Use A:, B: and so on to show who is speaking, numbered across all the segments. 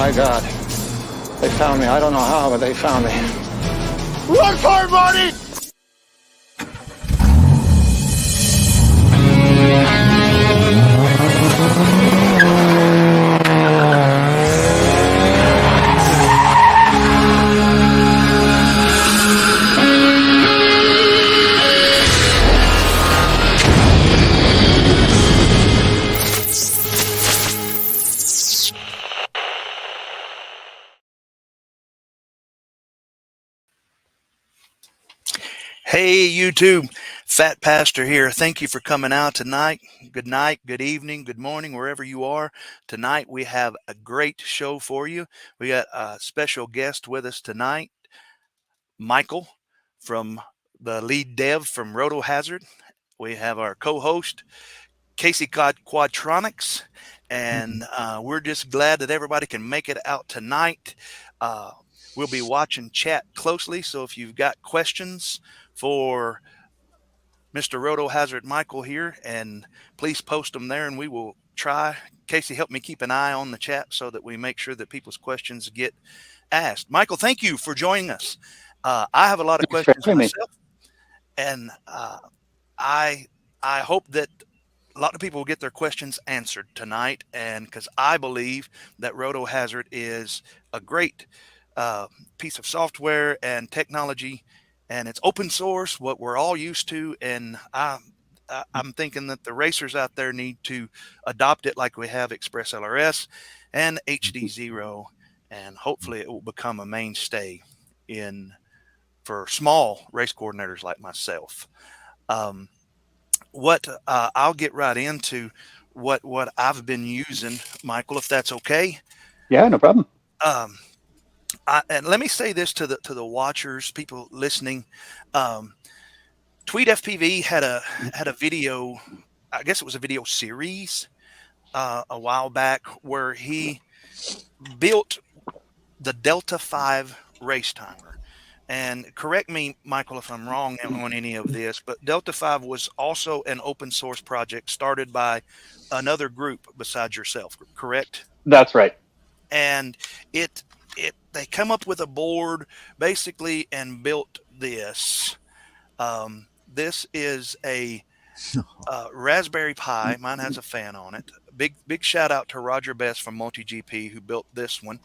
A: My God. They found me. I don't know how, but they found me. Run for it, Marty!
B: Hey, YouTube, Fat Pastor here. Thank you for coming out tonight. Good night, good evening, good morning, wherever you are. Tonight, we have a great show for you. We got a special guest with us tonight, Michael, from the lead dev from Rotor Hazard. We have our co-host, Casey Quadtronics, and we're just glad that everybody can make it out tonight. We'll be watching chat closely, so if you've got questions for Mr. Rotor Hazard Michael here, and please post them there, and we will try. Casey, help me keep an eye on the chat so that we make sure that people's questions get asked. Michael, thank you for joining us. I have a lot of questions myself, and I hope that a lot of people will get their questions answered tonight, and because I believe that Rotor Hazard is a great piece of software and technology, and it's open source, what we're all used to, and I'm thinking that the racers out there need to adopt it like we have Express LRS and HDzero, and hopefully it will become a mainstay for small race coordinators like myself. I'll get right into what I've been using, Michael, if that's okay.
A: Yeah, no problem.
B: And let me say this to the watchers, people listening. Tweet FPV had a video, I guess it was a video series a while back, where he built the Delta 5 race timer. And correct me, Michael, if I'm wrong on any of this, but Delta 5 was also an open source project started by another group besides yourself, correct?
A: That's right.
B: And they come up with a board basically and built this. This is a Raspberry Pi. Mine has a fan on it. Big shout out to Roger Best from MultiGP who built this one.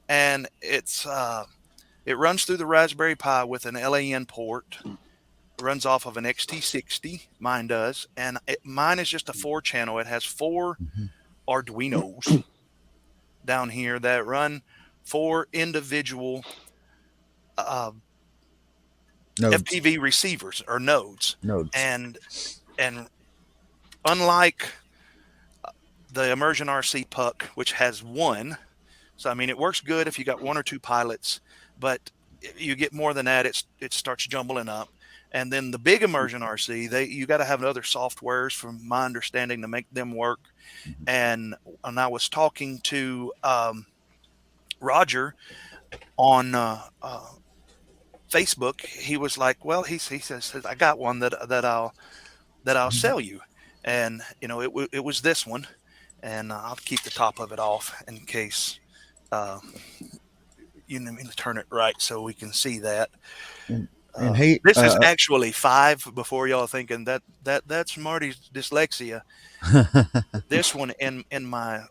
B: And it runs through the Raspberry Pi with an LAN port. It runs off of an XT60. Mine does. And mine is just a 4-channel. It has 4 Arduinos down here that run 4 individual FPV receivers or nodes. And unlike the Immersion RC Puck, which has 1, so I mean it works good if you got 1 or 2 pilots, but you get more than that, it starts jumbling up. And then the big Immersion RC, you got to have other softwares, from my understanding, to make them work. And I was talking to Roger on Facebook. He was like, well, he says, I got one that I'll sell you. And it was this one, and I'll keep the top of it off in case you need me to turn it right so we can see that.
C: And hey,
B: this is actually 5, before y'all thinking that's Marty's dyslexia. This one, in my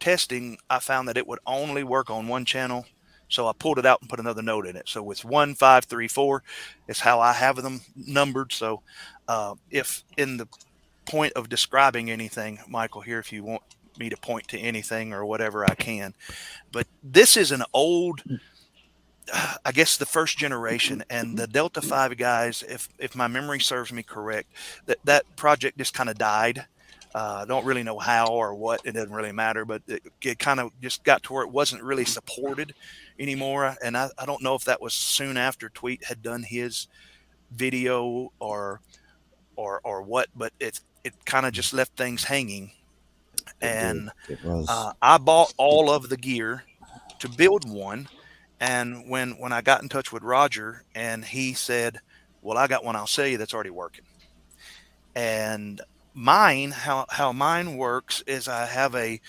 B: testing, I found that it would only work on 1 channel, so I pulled it out and put another node in it. So it's 1, 5, 3, 4 is how I have them numbered. So if in the point of describing anything, Michael, here, if you want me to point to anything or whatever, I can. But this is an old, I guess, the first generation, and the Delta 5 guys, if my memory serves me correct, that project just kind of died. I don't really know how or what. It doesn't really matter, but it kind of just got to where it wasn't really supported anymore. And I don't know if that was soon after Tweet had done his video or what, but it kind of just left things hanging. And I bought all of the gear to build one. And when I got in touch with Roger, and he said, well, I got one I'll sell you that's already working. And mine, how mine works is I have a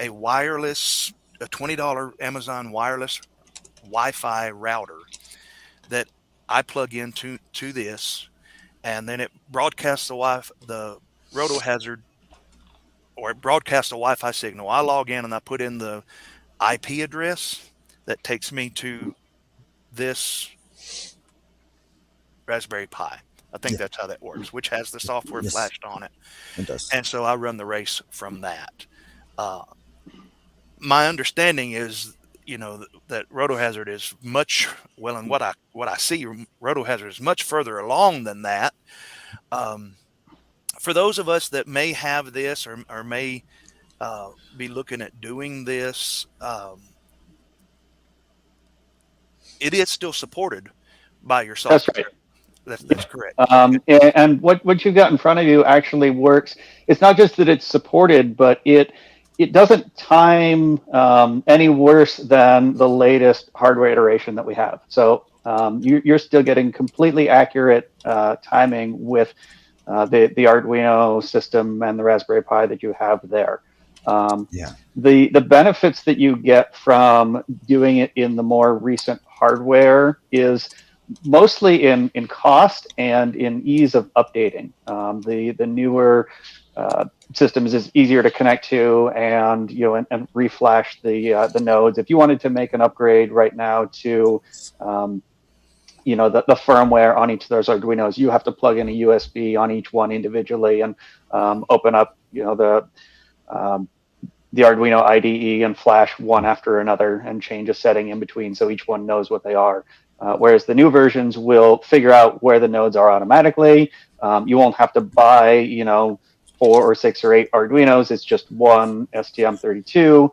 B: wireless a $20 Amazon wireless Wi-Fi router that I plug into this, and then it broadcasts the RotorHazard, or it broadcasts a Wi-Fi signal. I log in and I put in the IP address that takes me to this Raspberry Pi. I think
C: Yeah.
B: that's how that works, which has the software
C: Yes,
B: flashed on it.
C: it does.
B: And so I run the race from that. Uh, my understanding is, that RotorHazard is much, well, and what I see, RotorHazard is much further along than that. Um, for those of us that may have this, or may be looking at doing this, it is still supported by your
D: That's
B: software.
D: right.
B: That's correct. Okay.
D: And what you've got in front of you actually works. It's not just that it's supported, but it doesn't time any worse than the latest hardware iteration that we have. So you're still getting completely accurate timing with the Arduino system and the Raspberry Pi that you have there.
C: Yeah.
D: The benefits that you get from doing it in the more recent hardware is mostly in cost and in ease of updating. The newer systems is easier to connect to, and and reflash the nodes. If you wanted to make an upgrade right now to the firmware on each of those Arduinos, you have to plug in a USB on each one individually and open up the Arduino IDE and flash one after another and change a setting in between so each one knows what they are. Whereas the new versions will figure out where the nodes are automatically. You won't have to buy, 4 or 6 or 8 Arduinos. It's just one STM32.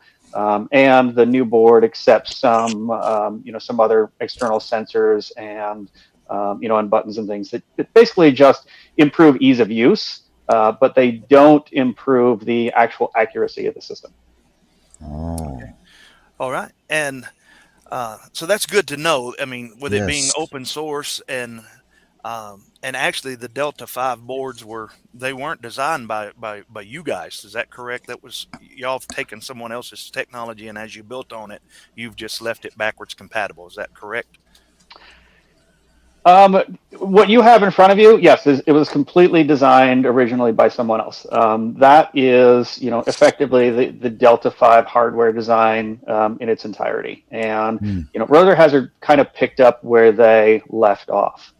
D: And the new board accepts some other external sensors and, and buttons and things that basically just improve ease of use. But they don't improve the actual accuracy of the system.
C: Oh,
B: All right. And so that's good to know. I mean, with it being
C: yes.
B: open source, and actually the Delta 5 boards they weren't designed by you guys. Is that correct? That was, y'all have taken someone else's technology, and as you built on it, you've just left it backwards compatible. Is that correct?
D: What you have in front of you, yes, it was completely designed originally by someone else. That is, effectively the Delta 5 hardware design in its entirety. And, Rotor Hazard kind of picked up where they left off.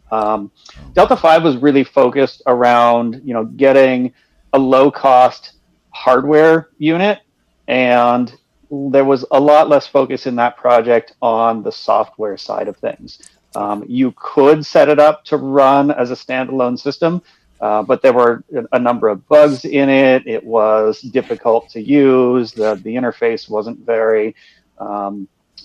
D: Delta 5 was really focused around, getting a low-cost hardware unit, and there was a lot less focus in that project on the software side of things. You could set it up to run as a standalone system, but there were a number of bugs in it. It was difficult to use. The interface wasn't very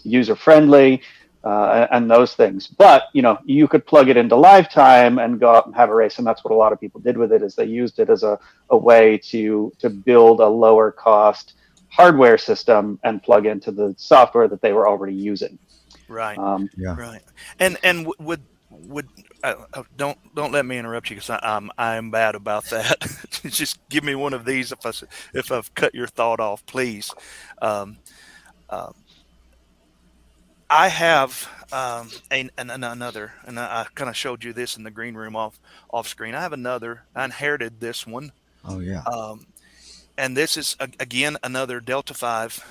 D: user-friendly, and those things. But you could plug it into lifetime and go out and have a race, and that's what a lot of people did with it. Is they used it as a way to build a lower cost hardware system and plug into the software that they were already using.
B: Right.
C: Yeah.
B: Right. And would don't let me interrupt you, because I'm bad about that. Just give me one of these if I've cut your thought off, please. I have another, and I kind of showed you this in the green room off screen. I have another. I inherited this one.
C: Oh, yeah.
B: And this is again another Delta 5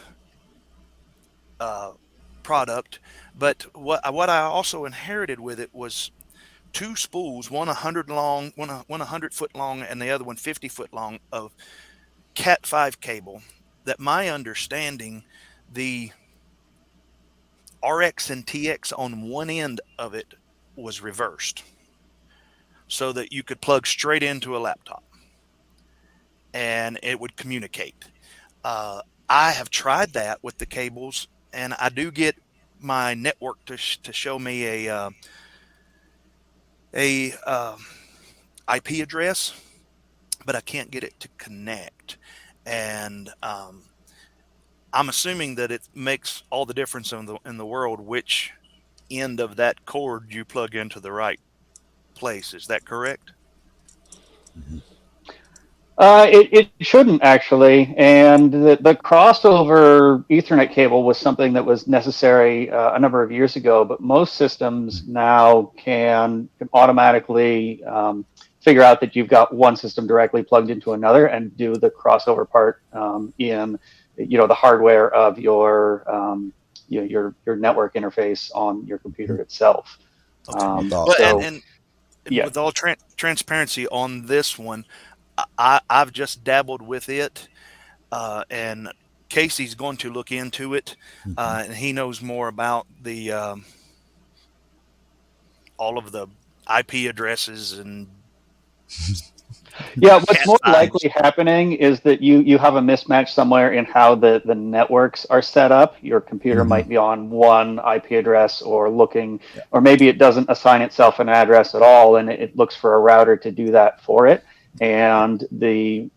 B: product, but what I also inherited with it was 2 spools, one 100 long, one 100 foot long, and the other one 50 foot long, of Cat 5 cable. That, my understanding, the RX and TX on one end of it was reversed, so that you could plug straight into a laptop and it would communicate. I have tried that with the cables, and I do get my network to show me a IP address, but I can't get it to connect. And I'm assuming that it makes all the difference in the world which end of that cord you plug into the right place. Is that correct?
D: It shouldn't actually, and the crossover Ethernet cable was something that was necessary a number of years ago. But most systems now can automatically figure out that you've got one system directly plugged into another and do the crossover part in the hardware of your network interface on your computer itself.
B: Okay. Well,
D: So
B: and
D: yeah.
B: with all transparency on this one, I've just dabbled with it, and Casey's going to look into it, and he knows more about the all of the IP addresses and
D: Yeah, what's more
B: Cat5s.
D: likely happening is that you have a mismatch somewhere in how the networks are set up. Your computer might be on one IP address or looking, or maybe it doesn't assign itself an address at all, and it looks for a router to do that for it. And the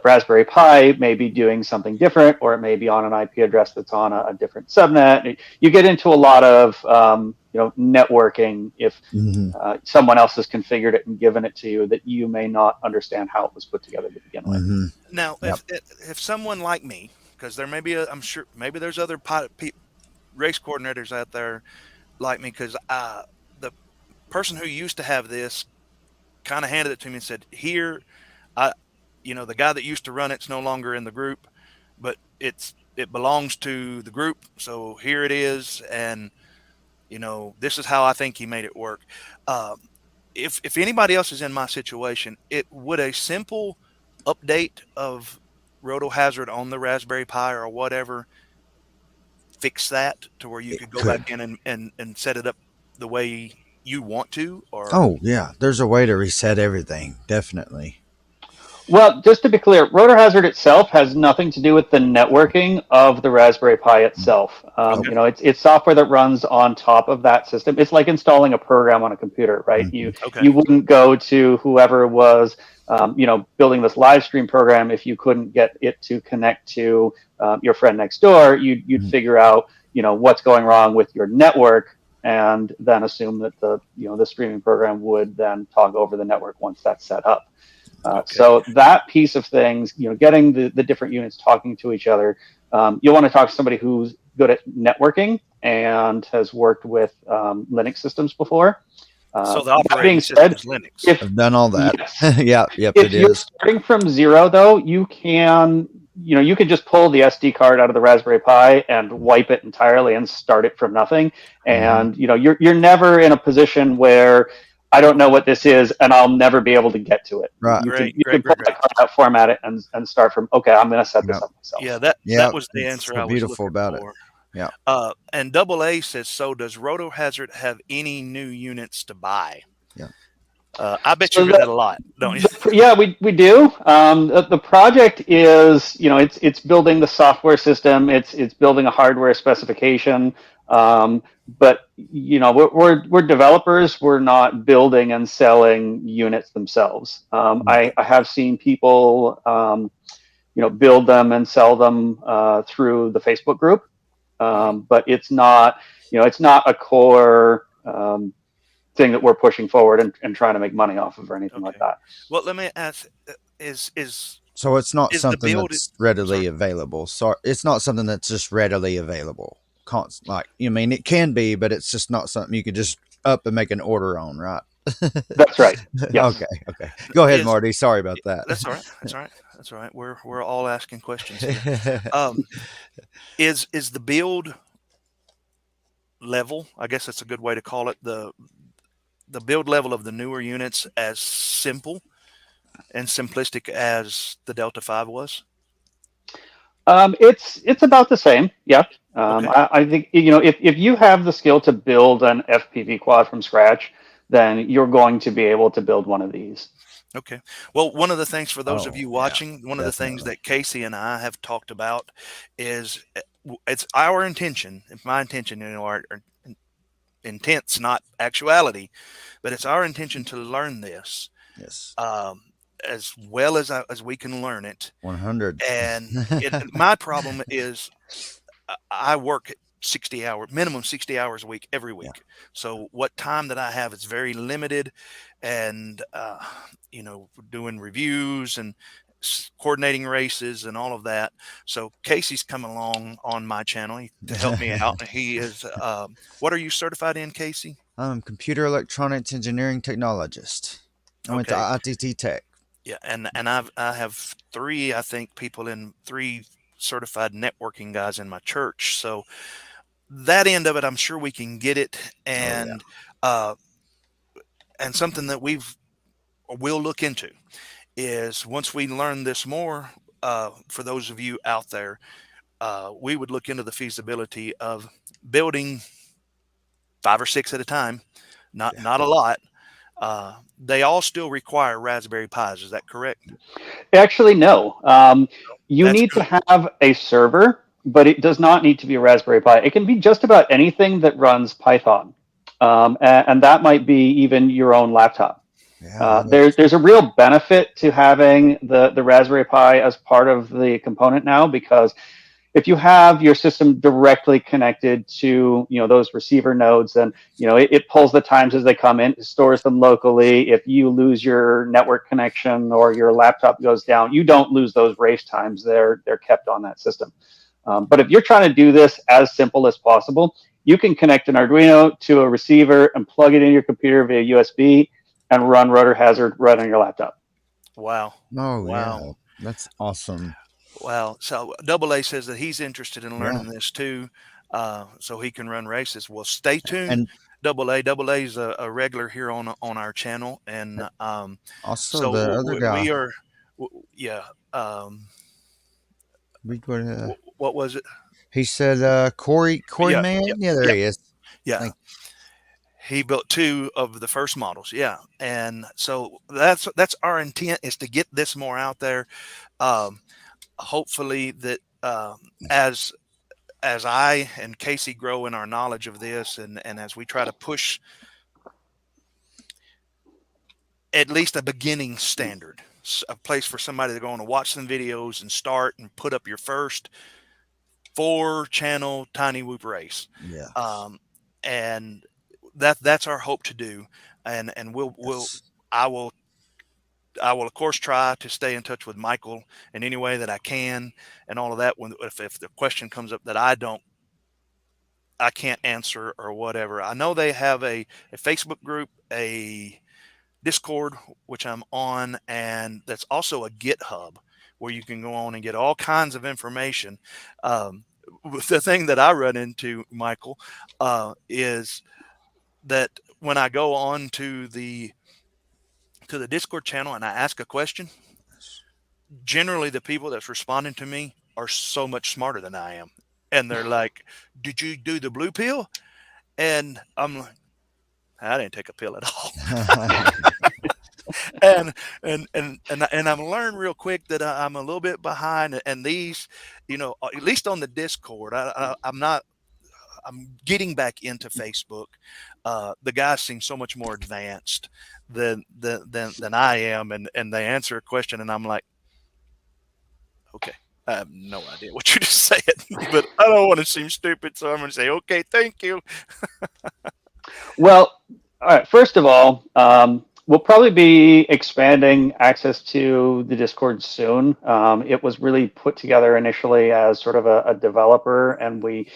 D: Raspberry Pi may be doing something different, or it may be on an IP address that's on a different subnet. You get into a lot of networking if someone else has configured it and given it to you that you may not understand how it was put together to begin with.
B: Now, if someone like me, because there may be I'm sure maybe there's other race coordinators out there like me, because the person who used to have this kind of handed it to me and said, "Here, the guy that used to run it's no longer in the group, but it belongs to the group. So here it is, and this is how I think he made it work." If anybody else is in my situation, it would a simple update of RotorHazard on the Raspberry Pi or whatever fix that to where you could go back in and set it up the way you want to? Or
C: Oh yeah, there's a way to reset everything. Definitely.
D: Well, just to be clear, RotorHazard itself has nothing to do with the networking of the Raspberry Pi itself. It's software that runs on top of that system. It's like installing a program on a computer, right? You wouldn't go to whoever was building this live stream program if you couldn't get it to connect to your friend next door. You'd figure out what's going wrong with your network, and then assume that the streaming program would then talk over the network once that's set up. So that piece of things, getting the different units talking to each other, you'll want to talk to somebody who's good at networking and has worked with Linux systems before.
B: So the operating system is Linux.
C: I've done all that.
D: Yes.
C: Yep,
D: if you're starting from zero, though, you can just pull the SD card out of the Raspberry Pi and wipe it entirely and start it from nothing. And you're never in a position where I don't know what this is, and I'll never be able to get to it.
C: Right.
D: You can pull that card out, format it, and start from, okay, I'm going to set this up myself.
B: Yeah, that was the answer I was
C: beautiful
B: looking
C: about
B: for.
C: it. Yeah.
B: And Double A says, so does RotorHazard have any new units to buy?
C: Yeah.
B: I bet you hear that a lot, don't you?
D: Yeah, we do. The project is, it's building the software system. It's building a hardware specification. But we're developers. We're not building and selling units themselves. I have seen people build them and sell them through the Facebook group, but it's not a core thing that we're pushing forward and trying to make money off of or anything like that.
B: Well, let me ask:
C: so it's not something that's readily available. So it's not something that's just readily available. It can be, but it's just not something you could just up and make an order on, right?
D: That's right. Yes.
C: Okay. Go ahead, Marty. Sorry about that.
B: That's all right. That's all right. We're all asking questions here. Is the build level? I guess that's a good way to call it. The build level of the newer units as simple and simplistic as the Delta 5 was?
D: It's about the same. Yeah. I think, if you have the skill to build an FPV quad from scratch, then you're going to be able to build one of these.
B: Okay. Well, one of the things for those of you watching, one of the things that Casey and I have talked about is it's our intention, my intention, our intent's not actuality, but it's our intention to learn this.
C: Yes.
B: As well as we can learn it.
C: 100.
B: And my problem is I work minimum 60 hours a week, every week. So what time that I have is very limited, and, doing reviews and coordinating races and all of that. So Casey's coming along on my channel to help me out. He is, what are you certified in, Casey?
C: I'm computer electronics engineering technologist. I went to ITT Tech.
B: Yeah, and I have three certified networking guys in my church. So that end of it, I'm sure we can get it. And and something that we'll look into is, once we learn this more, for those of you out there, we would look into the feasibility of building 5 or 6 at a time, not a lot. They all still require Raspberry Pis. Is that correct?
D: Actually, no. You
B: That's
D: need
B: good.
D: to have a server, but it does not need to be a Raspberry Pi. It can be just about anything that runs Python, and that might be even your own laptop. There's a real benefit to having the Raspberry Pi as part of the component now, because if you have your system directly connected to those receiver nodes, then it pulls the times as they come in, stores them locally. If you lose your network connection or your laptop goes down, you don't lose those race times. They're kept on that system. But if you're trying to do this as simple as possible, you can connect an Arduino to a receiver and plug it in your computer via USB and run RotorHazard right on your laptop.
B: Wow.
C: Yeah, that's awesome.
B: Wow. So AA says that he's interested in learning this too, so he can run races. Well, stay tuned. And AA is a regular here on our channel, and
C: also
B: so
C: the other guy.
B: We are, what was it?
C: He said Corey Man. Yeah, there he is.
B: Yeah. He built 2 of the first models. Yeah. And so that's our intent, is to get this more out there. Hopefully that, as I and Casey grow in our knowledge of this, and as we try to push at least a beginning standard, a place for somebody to go on and watch some videos and start and put up your first 4-channel Tiny Whoop race.
C: Yeah.
B: And that's our hope to do. And I will of course try to stay in touch with Michael in any way that I can, and all of that. If the question comes up that I can't answer or whatever, I know they have a Facebook group, a Discord, which I'm on, and that's also a GitHub where you can go on and get all kinds of information. The thing that I run into, Michael, is that when I go on to the Discord channel and I ask a question, generally the people that's responding to me are so much smarter than I am. And they're like, "Did you do the blue pill?" And I'm like, "I didn't take a pill at all." and I've learned real quick that I'm a little bit behind. And these, at least on the Discord, I'm getting back into Facebook. The guys seem so much more advanced than I am, and they answer a question, and I'm like, okay, I have no idea what you just said, but I don't want to seem stupid, so I'm going to say, okay, thank you.
D: Well, all right. First of all, we'll probably be expanding access to the Discord soon. It was really put together initially as sort of a developer, and we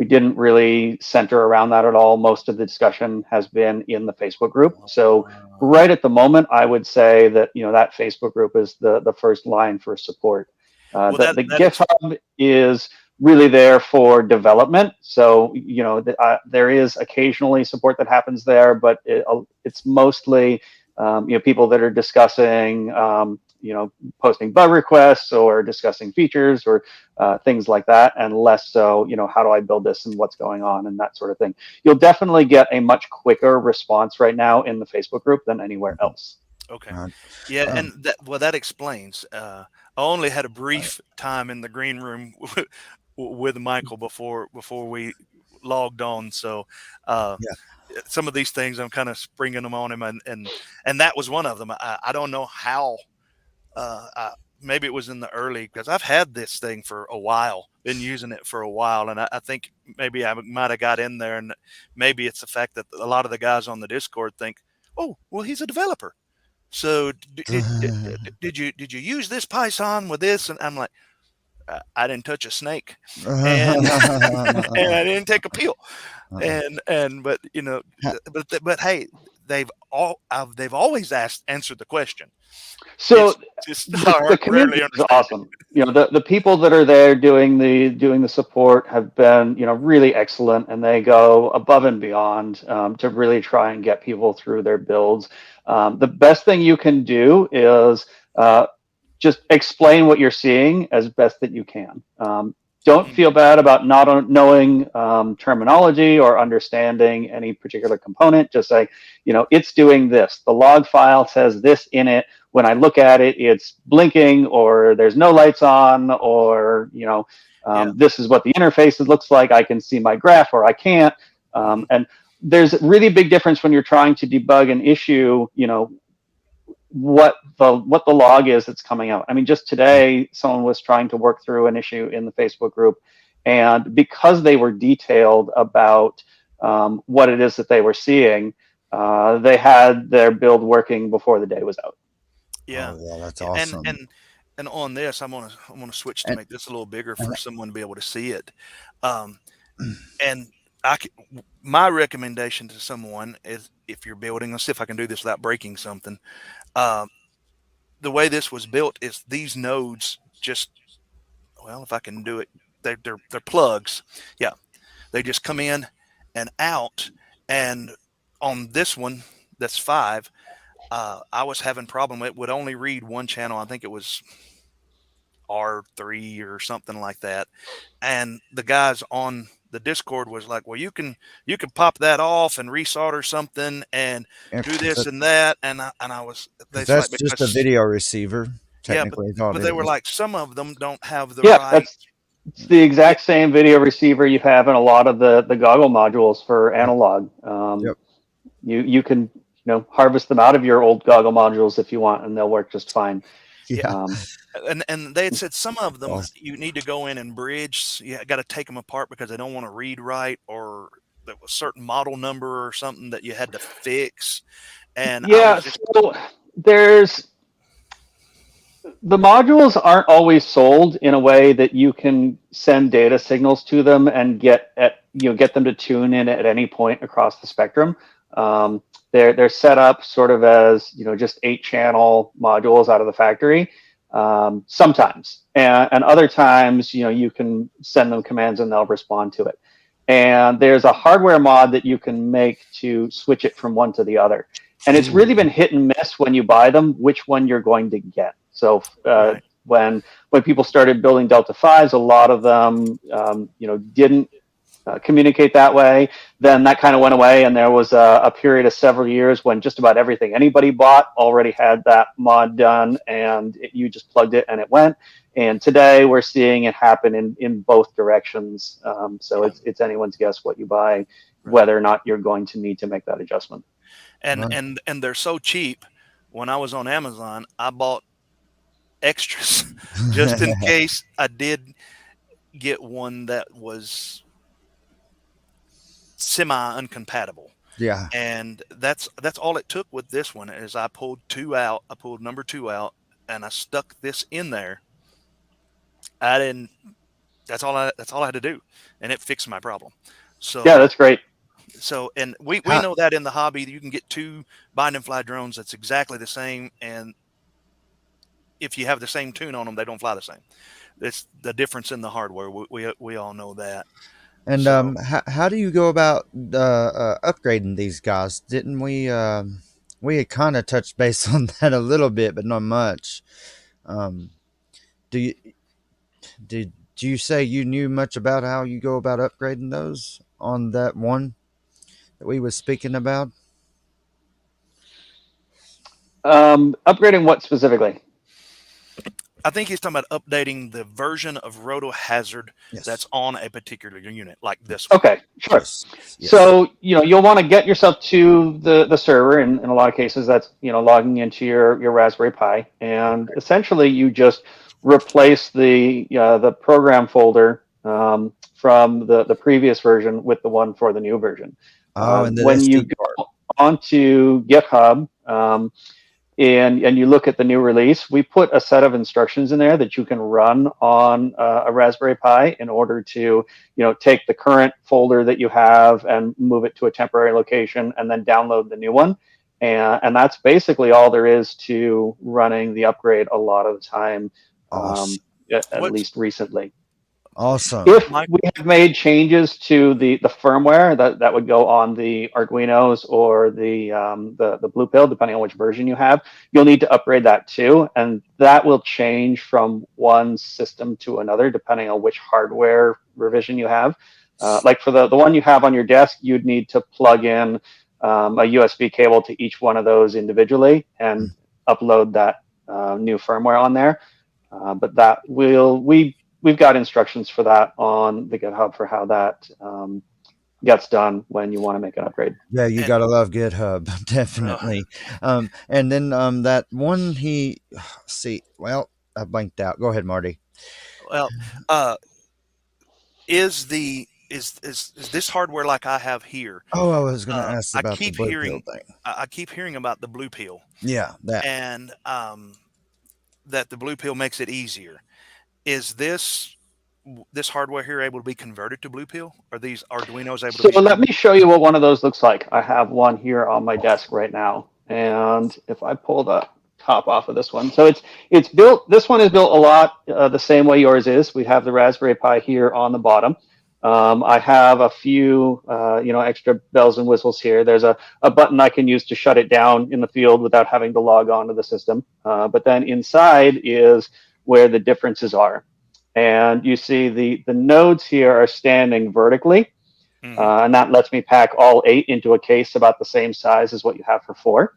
D: didn't really center around that at all. Most of the discussion has been in the Facebook group. So right at the moment, I would say that that Facebook group is the first line for support. The GitHub is really there for development. So there is occasionally support that happens there, but it's mostly people that are discussing posting bug requests or discussing features or things like that, and less so how do I build this and what's going on and that sort of thing. You'll definitely get a much quicker response right now in the Facebook group than anywhere else.
B: Okay. Yeah, and that explains. I only had a brief time in the green room with Michael before we logged on, so some of these things I'm kind of springing them on him, and that was one of them. I don't know how maybe it was in the early, because I've had this thing for a while, been using it for a while, and I think maybe I might have got in there, and maybe it's the fact that a lot of the guys on the Discord think, oh, well, he's a developer. So did you use this Python with this? And I'm like, I didn't touch a snake, and and I didn't take a pill, but but hey, they've always answered the question.
D: So the community is awesome. The people that are there doing the support have been really excellent, and they go above and beyond to really try and get people through their builds. The best thing you can do is just explain what you're seeing as best that you can. Don't feel bad about not knowing terminology or understanding any particular component. Just say, it's doing this. The log file says this in it. When I look at it, it's blinking, or there's no lights on, or this is what the interface looks like. I can see my graph, or I can't. And there's a really big difference when you're trying to debug an issue. What the log is that's coming out. I mean, just today, someone was trying to work through an issue in the Facebook group, and because they were detailed about what it is that they were seeing, they had their build working before the day was out.
B: Yeah,
C: that's awesome.
B: And on this, I'm gonna switch to make this a little bigger for someone to be able to see it. And my recommendation to someone is, if you're building, let's see if I can do this without breaking something. The way this was built is these nodes just, well, if I can do it, they're plugs. Yeah, they just come in and out. And on this one, that's 5. I was having problem. It would only read one channel. I think it was R3 or something like that. And the guys on the Discord was like, well, you can pop that off and resolder something and do this and that. And I was,
C: that's like, just a video receiver. Technically,
B: yeah, but they were like, some of them don't have the right.
D: It's the exact same video receiver you have in a lot of the goggle modules for analog. You can harvest them out of your old goggle modules if you want, and they'll work just fine.
C: Yeah.
B: And they had said some of them you need to go in and bridge. You got to take them apart because they don't want to read right, or there was a certain model number or something that you had to fix. And
D: so there's the modules aren't always sold in a way that you can send data signals to them and get them to tune in at any point across the spectrum. They're set up sort of as just 8-channel modules out of the factory. Sometimes, and other times you can send them commands and they'll respond to it. And there's a hardware mod that you can make to switch it from one to the other. And it's really been hit and miss when you buy them, which one you're going to get. So when people started building Delta 5s, a lot of them didn't communicate that way. Then that kind of went away, and there was a period of several years when just about everything anybody bought already had that mod done, and you just plugged it and it went. And today we're seeing it happen in both directions. So it's anyone's guess what you buy, whether or not you're going to need to make that adjustment.
B: And they're so cheap. When I was on Amazon, I bought extras just in case I did get one that was semi-uncompatible.
C: Yeah.
B: And that's all it took with this one is I pulled 2 out. I pulled number 2 out and I stuck this in there. That's all I had to do, and it fixed my problem. So
D: yeah, that's great.
B: So, and we know that in the hobby, you can get 2 bind and fly drones that's exactly the same, and if you have the same tune on them, they don't fly the same. It's the difference in the hardware. We all know that.
C: And how do you go about upgrading these guys? Didn't we had kind of touched base on that a little bit, but not much. Did you say you knew much about how you go about upgrading those on that one that we was speaking about?
D: Upgrading what specifically?
B: I think he's talking about updating the version of RotorHazard
C: Yes.
B: that's on a particular unit, like this one.
D: Okay, sure.
C: Yes.
D: So, you'll want to get yourself to the server. In a lot of cases, that's, logging into your Raspberry Pi. And essentially, you just replace the program folder from the previous version with the one for the new version.
C: And the
D: when
C: SD
D: you go onto GitHub, and you look at the new release, we put a set of instructions in there that you can run on a Raspberry Pi in order to, take the current folder that you have and move it to a temporary location and then download the new one. And that's basically all there is to running the upgrade a lot of the time,
C: Awesome.
D: at least recently.
C: Awesome.
D: If we have made changes to the firmware that would go on the Arduinos or the Blue Pill, depending on which version you have, you'll need to upgrade that too, and that will change from one system to another depending on which hardware revision you have. Like for the one you have on your desk, you'd need to plug in a USB cable to each one of those individually and upload that new firmware on there. But that we've got instructions for that on the GitHub for how that gets done when you want to make an upgrade.
C: Yeah, you gotta love GitHub, definitely. And then that one well, I blanked out. Go ahead, Marty.
B: Well, is this hardware like I have here?
C: Oh, I was going to ask about the Blue Pill thing.
B: I keep hearing about the Blue Pill.
C: Yeah, that.
B: And that the Blue Pill makes it easier. Is this hardware here able to be converted to Blue Pill? Are these Arduinos able to be?
D: So let me show you what one of those looks like. I have one here on my desk right now. And if I pull the top off of this one, so it's built, this one is built a lot the same way yours is. We have the Raspberry Pi here on the bottom. I have a few, extra bells and whistles here. There's a button I can use to shut it down in the field without having to log on to the system. But then inside is where the differences are. And you see the nodes here are standing vertically. And that lets me pack all 8 into a case about the same size as what you have for 4.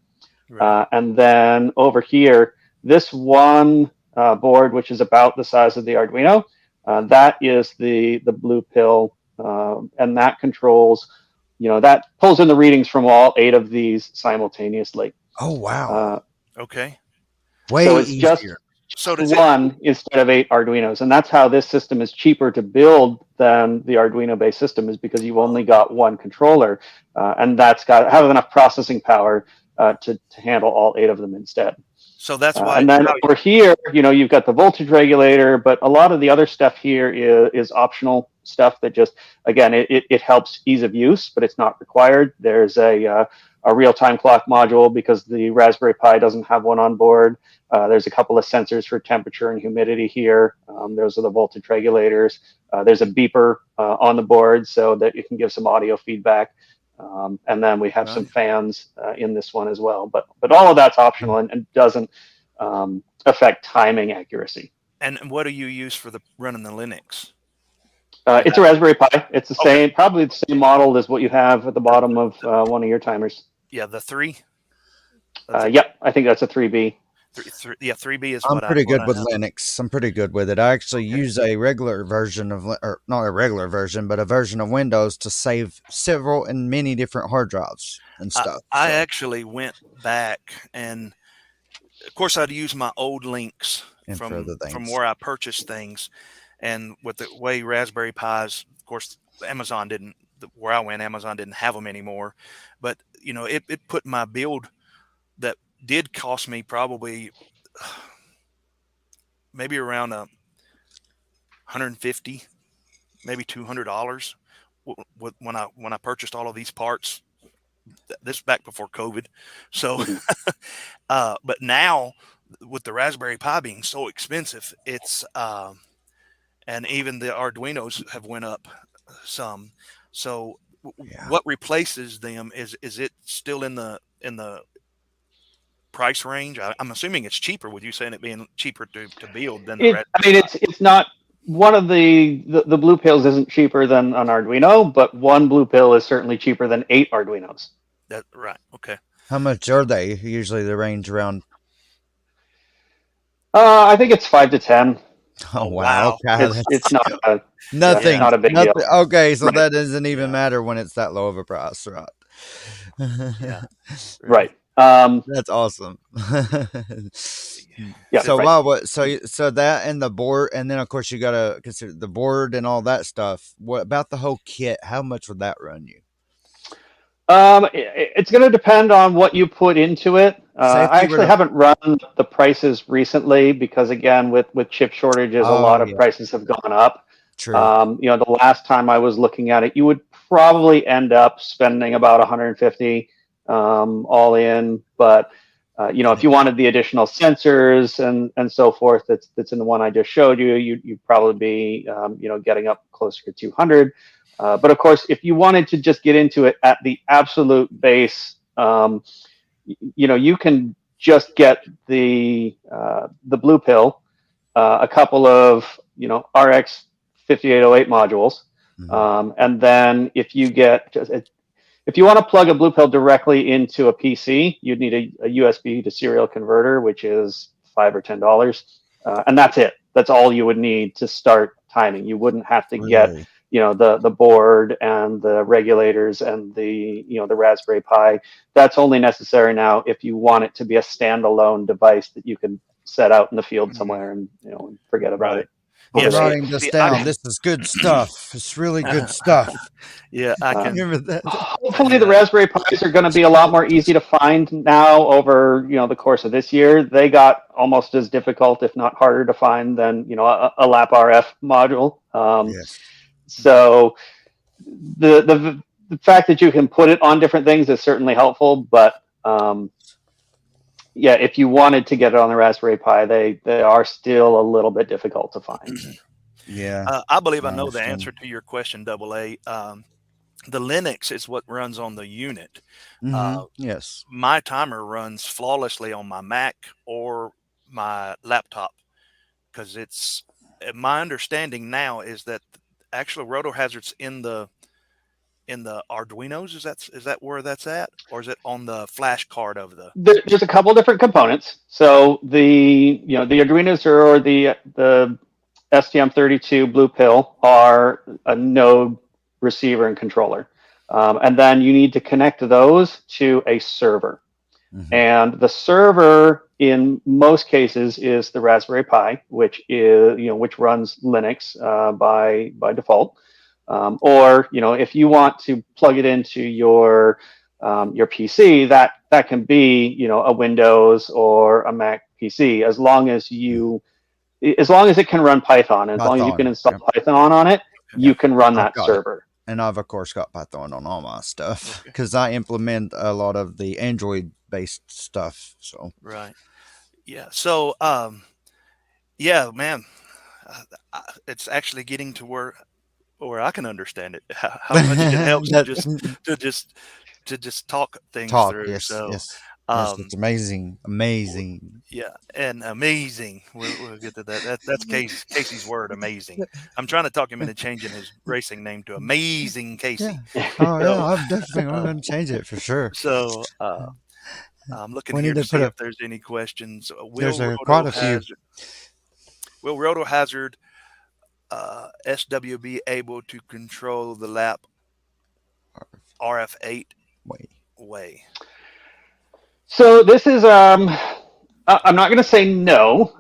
D: Right. And then over here, this one board, which is about the size of the Arduino, that is the Blue Pill, and that controls, that pulls in the readings from all 8 of these simultaneously.
C: Oh, wow.
B: Okay.
C: Way
D: so it's
C: easier.
D: Just one instead of 8 Arduinos. And that's how this system is cheaper to build than the Arduino-based system, is because you've only got one controller, and that's got to have enough processing power to handle all 8 of them instead.
B: So that's why.
D: And then over here, you've got the voltage regulator, but a lot of the other stuff here is optional stuff that just, again, it helps ease of use, but it's not required. There's a real-time clock module because the Raspberry Pi doesn't have one on board. There's a couple of sensors for temperature and humidity here. Those are the voltage regulators. There's a beeper on the board so that you can give some audio feedback. And then we have some fans in this one as well. But all of that's optional and doesn't affect timing accuracy.
B: And what do you use for running the Linux?
D: It's a Raspberry Pi. It's the same, probably the same model as what you have at the bottom of one of your timers.
B: Yeah, the 3?
D: Yep, I think that's a 3B.
B: 3B is.
C: I'm pretty good with Linux. I'm pretty good with it. I actually use a regular version of, or not a regular version, but a version of Windows to save several and many different hard drives and stuff.
B: I actually went back, and of course I'd use my old links from where I purchased things, and with the way Raspberry Pis, of course, Amazon didn't. Where I went, Amazon didn't have them anymore, but it put my build that did cost me probably maybe around $150, maybe $200 when I purchased all of these parts. This back before COVID. So, but now with the Raspberry Pi being so expensive, it's and even the Arduinos have went up some. So, what replaces them is it still in the price range? I'm assuming it's cheaper. With you saying it being cheaper to build than the
D: it's not. One of the Blue Pills isn't cheaper than an Arduino, but one Blue Pill is certainly cheaper than 8 Arduinos.
B: Right. Okay.
C: How much are they? Usually they range around.
D: I think it's 5 to 10.
C: Oh,
B: wow.
C: wow.
D: It's not a, yeah, it's
C: Nothing.
D: not a big
C: Nothing.
D: deal.
C: Okay, so
D: Right.
C: that doesn't even
B: Yeah.
C: matter when it's that low of a price, right?
B: Yeah.
D: Right.
C: That's awesome.
D: Yeah.
C: So
D: Right.
C: wow, so that and the board, and then of course you gotta consider the board and all that stuff. What about the whole kit? How much would that run you?
D: It's going to depend on what you put into it.
C: Say if
D: I
C: you were
D: actually
C: to.
D: haven't run the prices recently because, again, with chip shortages, a lot
C: Oh
D: of
C: yeah,
D: prices have gone up.
C: true.
D: The last time I was looking at it, you would probably end up spending about 150 all in. But if you wanted the additional sensors and so forth, that's in the one I just showed you, you'd probably be getting up closer to 200. But of course, if you wanted to just get into it at the absolute base, you can just get the blue pill, a couple of RX 5808 modules, and then if you want to plug a blue pill directly into a PC, you'd need a USB to serial converter, which is $5 or $10, and that's it. That's all you would need to start timing. You wouldn't have to get
C: Really?
D: the board and the regulators and the Raspberry Pi. That's only necessary now if you want it to be a standalone device that you can set out in the field somewhere and forget about it.
C: I'm
B: Yeah,
C: writing this down. This is good stuff. It's really good stuff.
B: yeah, I can.
C: Remember that?
D: Hopefully, the Raspberry Pis are going to be a lot more easy to find now over the course of this year. They got almost as difficult, if not harder, to find than a lap RF module.
C: Yes.
D: So the fact that you can put it on different things is certainly helpful, but if you wanted to get it on the Raspberry Pi, they are still a little bit difficult to find.
C: Yeah.
B: I believe I
C: I
B: know the
C: understand.
B: answer to your question, Double A. The Linux is what runs on the unit.
C: Yes.
B: My timer runs flawlessly on my Mac or my laptop because it's my understanding now is that actually RotorHazard's in the Arduinos. Is that where that's at, or is it on the flash card of the?
D: There's a couple different components. So the Arduinos or the STM32 Blue Pill are a node receiver and controller, and then you need to connect those to a server. And the server, in most cases, is the Raspberry Pi, which runs Linux by default. Or if you want to plug it into your PC, that can be a Windows or a Mac PC, as long as it can run Python, as long as you can install Python on it, you can run that server.
C: And I've of course got Python on all my stuff because I implement a lot of the Android based stuff. So
B: right, yeah. So yeah, man, it's actually getting to where I can understand it. How much it helps to just talk things through.
C: Yes,
B: So
C: yes. It's amazing.
B: Yeah, and amazing. We'll get to that. That's Casey's word, amazing. I'm trying to talk him into changing his racing name to Amazing Casey.
C: Yeah. Oh yeah, I'm going to change it for sure.
B: So I'm looking here to see if there's any questions.
C: There's quite a few.
B: Will RotorHazard SW be able to control the lap RF8 way?
D: So this is I'm not going to say no,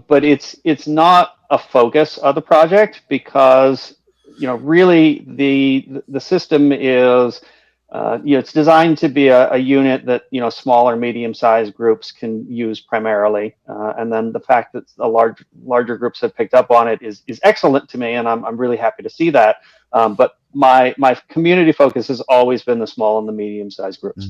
D: but it's not a focus of the project because really the system is it's designed to be a unit that small or medium-sized groups can use primarily, and then the fact that larger groups have picked up on it is excellent to me, and I'm really happy to see that. But my community focus has always been the small and the medium-sized groups.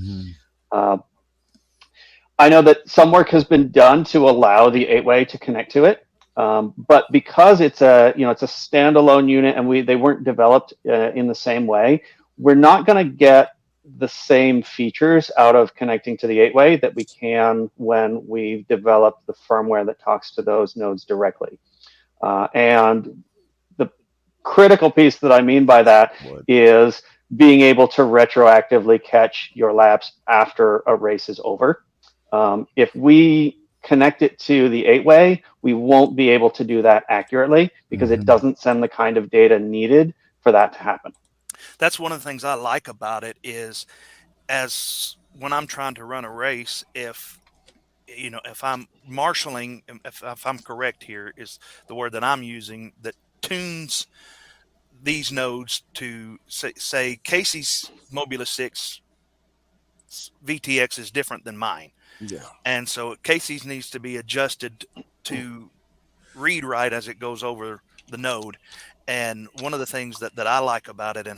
D: I know that some work has been done to allow the 8-way to connect to it, but because it's a standalone unit and they weren't developed in the same way, we're not going to get the same features out of connecting to the 8-way that we can when we've developed the firmware that talks to those nodes directly. And the critical piece that I mean by that is being able to retroactively catch your laps after a race is over. If we connect it to the 8-way, we won't be able to do that accurately because it doesn't send the kind of data needed for that to happen.
B: That's one of the things I like about it is, as when I'm trying to run a race, if I'm marshaling, if I'm correct here, is the word that I'm using, that tunes these nodes to say Casey's Mobula 6 VTX is different than mine.
C: Yeah.
B: And so Casey's needs to be adjusted to read right as it goes over the node. And one of the things that I like about it, and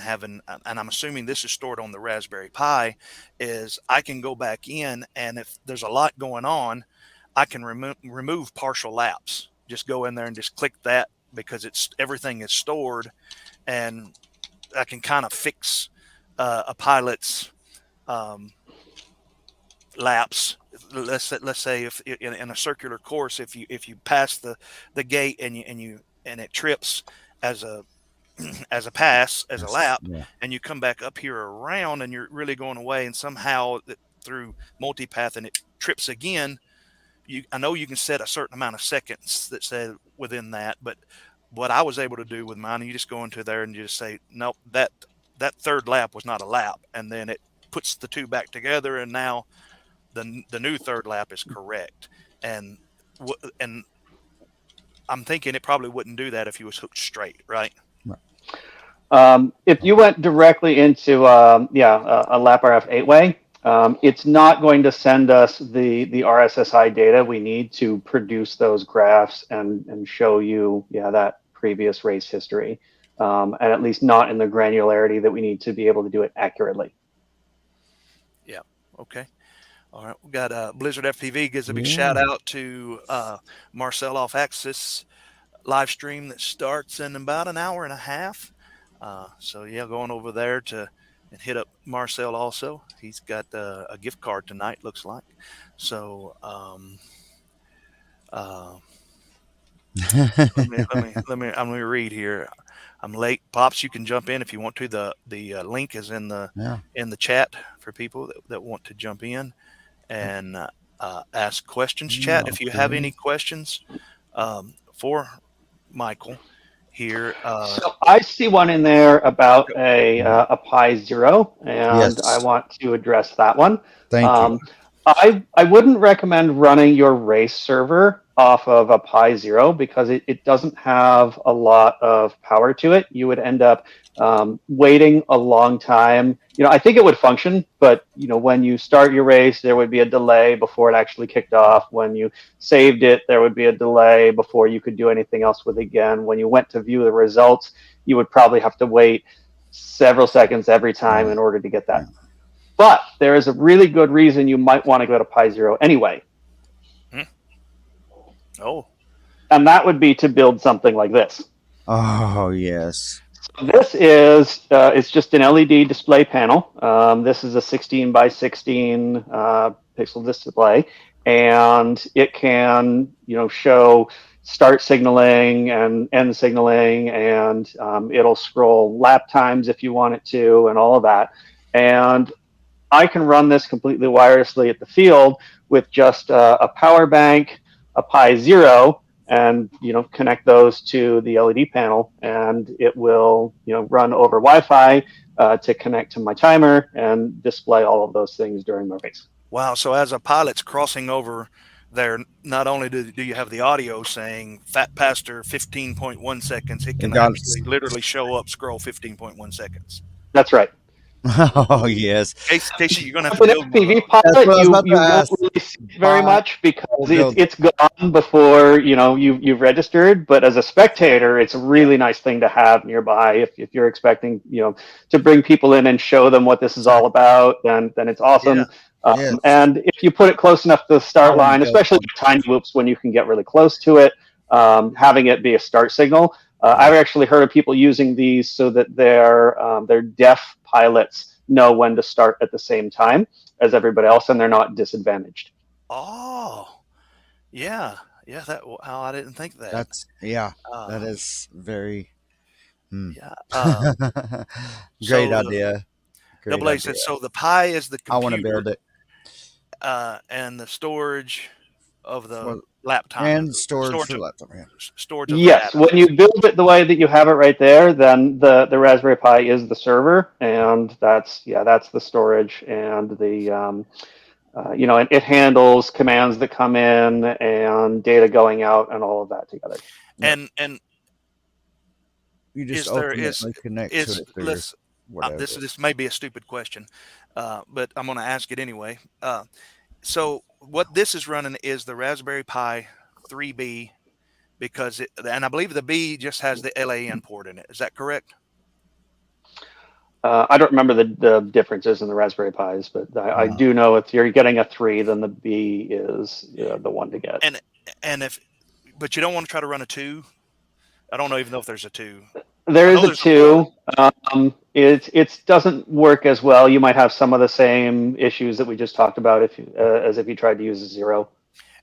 B: I'm assuming this is stored on the Raspberry Pi, is I can go back in, and if there's a lot going on, I can remove partial laps. Just go in there and just click that, because everything is stored, and I can kind of fix a pilot's laps. Let's say if in a circular course, if you pass the gate and it trips as a pass, as a lap, and you come back up here around and you're really going away, and somehow through multipath and it trips again, I know you can set a certain amount of seconds that said within that, but what I was able to do with mine, you just go into there and you just say, nope, that third lap was not a lap, and then it puts the two back together, and now the new third lap is correct. And I'm thinking it probably wouldn't do that if you was hooked straight, right?
D: If you went directly into a LapRF 8-way, it's not going to send us the RSSI data we need to produce those graphs and show you that previous race history, and at least not in the granularity that we need to be able to do it accurately.
B: Yeah. Okay. All right. We got Blizzard FPV gives a big shout out to Marcel Off Axis live stream that starts in about an hour and a half. So yeah, going over there and hit up Marcel also. He's got a gift card tonight, looks like. So let me read here. I'm late. Pops, you can jump in if you want to. The link is in the chat for people that want to jump in and ask questions. Chat, if you have any questions for Michael here.
D: So I see one in there about a Pi Zero, and I want to address that one.
C: Thank you.
D: I wouldn't recommend running your race server off of a Pi Zero because it doesn't have a lot of power to it. You would end up waiting a long time. I think it would function, but when you start your race, there would be a delay before it actually kicked off. When you saved it, there would be a delay before you could do anything else with it again. When you went to view the results, you would probably have to wait several seconds every time in order to get that. But there is a really good reason you might want to go to Pi Zero anyway.
B: Oh.
D: And that would be to build something like this.
C: Oh, yes.
D: So this is it's just an LED display panel. This is a 16 by 16 pixel display, and it can show start signaling and end signaling, and it'll scroll lap times if you want it to, and all of that. And I can run this completely wirelessly at the field with just a power bank, a Pi Zero, and connect those to the LED panel, and it will run over Wi-Fi to connect to my timer and display all of those things during my race.
B: Wow! So as a pilot's crossing over there, not only do you have the audio saying Fat Pastor 15.1 seconds, it can actually literally show up scroll 15.1 seconds.
D: That's right.
C: Oh yes.
B: Casey, you're gonna have to build
D: FPV pilot. You won't really see very much because it's gone before you've registered. But as a spectator, it's a really nice thing to have nearby. If you're expecting to bring people in and show them what this is all about, then it's awesome. Yeah. And if you put it close enough to the start line, especially tiny whoops when you can get really close to it, having it be a start signal. I've actually heard of people using these so that their deaf pilots know when to start at the same time as everybody else, and they're not disadvantaged.
B: Oh, yeah. I didn't think that.
C: That is very
B: great
C: idea.
B: Double A said, so the Pi is the computer.
C: I want to build it.
B: And the storage the laptop
C: and storage for the laptop. Yeah.
B: Storage of
D: Yes,
B: the
D: when
B: data.
D: you build it the way that you have it right there, then the Raspberry Pi is the server, and that's the storage, and the it handles commands that come in and data going out and all of that together.
B: And
C: you just
B: is there
C: ultimately connect to it through whatever.
B: This may be a stupid question, but I'm going to ask it anyway. So what this is running is the Raspberry Pi 3B, because and I believe the B just has the LAN port in it. Is that correct?
D: I don't remember the differences in the Raspberry Pis, but I do know if you're getting a 3, then the B is the one to get.
B: But you don't want to try to run a 2. I don't even know if there's a 2.
D: There is a 2. It doesn't work as well. You might have some of the same issues that we just talked about as if you tried to use a 0.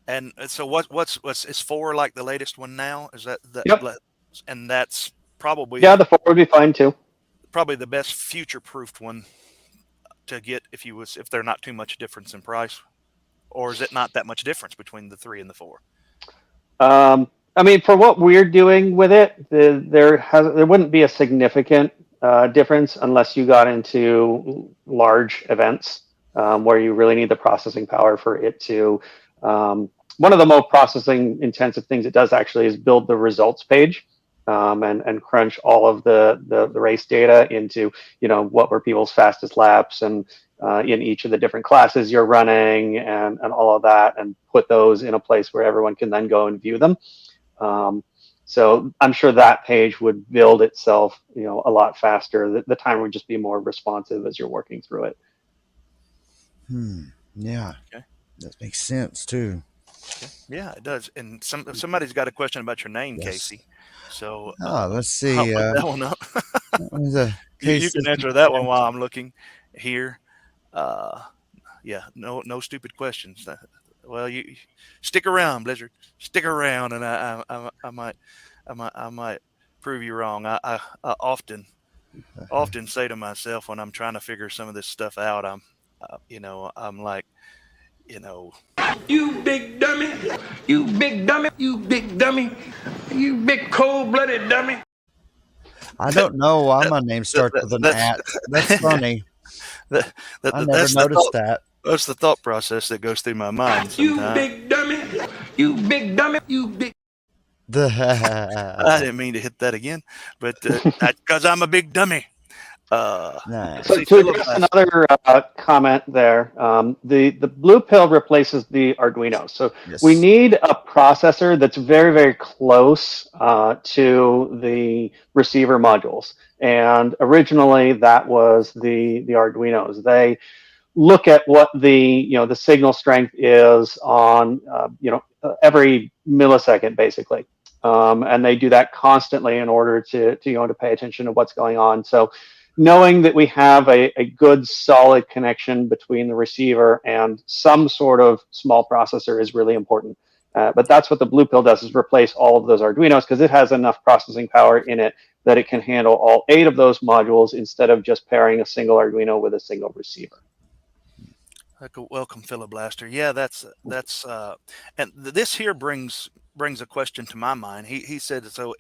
B: And so what's is 4 like the latest one now? Is that
D: Yep.
B: And that's probably
D: the 4 would be fine too.
B: Probably the best future-proofed one to get if they're not too much difference in price, or is it not that much difference between the 3 and the 4?
D: I mean, for what we're doing with it, there wouldn't be a significant difference unless you got into large events where you really need the processing power for it to. One of the most processing intensive things it does actually is build the results page and crunch all of the race data into what were people's fastest laps and in each of the different classes you're running and all of that, and put those in a place where everyone can then go and view them. So I'm sure that page would build itself, a lot faster. The time would just be more responsive as you're working through it.
C: Yeah.
B: Okay.
C: That makes sense too.
B: Okay. Yeah, it does. And somebody's got a question about your name,
C: Yes.
B: Casey. So
C: let's see.
B: I'll put that one up. You can answer that one while I'm looking here. Yeah, no stupid questions. Well, you stick around, Blizzard. Stick around, and I might prove you wrong. I often say to myself when I'm trying to figure some of this stuff out, I'm like,
E: you big dummy, you big dummy, you big dummy, you big cold-blooded dummy.
C: I don't know why my name starts with an at. That's funny. I never noticed that.
B: That's the thought process that goes through my mind sometimes.
E: You big dummy, you big dummy, you big.
B: I didn't mean to hit that again, but because I'm a big dummy.
C: Nice.
D: So to address another comment there, the blue pill replaces the Arduino. So we need a processor that's very, very close to the receiver modules. And originally that was the Arduinos. They look at what the signal strength is on every millisecond basically, and they do that constantly in order to pay attention to what's going on. So knowing that we have a good solid connection between the receiver and some sort of small processor is really important. But that's what the blue pill does, is replace all of those Arduinos, because it has enough processing power in it that it can handle all 8 of those modules instead of just pairing a single Arduino with a single receiver.
B: Welcome, Philiblaster. Yeah, that's and this here brings a question to my mind. He said, so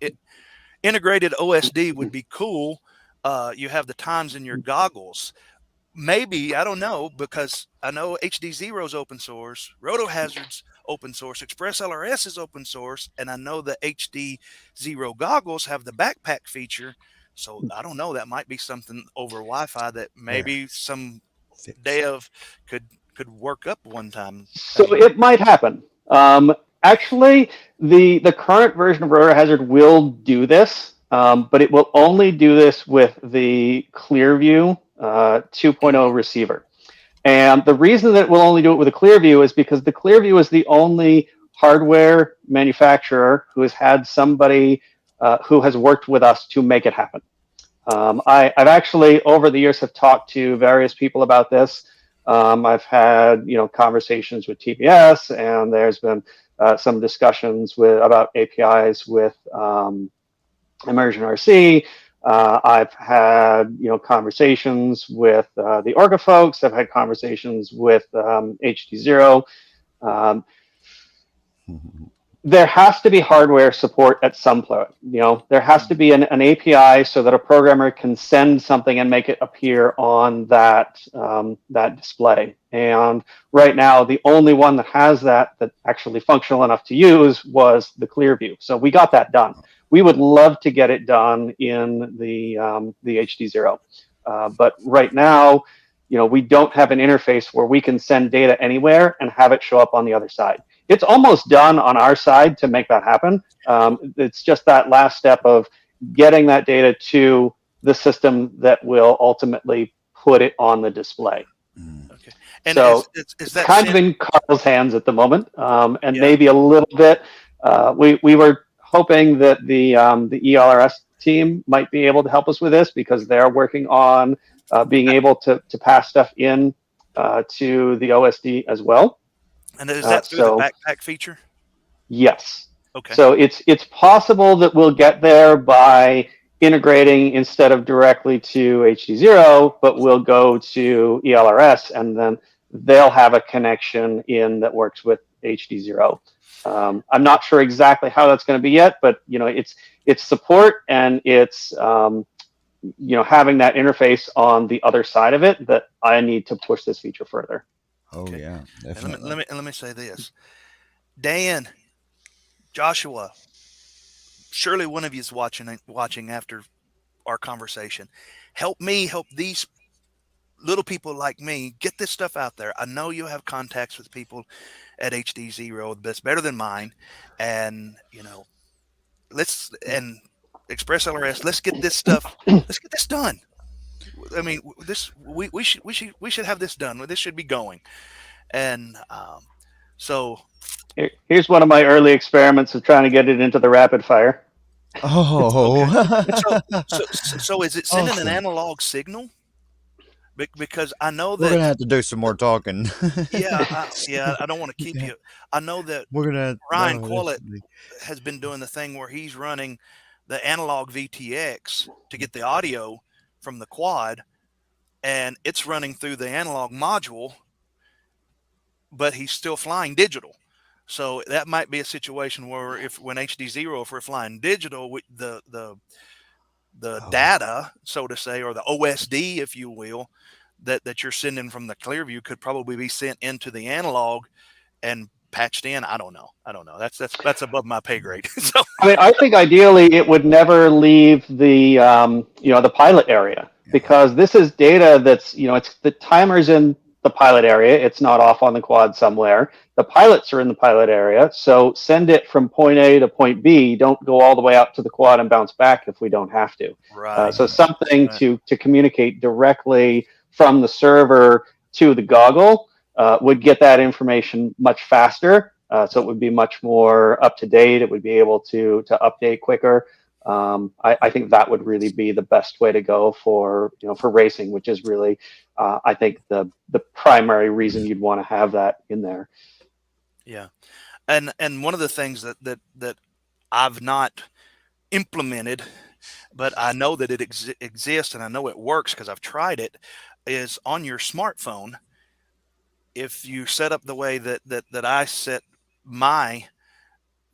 B: integrated OSD would be cool. You have the times in your goggles. Maybe, I don't know, because I know HDzero is open source, RotorHazard's open source, ExpressLRS is open source, and I know the HDzero goggles have the backpack feature. So I don't know, that might be something over Wi-Fi that maybe some dev could work up one time.
D: So it might happen. Actually, the current version of RotorHazard will do this, but it will only do this with the Clearview 2.0 receiver. And the reason that it will only do it with a Clearview is because the Clearview is the only hardware manufacturer who has had somebody who has worked with us to make it happen. I've actually, over the years, have talked to various people about this. I've had conversations with TBS, and there's been some discussions about APIs with Immersion RC. I've had conversations with the Orga folks. I've had conversations with HDzero. There has to be hardware support at some point. There has to be an API so that a programmer can send something and make it appear on that display. And right now, the only one that has that actually functional enough to use was the Clearview. So we got that done. We would love to get it done in the HDzero, but right now, we don't have an interface where we can send data anywhere and have it show up on the other side. It's almost done on our side to make that happen. It's just that last step of getting that data to the system that will ultimately put it on the display.
B: Okay. And
D: so
B: is that
D: kind of in Carl's hands at the moment, and maybe a little bit. We were hoping that the ELRS team might be able to help us with this because they're working on being able to pass stuff in to the OSD as well.
B: And is that through the backpack feature?
D: Yes.
B: Okay.
D: So it's possible that we'll get there by integrating instead of directly to HDzero, but we'll go to ELRS and then they'll have a connection in that works with HDzero. I'm not sure exactly how that's going to be yet, but it's support and it's having that interface on the other side of it that I need to push this feature further.
C: Oh okay. Yeah, definitely.
B: And let me say this, Dan, Joshua, surely one of you is watching after our conversation. Help me help these little people like me get this stuff out there. I know you have contacts with people at HDzero that's better than mine, and and Express LRS. Let's get this stuff. Let's get this done. I mean, we should have this done. This should be going. And so
D: here's one of my early experiments of trying to get it into the rapid fire.
C: Oh,
B: okay. So is it sending an analog signal? Because I know that
C: we're gonna have to do some more talking.
B: I don't want to keep you. I know that Ryan Quillett has been doing the thing where he's running the analog VTX to get the audio from the quad, and it's running through the analog module, but he's still flying digital. So that might be a situation where when HDzero, if we're flying digital, the data, so to say, or the OSD, if you will, that you're sending from the Clearview could probably be sent into the analog and patched in. I don't know. That's above my pay grade. So
D: I mean, I think ideally it would never leave the the pilot area, because this is data that's it's the timer's in the pilot area. It's not off on the quad somewhere. The pilots are in the pilot area. So send it from point A to point B. Don't go all the way out to the quad and bounce back if we don't have to.
B: Right.
D: So something to communicate directly from the server to the goggle would get that information much faster. So it would be much more up to date. It would be able to update quicker. I think that would really be the best way to go for racing, which is really I think the primary reason you'd want to have that in there.
B: Yeah, and one of the things that I've not implemented, but I know that it exists and I know it works because I've tried it, is on your smartphone. If you set up the way that I set my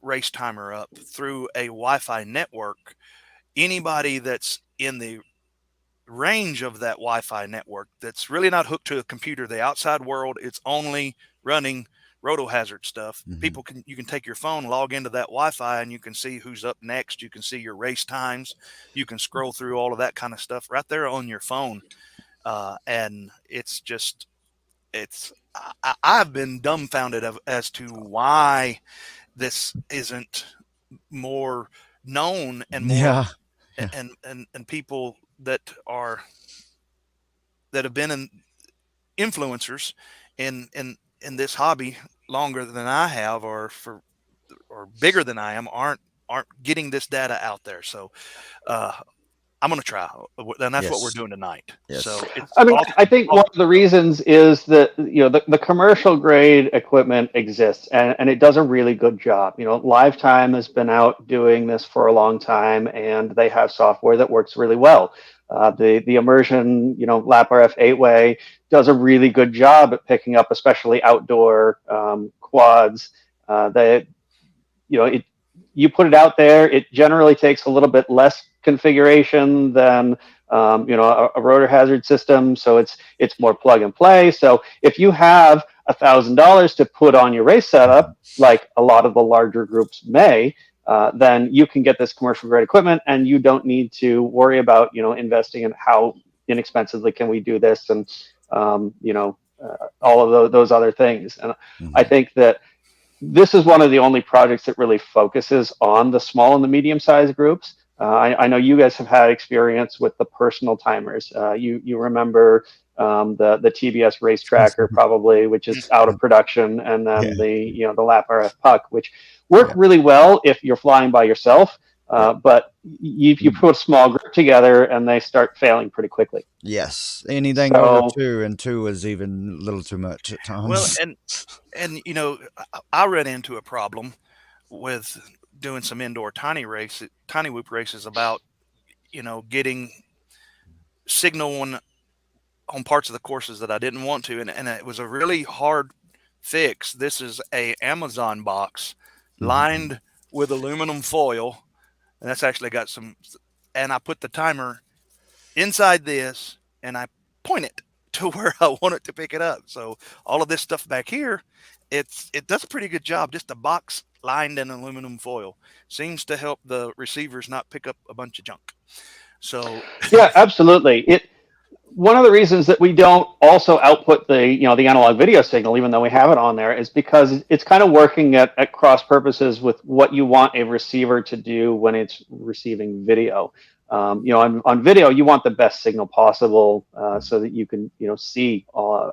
B: race timer up through a Wi-Fi network, anybody that's in the range of that Wi-Fi network that's really not hooked to a computer, the outside world, it's only running RotorHazard stuff.
C: Mm-hmm.
B: You can take your phone, log into that Wi-Fi, and you can see who's up next. You can see your race times. You can scroll through all of that kind of stuff right there on your phone. And it's just, I've been dumbfounded as to why this isn't more known and more, and people that have been influencers in this hobby longer than I have, or bigger than I am, aren't getting this data out there. So I'm going to try, and that's what we're doing tonight.
C: Yes.
B: So
D: I think one of the reasons is that the commercial grade equipment exists and it does a really good job. Lifetime has been out doing this for a long time, and they have software that works really well. The immersion, LapRF 8-way does a really good job at picking up, especially outdoor quads. you put it out there. It generally takes a little bit less configuration than a rotor hazard system, so it's more plug and play. So if you have $1,000 to put on your race setup, like a lot of the larger groups may, then you can get this commercial grade equipment, and you don't need to worry about investing in how inexpensively can we do this, and all of those other things. And I think that this is one of the only projects that really focuses on the small and the medium-sized groups. I know you guys have had experience with the personal timers. You remember the TBS race tracker probably, which is out of production, and then the lap RF puck, which work really well if you're flying by yourself. But you put a small group together and they start failing pretty quickly.
C: Yes, anything over 2, and 2 is even a little too much at times.
B: Well, and I ran into a problem with doing some indoor tiny whoop races about getting signal on parts of the courses that I didn't want to, and it was a really hard fix. This is a Amazon box lined with aluminum foil, and that's actually got some. And I put the timer inside this, and I point it to where I want it to pick it up. So all of this stuff back here, it does a pretty good job. Just a box lined in aluminum foil seems to help the receivers not pick up a bunch of junk. So
D: yeah, absolutely. One of the reasons that we don't also output the analog video signal, even though we have it on there, is because it's kind of working at cross purposes with what you want a receiver to do when it's receiving video. On video, you want the best signal possible so that you can see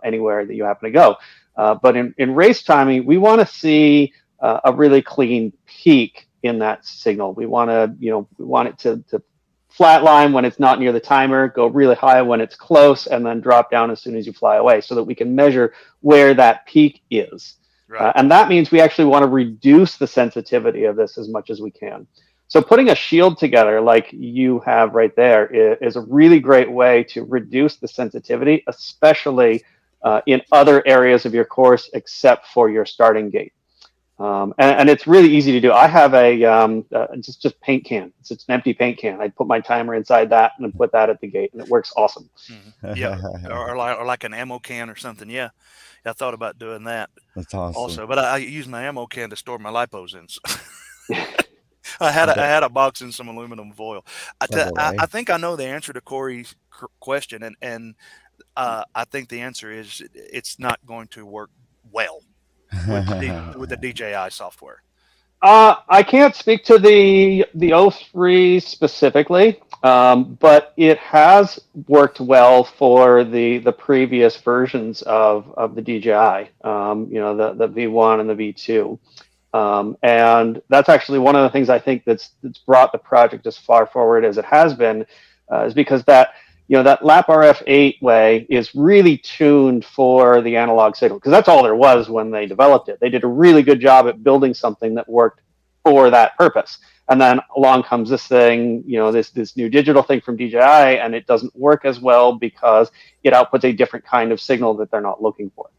D: anywhere that you happen to go. But in race timing, we want to see a really clean peak in that signal. We want it to flatline when it's not near the timer, go really high when it's close, and then drop down as soon as you fly away, so that we can measure where that peak is. Right. And that means we actually want to reduce the sensitivity of this as much as we can. So putting a shield together like you have right there is a really great way to reduce the sensitivity, especially in other areas of your course except for your starting gate. And it's really easy to do. I have a just paint can. It's an empty paint can. I put my timer inside that and put that at the gate, and it works awesome.
B: Yeah, or like an ammo can or something. Yeah, I thought about doing that.
C: That's awesome.
B: Also, but I use my ammo can to store my lipos in. So. I had a box in some aluminum foil. I think I know the answer to Corey's question, and I think the answer is it's not going to work well with the DJI software.
D: I can't speak to the O3 specifically, but it has worked well for the previous versions of the DJI. The V1 and the V2. And that's actually one of the things I think that's brought the project as far forward as it has been, is because that lap RF 8-way is really tuned for the analog signal, because that's all there was when they developed it. They did a really good job at building something that worked for that purpose. And then along comes this thing, this new digital thing from DJI, and it doesn't work as well because it outputs a different kind of signal that they're not looking for.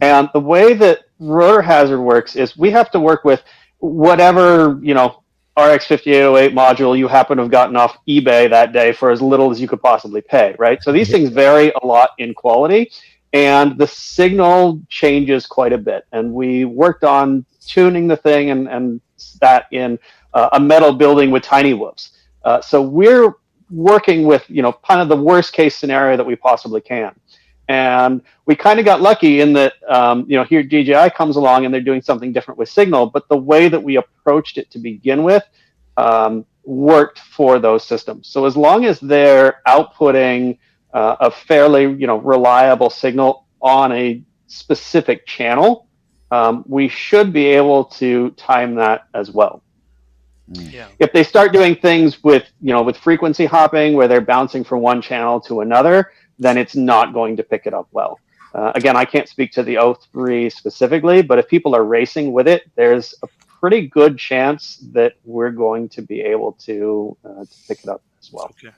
D: And the way that Rotor Hazard works is we have to work with whatever, RX 5808 module you happen to have gotten off eBay that day for as little as you could possibly pay, right? So these things vary a lot in quality, and the signal changes quite a bit. And we worked on tuning the thing and that in a metal building with tiny whoops. So we're working with, kind of the worst case scenario that we possibly can. And we kind of got lucky in that, here DJI comes along and they're doing something different with signal, but the way that we approached it to begin with worked for those systems. So as long as they're outputting a fairly, reliable signal on a specific channel, we should be able to time that as well. Yeah. If they start doing things with, with frequency hopping where they're bouncing from one channel to another, then it's not going to pick it up well. Again, I can't speak to the O3 specifically, but if people are racing with it, there's a pretty good chance that we're going to be able to pick it up as well.
B: Okay.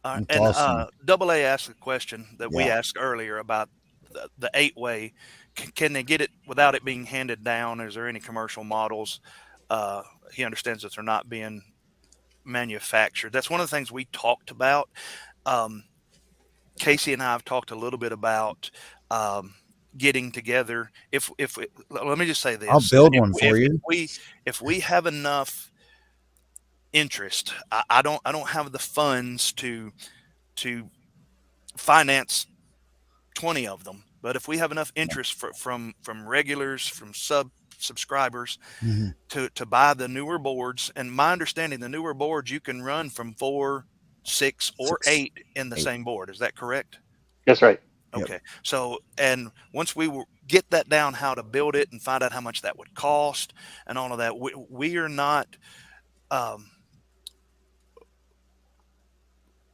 B: And awesome. Double A asked a question that we asked earlier about the 8-way. Can they get it without it being handed down? Is there any commercial models? he understands that they're not being manufactured. That's one of the things we talked about. Casey and I have talked a little bit about getting together. Let me just say
C: I'll
B: this:
C: build one for you.
B: if we have enough interest, I don't have the funds to finance 20 of them, but if we have enough interest from regulars, from subscribers, to buy the newer boards, and my understanding, the newer boards you can run from 4, 6, or 8 in the same board. Is that correct?
D: That's right.
B: Okay. Yep. So, and once we get that down, how to build it and find out how much that would cost and all of that, we are not,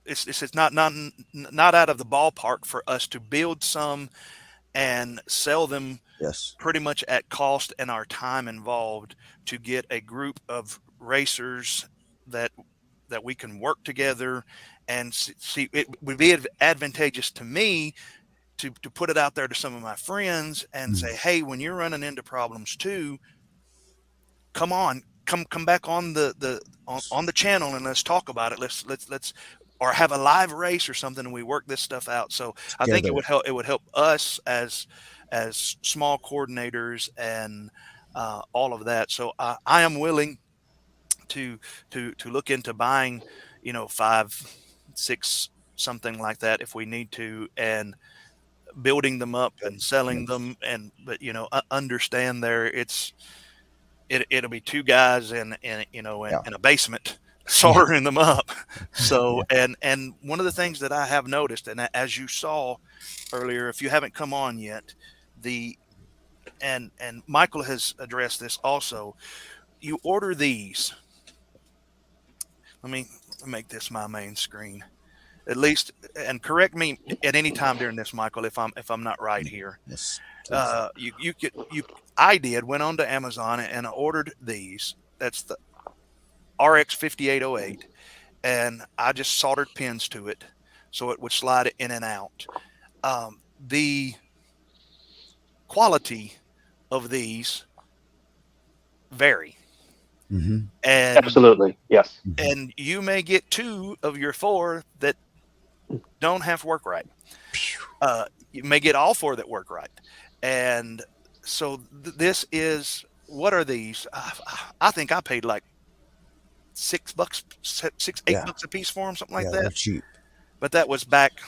B: it's not out of the ballpark for us to build some and sell them pretty much at cost, and our time involved to get a group of racers that we can work together and see. It would be advantageous to me to put it out there to some of my friends and say, hey, when you're running into problems too, come back on the channel and let's talk about it. Let's or have a live race or something, and we work this stuff out. So I think it would help us as small coordinators and all of that. So I am willing to look into buying, 5, 6, something like that if we need to, and building them up and selling them. But understand it'll be 2 guys in a basement soldering them up. So and one of the things that I have noticed, and as you saw earlier, if you haven't come on yet, and Michael has addressed this also, you order these. Let me make this my main screen, at least, and correct me at any time during this, Michael, if I'm not right here.
C: Yes.
B: I went on to Amazon and I ordered these. That's the RX 5808, and I just soldered pins to it so it would slide in and out. The quality of these vary.
C: Mm-hmm.
B: And
D: absolutely, yes.
B: And you may get 2 of your 4 that don't half work right. You may get all 4 that work right. And so this is, what are these? I think I paid like $6, $8 a piece for them, something like that.
C: They're cheap.
B: But that was back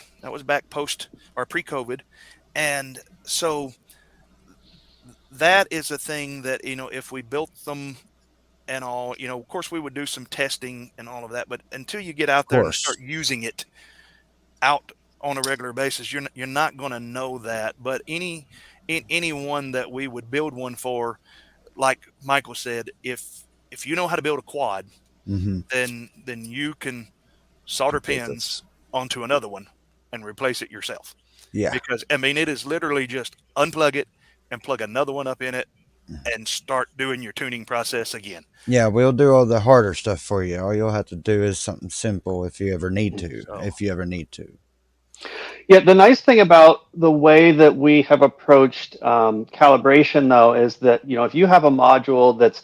B: post or pre-COVID. And so that is a thing that, if we built them and all, of course we would do some testing and all of that, but until you get out there and start using it out on a regular basis, you're not going to know that. But anyone that we would build one for, like Michael said, if you know how to build a quad, then you can solder pins onto another one and replace it yourself. Yeah. Because it is literally just unplug it and plug another one up in it and start doing your tuning process again.
C: Yeah, we'll do all the harder stuff for you. All you'll have to do is something simple if you ever need to.
D: Yeah, the nice thing about the way that we have approached calibration, though, is that, if you have a module that's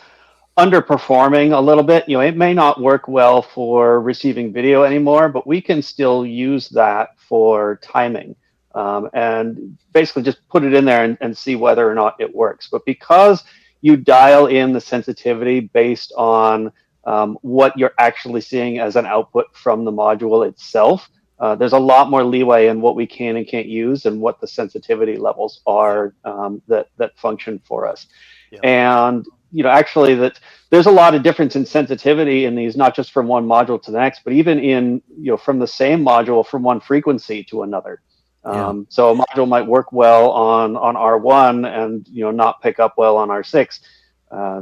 D: underperforming a little bit, it may not work well for receiving video anymore, but we can still use that for timing. And basically just put it in there and see whether or not it works. But because you dial in the sensitivity based on what you're actually seeing as an output from the module itself, there's a lot more leeway in what we can and can't use and what the sensitivity levels are that function for us. Yeah. And actually that there's a lot of difference in sensitivity in these, not just from one module to the next, but even in from the same module from one frequency to another. So a module might work well on R1 and not pick up well on R6.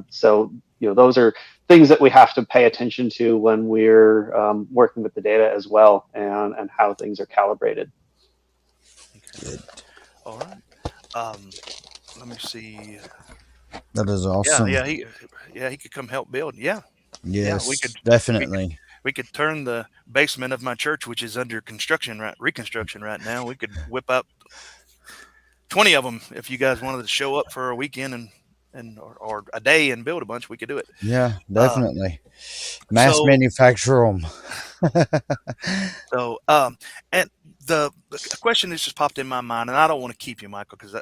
D: So those are things that we have to pay attention to when we're working with the data as well, and how things are calibrated.
B: Good. All right. Let me see.
C: That is awesome.
B: Yeah, he could come help build. Yeah.
C: Yes, we could definitely.
B: We could turn the basement of my church, which is under reconstruction right now. We could whip up 20 of them if you guys wanted to show up for a weekend and or a day and build a bunch, we could do it.
C: Yeah, definitely. Mass
B: So
C: manufacture them.
B: So, and the question that just popped in my mind, and I don't want to keep you, Michael, because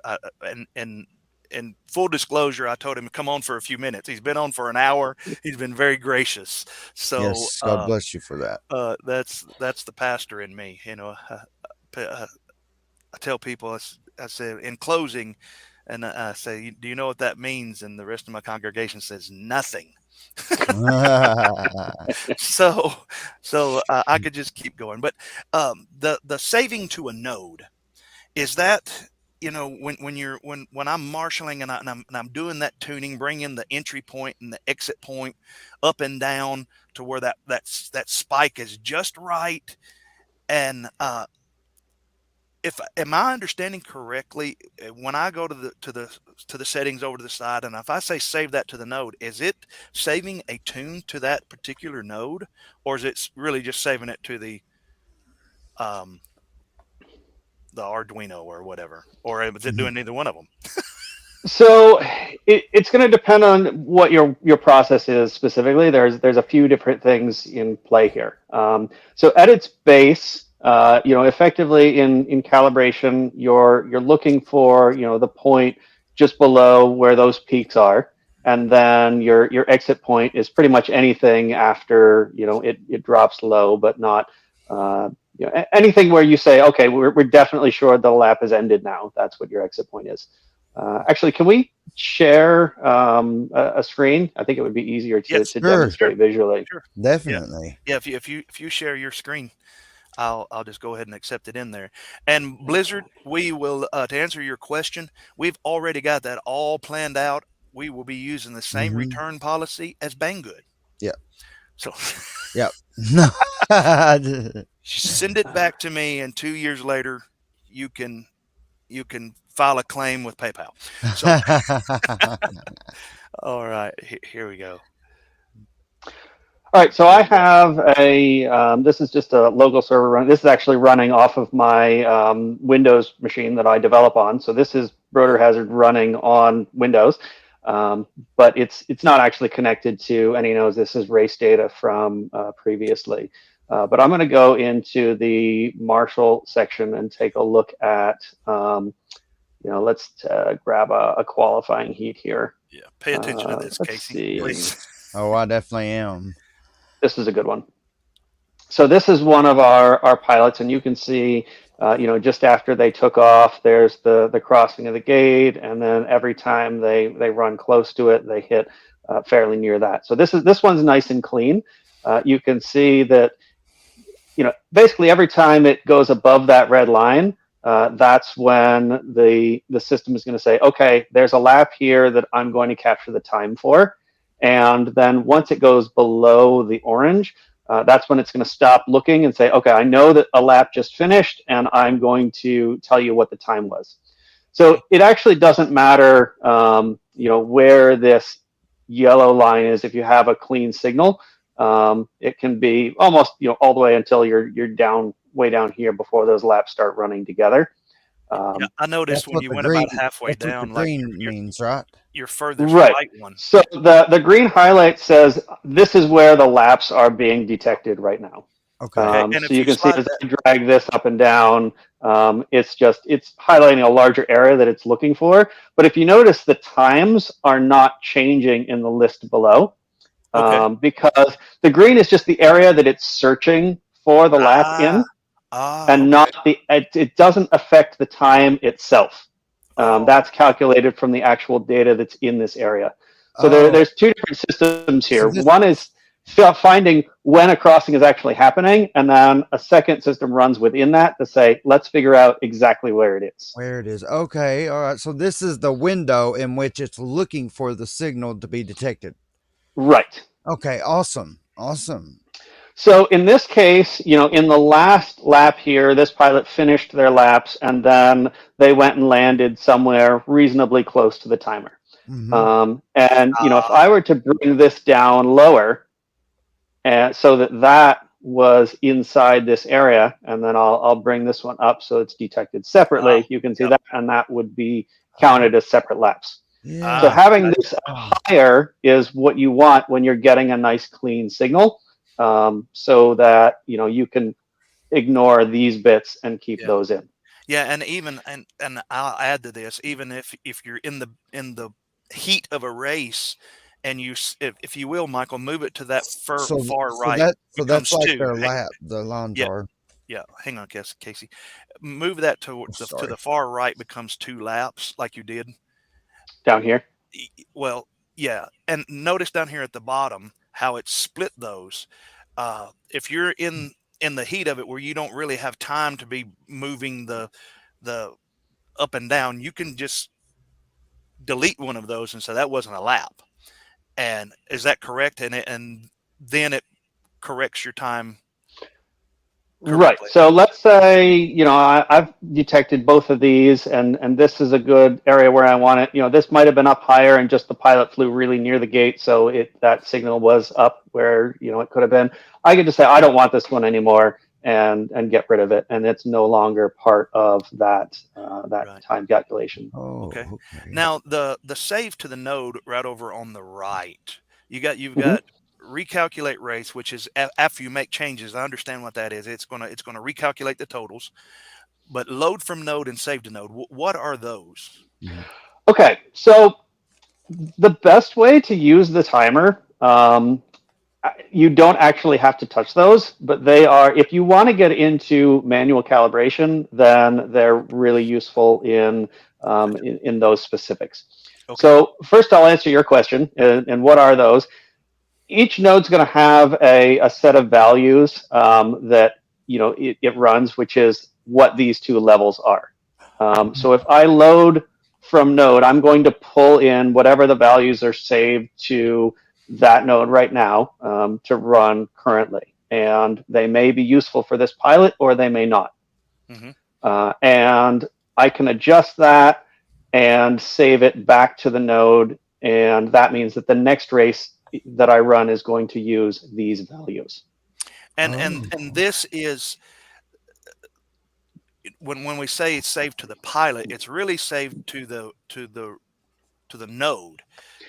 B: and full disclosure, I told him to come on for a few minutes. He's been on for an hour. He's been very gracious. So,
C: Yes, God bless you for that.
B: that's the pastor in me. I tell people, I say in closing, and I say, do you know what that means? And the rest of my congregation says nothing. So I could just keep going, but the saving to a node, is that, when I'm marshaling and I'm doing that tuning, bringing the entry point and the exit point up and down to where that spike is just right, and if am I understanding correctly, when I go to the settings over to the side, and if I say save that to the node, is it saving a tune to that particular node, or is it really just saving it to the Arduino or whatever, or is it doing neither one of them?
D: So it's going to depend on what your process is specifically. There's a few different things in play here. So at its base, effectively in calibration, you're looking for the point just below where those peaks are, and then your exit point is pretty much anything after it drops low, but not anything where you say, okay, we're definitely sure the lap has ended now. That's what your exit point is. Actually, can we share a screen? I think it would be easier to demonstrate visually.
B: Sure.
C: Definitely.
B: Yeah. If you share your screen, I'll just go ahead and accept it in there. And Blizzard, we will to answer your question, we've already got that all planned out. We will be using the same return policy as Banggood.
C: Yep.
B: So
C: yep. No.
B: Send it back to me, and 2 years later you can file a claim with PayPal. So, all right, here we go.
D: All right, so I have this is just a local server run. This is actually running off of my Windows machine that I develop on. So this is Rotor Hazard running on Windows, but it's not actually connected to any nodes. This is race data from previously. But I'm going to go into the Marshall section and take a look at, let's grab a qualifying heat here.
B: Yeah, pay attention to this, Casey, please.
C: Oh, I definitely am.
D: This is a good one. So this is one of our pilots, and you can see, just after they took off, there's the crossing of the gate, and then every time they run close to it, they hit fairly near that. So this one's nice and clean. You can see that, basically every time it goes above that red line, that's when the system is going to say, okay, there's a lap here that I'm going to capture the time for. And then once it goes below the orange, that's when it's going to stop looking and say, okay, I know that a lap just finished, and I'm going to tell you what the time was. So it actually doesn't matter, where this yellow line is. If you have a clean signal, it can be almost, all the way until you're way down here before those laps start running together.
B: Yeah, I noticed when you went about halfway down,
C: what the green means, right?
B: Your furthest right one.
D: So the green highlight says this is where the laps are being detected right now.
C: Okay.
D: So you can see as I drag this up and down, it's highlighting a larger area that it's looking for. But if you notice, the times are not changing in the list below, because the green is just the area that it's searching for the lap in. And not it doesn't affect the time itself. That's calculated from the actual data that's in this area. So there's two different systems here. One is finding when a crossing is actually happening, and then a second system runs within that to say, let's figure out exactly where it is.
C: Where it is. Okay, all right. So this is the window in which it's looking for the signal to be detected.
D: Right.
C: Okay, awesome. Awesome.
D: So in this case, in the last lap here, this pilot finished their laps, and then they went and landed somewhere reasonably close to the timer. And if I were to bring this down lower, so that was inside this area, and then I'll bring this one up so it's detected separately. You can see that, and that would be counted as separate laps.
C: Yeah.
D: So having this higher is what you want when you're getting a nice clean signal, so that you can ignore these bits and keep
B: Yeah.
D: those in.
B: Yeah, and even and I'll add to this, even if you're in the heat of a race, and if you will, Michael, move it to that far right, becomes
C: that's like
B: two.
C: their lap. The lines
B: Yeah,
C: are.
B: yeah. Hang on, Casey. Move that to
C: Sorry.
B: the far right becomes 2 laps, like you did.
D: Down here.
B: Well, yeah, and notice down here at the bottom how it split those. If you're in the heat of it, where you don't really have time to be moving the up and down, you can just delete one of those and say that wasn't a lap. And is that correct? And then it corrects your time
D: Right.
B: correctly.
D: So let's say, I've detected both of these, and this is a good area where I want it. This might have been up higher, and just the pilot flew really near the gate, so that signal was up where it could have been. I could just say I don't want this one anymore, and get rid of it, and it's no longer part of that
B: Right.
D: time calculation.
C: Oh,
B: Okay.
C: okay.
B: Now the save to the node right over on the right. You've
D: Mm-hmm.
B: got recalculate race, which is after you make changes. I understand what that is. It's gonna recalculate the totals. But load from node and save to node, what are those?
D: Okay, so the best way to use the timer, you don't actually have to touch those, but they are, if you want to get into manual calibration, then they're really useful in those specifics.
B: Okay.
D: So first I'll answer your question, and what are those? Each node's going to have a set of values that it runs, which is what these two levels are. So if I load from node, I'm going to pull in whatever the values are saved to that node right now to run currently. And they may be useful for this pilot, or they may not. And I can adjust that and save it back to the node. And that means that the next race that I run is going to use these values.
B: And this is, when we say it's saved to the pilot, it's really saved to the node,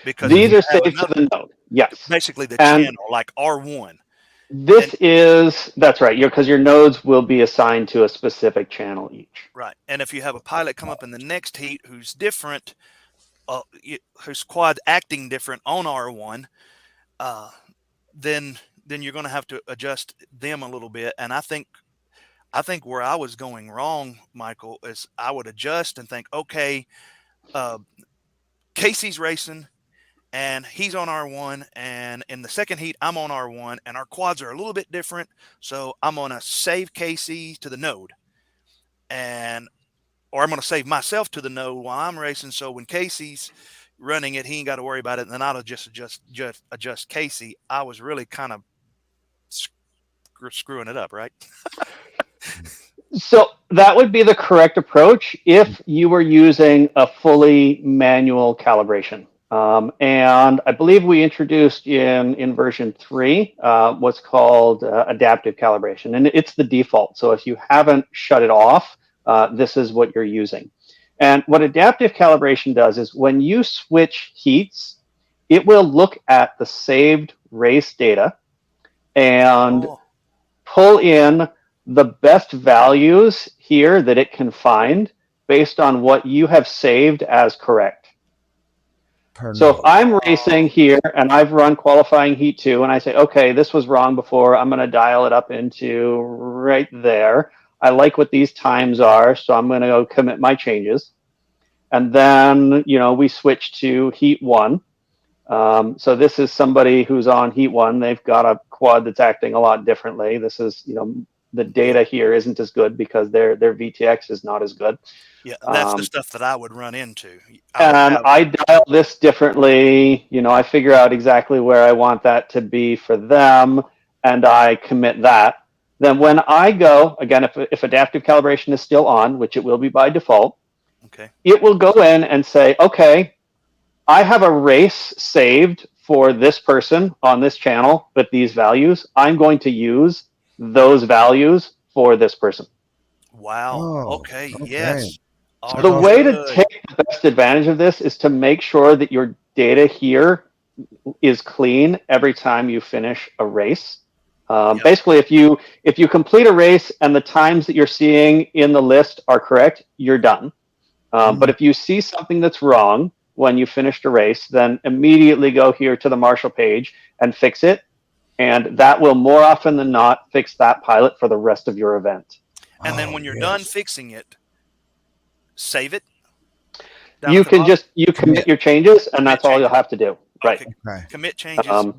B: because
D: these are saved to the node. Yes,
B: basically the channel, like R1.
D: That's right, because your nodes will be assigned to a specific channel each.
B: Right, and if you have a pilot come up in the next heat who's different, whose quad acting different on R1, then you're going to have to adjust them a little bit. And I think where I was going wrong, Michael, is I would adjust and think, okay, Casey's racing and he's on R1, and in the second heat I'm on R1, and our quads are a little bit different, so I'm going to save Casey to the node, or I'm going to save myself to the node while I'm racing, so when Casey's running it, he ain't got to worry about it, and then I'll just adjust Casey. I was really kind of screwing it up, right?
D: So that would be the correct approach if you were using a fully manual calibration. And I believe we introduced in version 3 what's called adaptive calibration, and it's the default. So if you haven't shut it off, this is what you're using. And what adaptive calibration does is when you switch heats, it will look at the saved race data and pull in the best values here that it can find based on what you have saved as correct. So if I'm racing here and I've run qualifying heat 2 and I say, okay, this was wrong before, I'm going to dial it up into right there. I like what these times are, so I'm going to go commit my changes. And then, we switch to heat 1. So this is somebody who's on heat 1. They've got a quad that's acting a lot differently. This is, the data here isn't as good because their VTX is not as good.
B: Yeah, that's the stuff that I would run into.
D: I dial this differently. I figure out exactly where I want that to be for them, and I commit that. Then when I go, again, if adaptive calibration is still on, which it will be by default,
B: okay,
D: it will go in and say, okay, I have a race saved for this person on this channel with these values. I'm going to use those values for this person.
B: Wow. Okay. Yes.
D: The way to take the best advantage of this is to make sure that your data here is clean every time you finish a race. Basically, if you complete a race and the times that you're seeing in the list are correct, you're done. But if you see something that's wrong when you finished a race, then immediately go here to the Marshal page and fix it. And that will more often than not fix that pilot for the rest of your event.
B: And then when you're done fixing it, save it.
D: You can commit your changes, and that's all you'll have to do.
B: Okay.
D: Right.
B: Commit changes.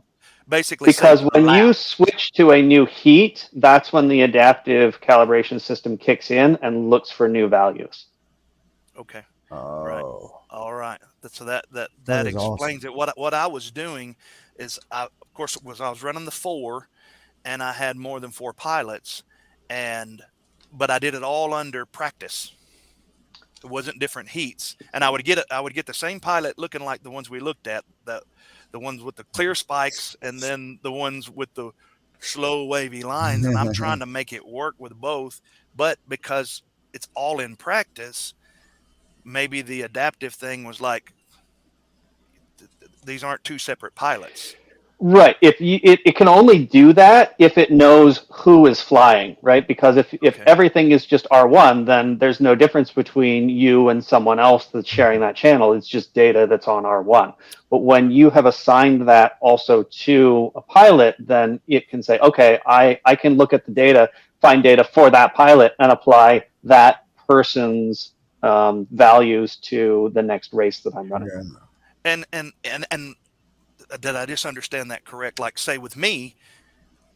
B: Basically,
D: because when you switch to a new heat, that's when the adaptive calibration system kicks in and looks for new values.
B: Okay.
C: Oh.
B: Right. All right. So that explains
C: awesome.
B: it. What I was doing is, of course, I was running the 4, and I had more than 4 pilots, but I did it all under practice. It wasn't different heats, and I would get the same pilot looking like the ones we looked at, the ones with the clear spikes, and then the ones with the slow wavy lines. And I'm trying to make it work with both, but because it's all in practice, maybe the adaptive thing was like, these aren't 2 separate pilots.
D: Right. It can only do that if it knows who is flying, right? Because if everything is just R1, then there's no difference between you and someone else that's sharing that channel. It's just data that's on R1. But when you have assigned that also to a pilot, then it can say, okay, I can look at the data, find data for that pilot, and apply that person's values to the next race that I'm running.
B: Yeah. And did I just understand that correct? Like, say with me,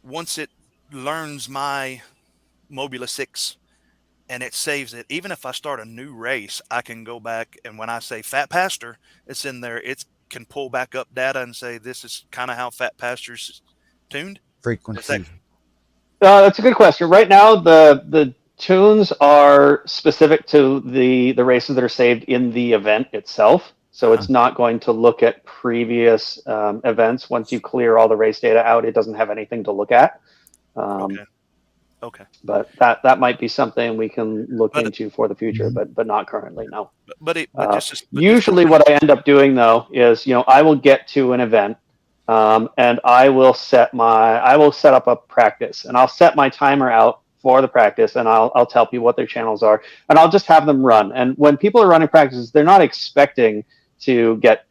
B: once it learns my Mobula 6 and it saves it, even if I start a new race, I can go back, and when I say Fat Pastor, it's in there. It can pull back up data and say, this is kind of how Fat Pastor's tuned.
C: Frequency.
D: That's a good question. Right now, the tunes are specific to the races that are saved in the event itself. So it's not going to look at previous events. Once you clear all the race data out, it doesn't have anything to look at.
B: Okay.
D: But that might be something we can look into for the future, but not currently. No. Usually, what I end up doing though is, I will get to an event, and I will set up a practice, and I'll set my timer out for the practice, and I'll tell people what their channels are, and I'll just have them run. And when people are running practices, they're not expecting to get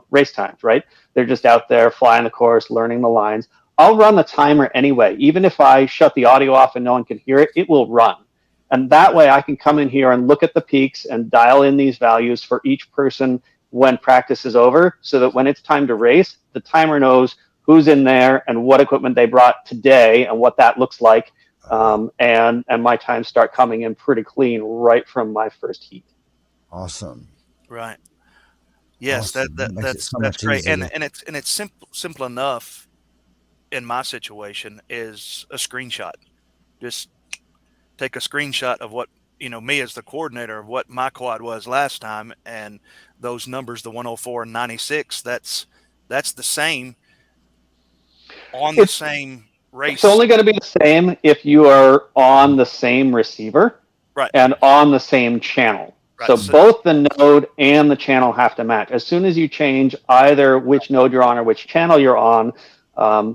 D: race times, right? They're just out there flying the course, learning the lines. I'll run the timer anyway. Even if I shut the audio off and no one can hear it, it will run. And that way I can come in here and look at the peaks and dial in these values for each person when practice is over, so that when it's time to race, the timer knows who's in there and what equipment they brought today and what that looks like. And my times start coming in pretty clean right from my first heat.
C: Awesome.
B: Right. Yes,
C: awesome.
B: That's great. And it's simple enough. In my situation, is a screenshot. Just take a screenshot of what, me as the coordinator, of what my quad was last time, and those numbers, the 104 and 96, that's the same on the same race.
D: It's only going to be the same if you are on the same receiver,
B: right, and
D: on the same channel. Right. So both the node and the channel have to match. As soon as you change either which node you're on or which channel you're on,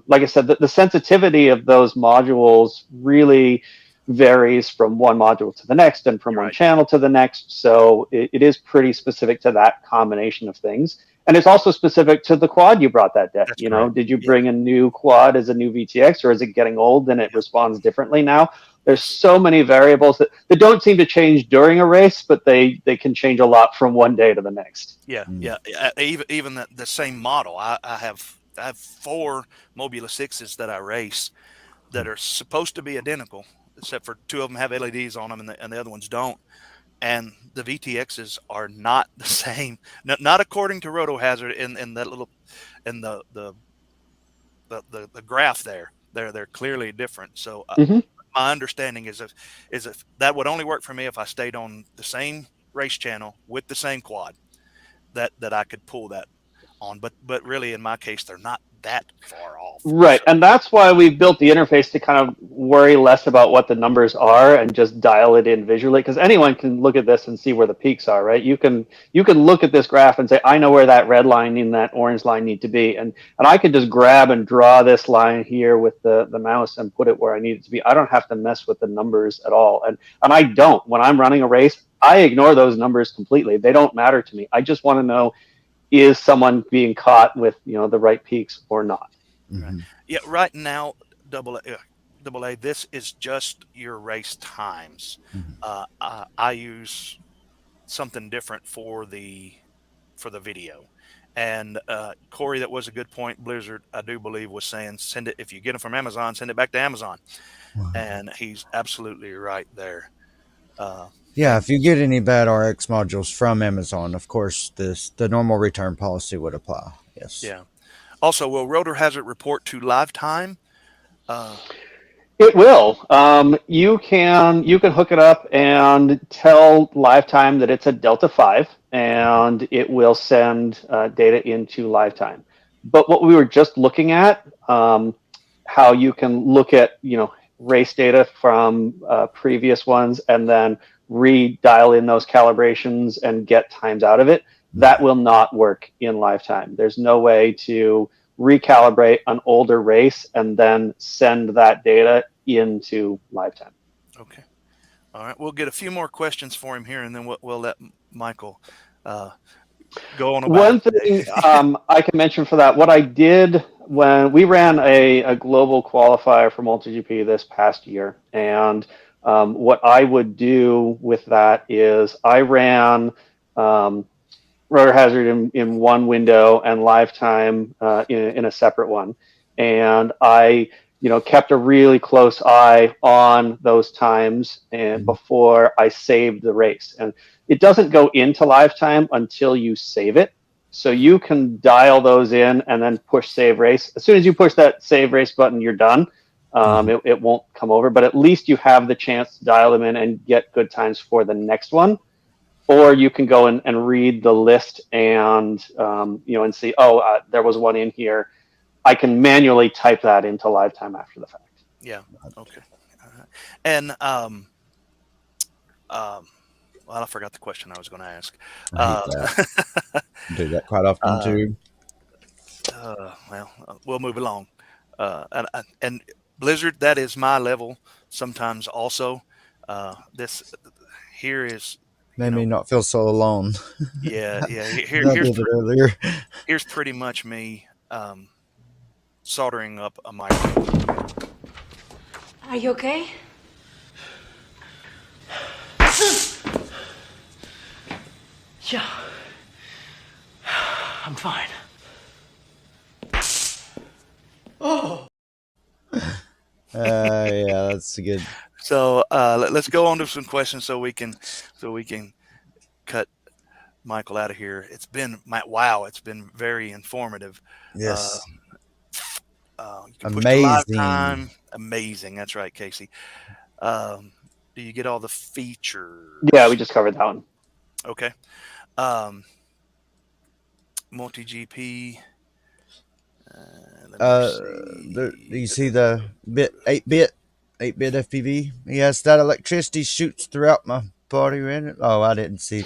D: like I said, the sensitivity of those modules really varies from one module to the next and from one channel to the next. So it is pretty specific to that combination of things. And it's also specific to the quad you brought that day. Did you bring a new quad as a new VTX, or is it getting old and it responds differently now? There's so many variables that don't seem to change during a race, but they can change a lot from one day to the next.
B: Yeah. Even the same model. I have 4 Mobula 6s that I race that are supposed to be identical, except for 2 of them have LEDs on them and the other ones don't. And the VTXs are not the same, not according to RotorHazard in that little, in the graph there. They're clearly different. So my understanding is if that would only work for me if I stayed on the same race channel with the same quad, that I could pull that on. But really, in my case, they're not that far off.
D: Right, and that's why we built the interface to kind of worry less about what the numbers are and just dial it in visually. Because anyone can look at this and see where the peaks are, right? You can look at this graph and say, I know where that red line and that orange line need to be, and I can just grab and draw this line here with the mouse and put it where I need it to be. I don't have to mess with the numbers at all, and I don't. When I'm running a race, I ignore those numbers completely. They don't matter to me. I just want to know, is someone being caught with the right peaks or not?
C: Mm-hmm.
B: Yeah, right now, double A, this is just your race times.
C: Mm-hmm.
B: I use something different for the video. And Corey, that was a good point. Blizzard, I do believe, was saying, send it, if you get them from Amazon, send it back to Amazon.
C: Wow.
B: And he's absolutely right there.
C: Yeah, if you get any bad RX modules from Amazon, of course, the normal return policy would apply. Yes.
B: Yeah. Also, will Rotor Hazard report to live time?
D: It will. You can hook it up and tell live time that it's a Delta 5, and it will send data into live time. But what we were just looking at, how you can look at race data from previous ones and then re-dial in those calibrations and get times out of it, that will not work in live time. There's no way to recalibrate an older race and then send that data into live time.
B: Okay. All right. We'll get a few more questions for him here, and then we'll let Michael go on about
D: one thing I can mention for that, what I did when we ran a global qualifier for MultiGP this past year, and what I would do with that is I ran Rotor Hazard in one window and live time in a separate one, and I kept a really close eye on those times and before I saved the race. And it doesn't go into live time until you save it, so you can dial those in and then push save race. As soon as you push that save race button, you're done. It won't come over, but at least you have the chance to dial them in and get good times for the next one. Or you can go and read the list and and see, there was one in here. I can manually type that into live time after the fact.
B: Yeah. Okay. And well, I forgot the question I was going to ask.
C: Do that quite often too.
B: We'll move along. And Blizzard, that is my level sometimes also. This here is
C: made me not feel so alone.
B: Yeah. Here's pretty much me soldering up a microphone.
F: Are you okay?
G: Yeah. I'm fine.
C: Oh. Yeah, that's good.
B: So let's go on to some questions so we can cut Michael out of here. It's been very informative.
C: Yes.
B: You can push
C: amazing.
B: Live time. Amazing. That's right, Casey. Do you get all the features?
D: Yeah, we just covered that one.
B: Okay. MultiGP.
C: Do you see the 8-bit FPV? Yes, that electricity shoots throughout my body. Oh, I didn't see.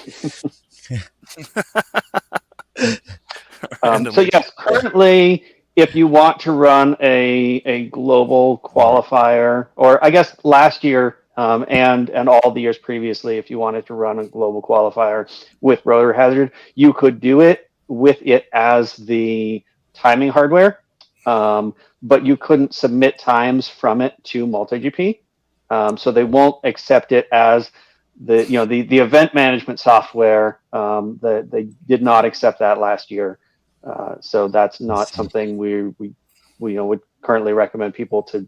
D: So yes, currently, if you want to run a global qualifier, or I guess last year and all the years previously, if you wanted to run a global qualifier with Rotor Hazard, you could do it with it as the timing hardware, but you couldn't submit times from it to MultiGP. So they won't accept it as the event management software. They did not accept that last year. So that's not something we would currently recommend people to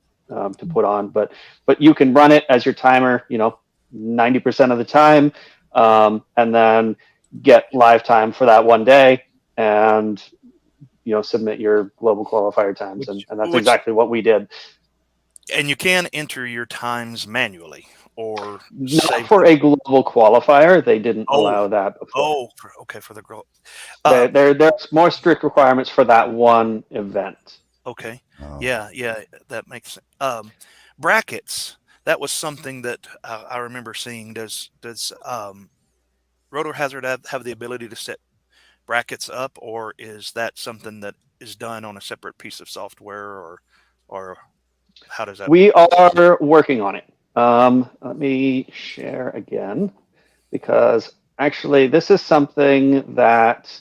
D: put on, but you can run it as your timer 90% of the time, and then get live time for that one day and submit your global qualifier times, and that's exactly what we did.
B: And you can enter your times manually or
D: Not for a global qualifier. They didn't allow that before.
B: For the girl.
D: There's more strict requirements for that one event.
B: Okay.
C: Oh.
B: Yeah, that makes sense. Brackets. That was something that I remember seeing. Does Rotor Hazard have the ability to set brackets up, or is that something that is done on a separate piece of software, or how does that work?
D: We are working on it. Let me share again, because actually this is something that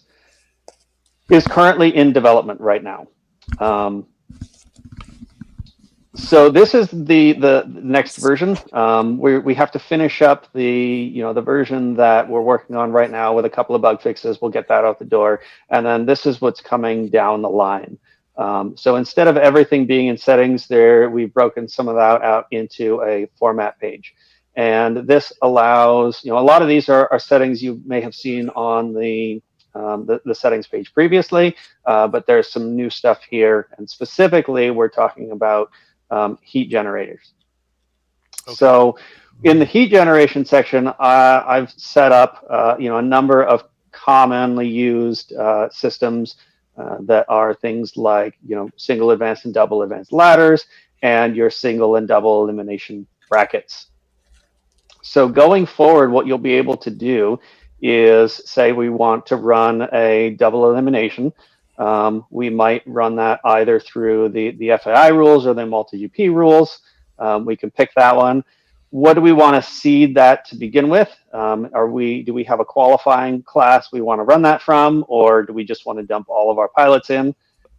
D: is currently in development right now. So this is the next version. We have to finish up the version that we're working on right now with a couple of bug fixes. We'll get that out the door, and then this is what's coming down the line. So instead of everything being in settings, we've broken some of that out into a format page, and this allows a lot of these are settings you may have seen on the settings page previously, but there's some new stuff here, and specifically we're talking about heat generators. Okay. So in the heat generation section, I've set up a number of commonly used systems that are things like single advanced and double advanced ladders and your single and double elimination brackets. So going forward, what you'll be able to do is say we want to run a double elimination. We might run that either through the FAI rules or the multi-GP rules. We can pick that one. What do we want to seed that to begin with? Do we have a qualifying class we want to run that from, or do we just want to dump all of our pilots in?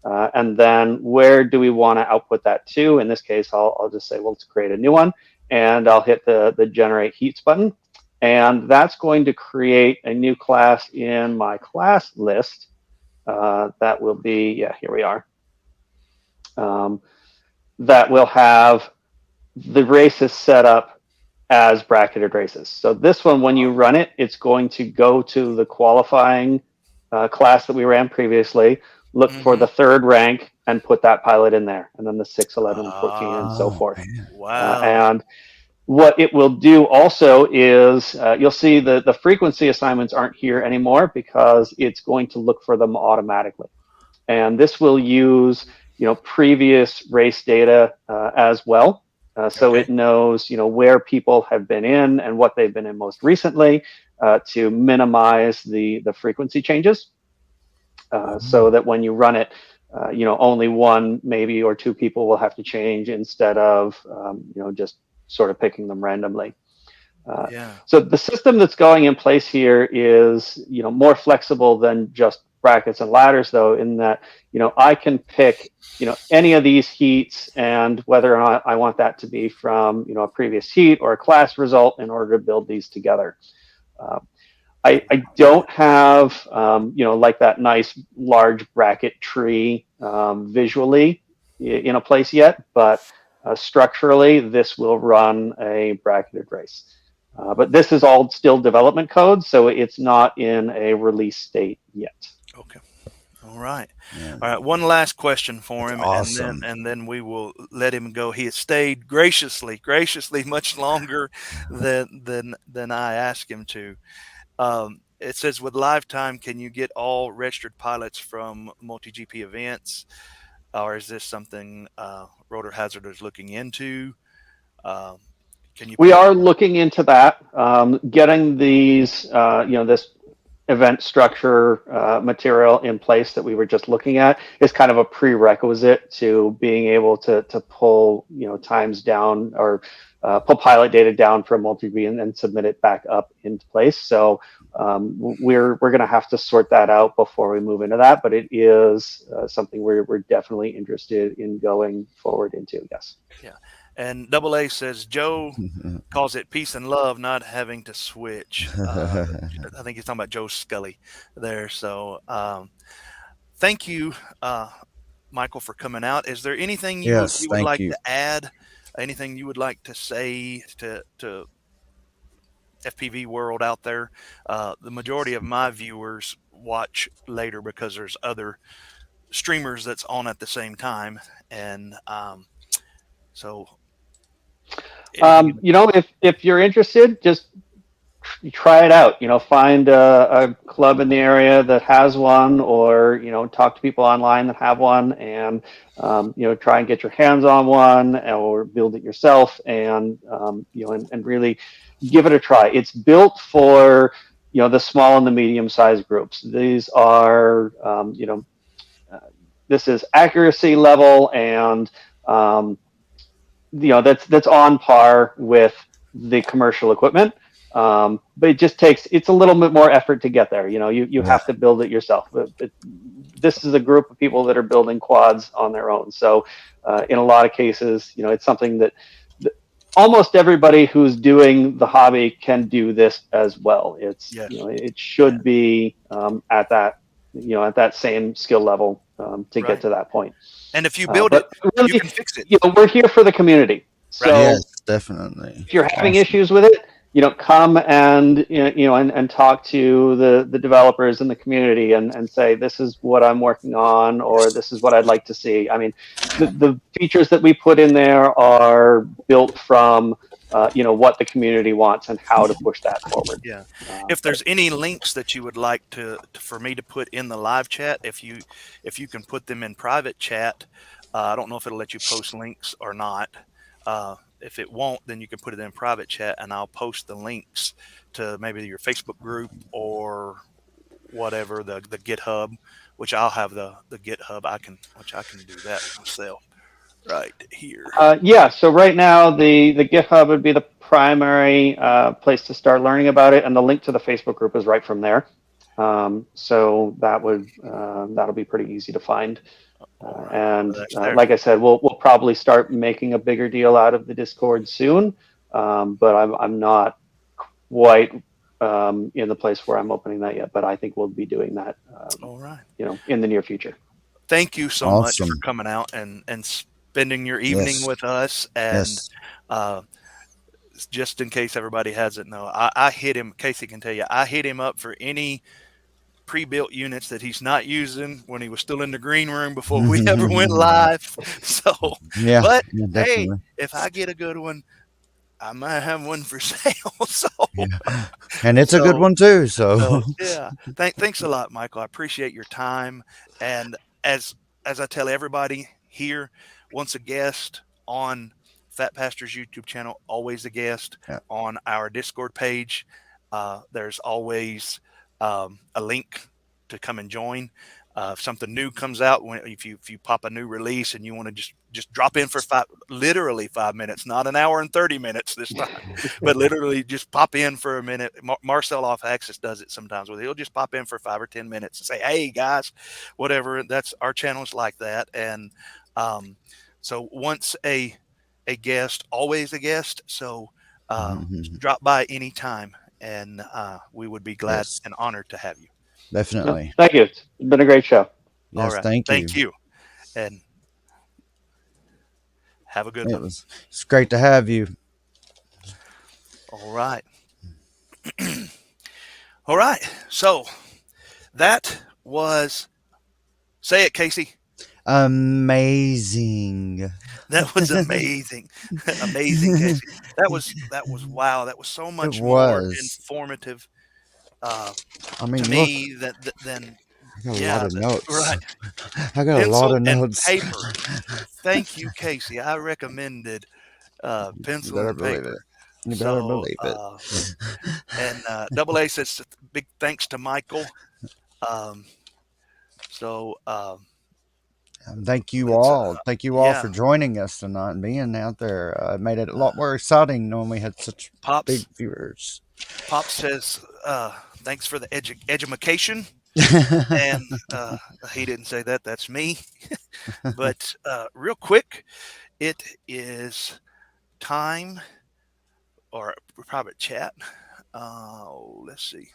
D: And then where do we want to output that to? In this case, I'll just say, well, let's create a new one, and I'll hit the generate heats button. And that's going to create a new class in my class list. That will be, here we are. That will have the races set up as bracketed races. So this one, when you run it, it's going to go to the qualifying class that we ran previously, look for the third rank, and put that pilot in there, and then the 6, 11, and 14, and so forth.
B: Wow.
D: And what it will do also is you'll see the frequency assignments aren't here anymore because it's going to look for them automatically. And this will use previous race data as well. So it knows where people have been in and what they've been in most recently to minimize the frequency changes. So that when you run it, only one maybe or two people will have to change instead of just sort of picking them randomly. So the system that's going in place here is more flexible than just brackets and ladders, though, in that I can pick any of these heats and whether or not I want that to be from a previous heat or a class result in order to build these together. I don't have like that nice large bracket tree visually in a place yet, but structurally this will run a bracketed race. But this is all still development code, so it's not in a release state yet.
B: Okay. All right. Yeah. All right. One last question for him,
C: awesome.
B: and then we will let him go. He has stayed graciously much longer than I asked him to. It says, with lifetime, can you get all registered pilots from multi-GP events, or is this something Rotor Hazard is looking into?
D: We are looking into that. Getting these, this event structure material in place that we were just looking at is kind of a prerequisite to being able to pull times down or pull pilot data down from multi-GP and then submit it back up into place. So we're going to have to sort that out before we move into that, but it is something we're definitely interested in going forward into. Yes.
B: Yeah. And AA says Joe calls it peace and love, not having to switch. I think he's talking about Joe Scully there. So thank you, Michael, for coming out. Is there anything you would like to add? Anything you would like to say to FPV world out there? The majority of my viewers watch later because there's other streamers that's on at the same time. And so
D: If you're interested, just try it out. Find a club in the area that has one, or talk to people online that have one, and try and get your hands on one, or build it yourself, and and really give it a try. It's built for the small and the medium sized groups. These are this is accuracy level, and that's on par with the commercial equipment. But it's a little bit more effort to get there. You have to build it yourself. But this is a group of people that are building quads on their own. So in a lot of cases, it's something that almost everybody who's doing the hobby can do this as well. It should be at that same skill level to get to that point.
B: And if you build it,
D: really,
B: you can fix it.
D: We're here for the community. So
C: yes, definitely.
D: if you're having issues with it, come and and talk to the developers in the community and say, this is what I'm working on, or this is what I'd like to see. I mean, the features that we put in there are built from what the community wants and how to push that forward.
B: Yeah. If there's any links that you would like for me to put in the live chat, if you can put them in private chat, I don't know if it'll let you post links or not. If it won't, then you can put it in private chat, and I'll post the links to maybe your Facebook group or whatever, the GitHub, which I'll have the GitHub. I can do that myself right here.
D: So right now the GitHub would be the primary place to start learning about it, and the link to the Facebook group is right from there. So that'll be pretty easy to find. Like I said, we'll probably start making a bigger deal out of the Discord soon, but I'm not quite in the place where I'm opening that yet. But I think we'll be doing that.
B: All right.
D: In the near future.
B: Thank you so much for coming out and spending your evening with us. And just in case everybody hasn't known, I hit him. Casey can tell you, I hit him up for any pre-built units that he's not using when he was still in the green room before we ever went live. So, hey, if I get a good one, I might have one for sale. So,
C: and it's a good one too. So
B: thanks a lot, Michael. I appreciate your time. And as I tell everybody here, once a guest on Fat Pastor's YouTube channel, always a guest on our Discord page. There's always a link to come and join. If something new comes out, if you pop a new release and you want to just drop in for literally 5 minutes, not an hour and 30 minutes this time, but literally just pop in for a minute. Marcel Off Axis does it sometimes where he'll just pop in for 5 or 10 minutes and say, hey guys, whatever. That's our channel's like that. And so once a guest, always a guest. So drop by anytime. And we would be glad and honored to have you.
C: Definitely.
D: Thank you. It's been a great show.
C: Yes,
B: all right.
C: Thank you.
B: And have a good one.
C: It's great to have you.
B: All right. All right. So that was, say it, Casey.
C: Amazing.
B: That was amazing. Amazing, Casey. That was wow. That was so much more informative to me than
C: I got a lot of notes.
B: Right.
C: I got a lot of notes.
B: Paper. Thank you, Casey. I recommended pencil and paper.
C: You better believe it.
B: And Double A says big thanks to Michael.
C: Thank you all. Thank you all for joining us tonight and being out there. It made it a lot more exciting knowing we had such big viewers.
B: Pop says, thanks for the edumacation. And he didn't say that. That's me. But real quick, it is time, or private chat. Let's see.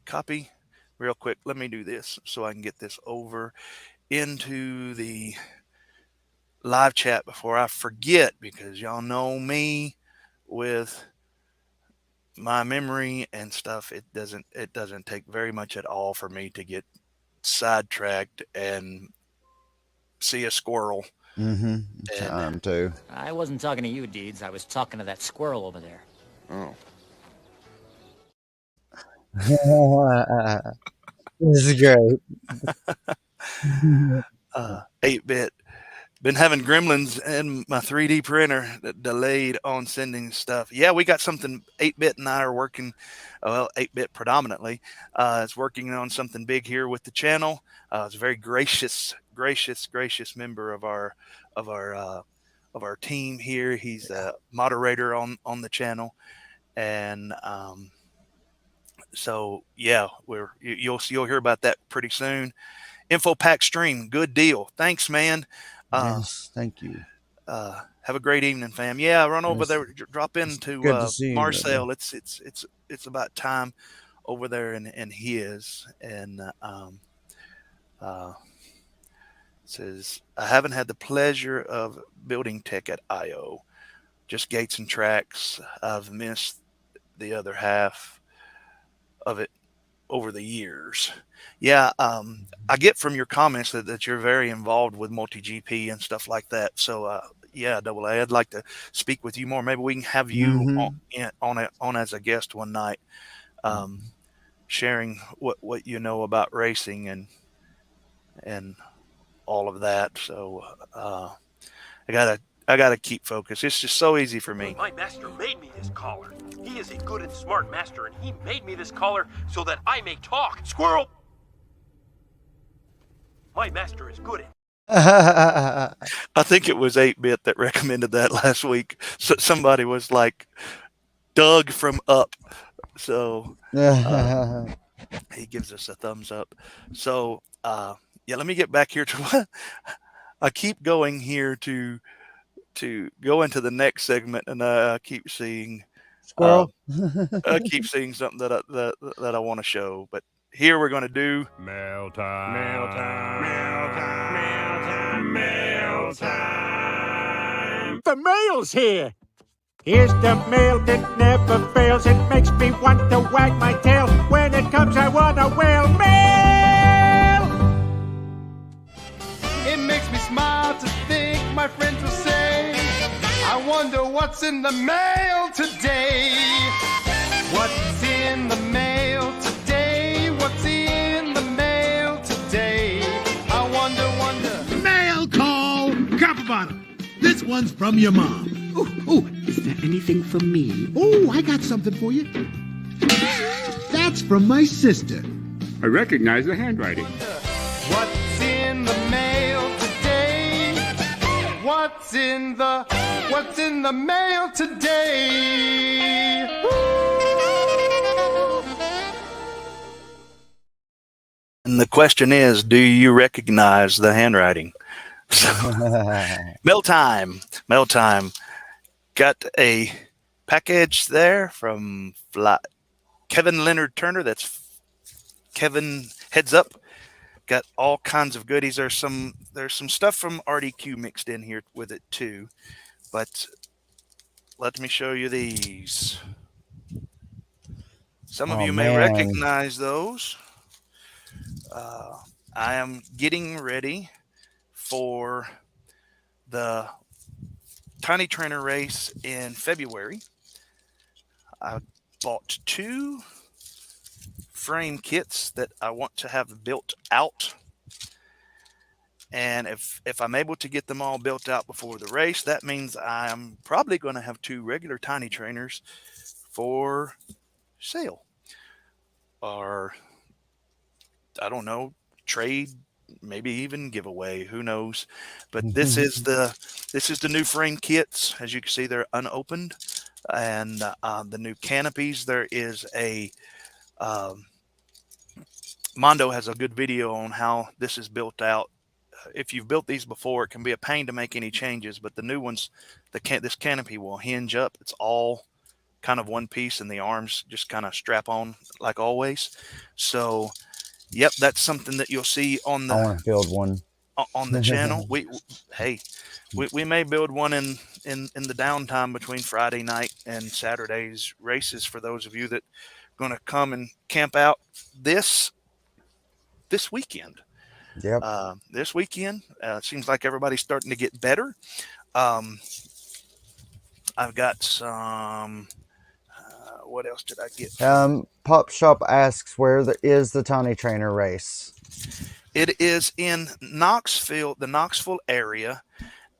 B: Copy. Real quick. Let me do this so I can get this over into the live chat before I forget, because y'all know me with my memory and stuff. It doesn't take very much at all for me to get sidetracked and see a squirrel
C: Time too.
H: I wasn't talking to you, Deeds. I was talking to that squirrel over there.
E: Oh.
C: This is great.
B: 8-bit. Been having gremlins in my 3D printer that delayed on sending stuff. Yeah, we got something. 8-bit and I are working. Well, 8-bit predominantly is working on something big here with the channel. It's a very gracious member of our team here. He's a moderator on the channel, and so yeah, you'll hear about that pretty soon. Info pack stream, good deal. Thanks, man.
C: Yes, thank you.
B: Have a great evening, fam. Yeah, run over there, drop into
C: good to see
B: Marcel.
C: you,
B: It's about time over there in his, and says, I haven't had the pleasure of building tech at IO, just gates and tracks. I've missed the other half of it over the years. Yeah, I get from your comments that you're very involved with multi-GP and stuff like that. So yeah, Double A, I'd like to speak with you more. Maybe we can have you on as a guest one night, sharing what you know about racing and all of that. So I gotta keep focused. It's just so easy for me.
I: My master made me this collar. He is a good and smart master, and he made me this collar so that I may talk. Squirrel! My master is good at...
B: I think it was 8-bit that recommended that last week. So somebody was like Doug from Up. So he gives us a thumbs up. So yeah, let me get back here to what I keep going here to go into the next segment, and I keep seeing
C: squirrel.
B: I keep seeing something that I want to show, but here we're going to do
J: mail time. Mail time. Mail time. Mail time. Mail time.
K: The mail's here. Here's the mail that never fails. It makes me want to wag my tail. When it comes, I want to wail. Mail!
L: It makes me smile to think my friends will say, I wonder what's in the mail today. What's in the mail today? What's in the mail today? I wonder.
M: Mail call! Copper bottom. This one's from your mom. Oh, is there anything for me? Oh, I got something for you. That's from my sister.
J: I recognize the handwriting.
L: What's in the mail today? What's in the mail today?
B: And the question is, do you recognize the handwriting? Mail time. Got a package there from Kevin Leonard Turner. That's Kevin Heads Up. Got all kinds of goodies. There's some stuff from RDQ mixed in here with it too. But let me show you these. Some of you may recognize those. I am getting ready for the Tiny Trainer race in February. I bought 2 frame kits that I want to have built out. And if I'm able to get them all built out before the race, that means I'm probably going to have 2 regular Tiny Trainers for sale. Or, I don't know, trade, maybe even giveaway, who knows. But this is the new frame kits. As you can see, they're unopened. And the new canopies, there is a Mondo has a good video on how this is built out. If you've built these before, it can be a pain to make any changes, but the new ones, this canopy will hinge up. It's all kind of one piece, and the arms just kind of strap on like always. So yep, that's something that you'll see on the.
C: I want to build one
B: on the channel. We may build one in the downtime between Friday night and Saturday's races for those of you that are going to come and camp out this weekend.
C: Yep.
B: This weekend. Seems like everybody's starting to get better. I've got some. What else did I get?
C: Pop Shop asks where is the Tiny Trainer race?
B: It is in Knoxville, the Knoxville area,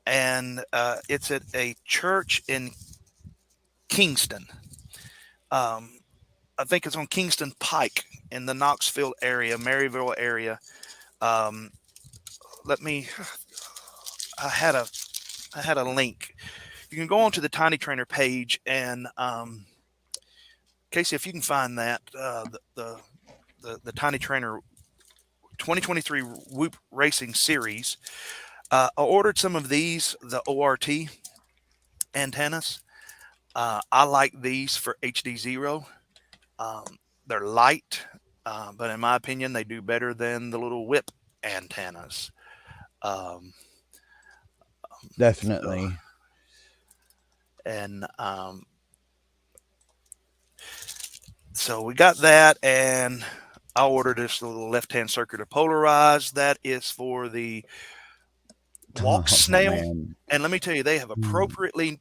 B: and it's at a church in Kingston. I think it's on Kingston Pike in the Knoxville area, Maryville area. I had a link. You can go onto the Tiny Trainer page, and Casey, if you can find that, the Tiny Trainer 2023 Whoop Racing Series. I ordered some of these, the ORT antennas. I like these for HDzero. They're light, but in my opinion, they do better than the little whip antennas.
C: Definitely.
B: And so we got that, and I ordered this little left-hand circular polarized. That is for the walk snail.
C: Man.
B: And let me tell you, they have appropriately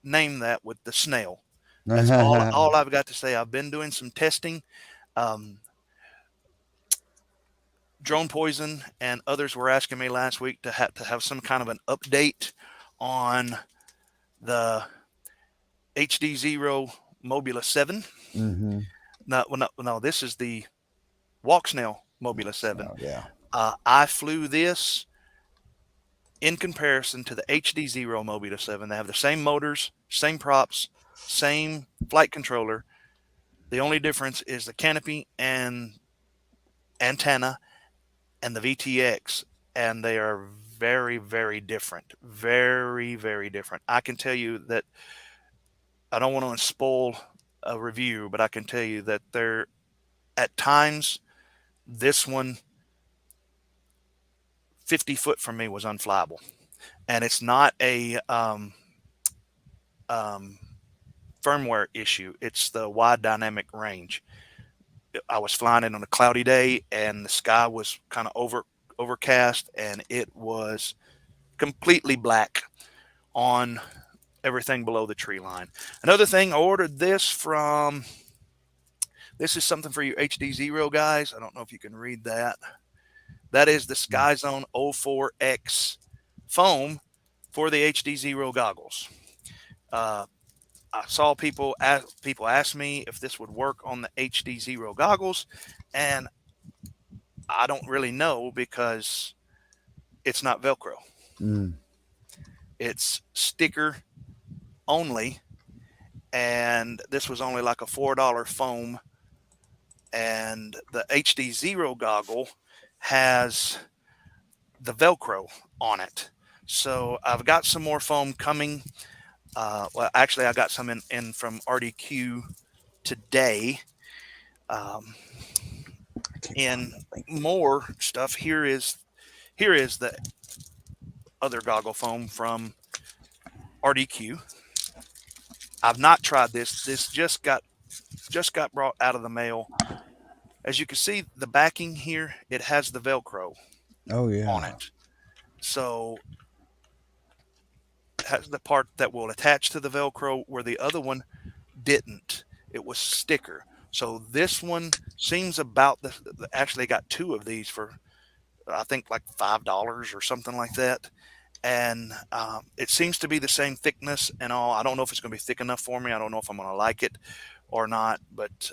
B: named that with the snail. That's all I've got to say. I've been doing some testing. Drone Poison and others were asking me last week to have some kind of an update on the HDzero Mobula 7.
C: Mm-hmm.
B: No, this is the Walk Snail Mobula 7.
C: Oh, yeah.
B: I flew this in comparison to the HDzero Mobula 7. They have the same motors, same props, same flight controller. The only difference is the canopy and antenna and the VTX, and they are very, very different. Very, very different. I can tell you that I don't want to spoil a review, but I can tell you that they're at times, this one 50 foot from me was unflyable, and it's not a firmware issue. It's the wide dynamic range. I was flying it on a cloudy day, and the sky was kind of overcast, and it was completely black on everything below the tree line. Another thing, I ordered this from, this is something for you HDzero guys. I don't know if you can read that. That is the SkyZone 04X foam for the HDzero goggles. I saw people ask me if this would work on the HDzero goggles, and I don't really know because it's not Velcro. It's sticker only, and this was only like a $4 foam, and the HDzero goggle has the Velcro on it. So I've got some more foam coming. Well, actually, I got some in from RDQ today. And more stuff. Here is the other goggle foam from RDQ. I've not tried this. This just got brought out of the mail. As you can see, the backing here, it has the Velcro on it. So it has the part that will attach to the Velcro where the other one didn't. It was sticker. So this one seems about actually got two of these for, I think, like $5 or something like that. And it seems to be the same thickness and all. I don't know if it's going to be thick enough for me. I don't know if I'm going to like it or not. But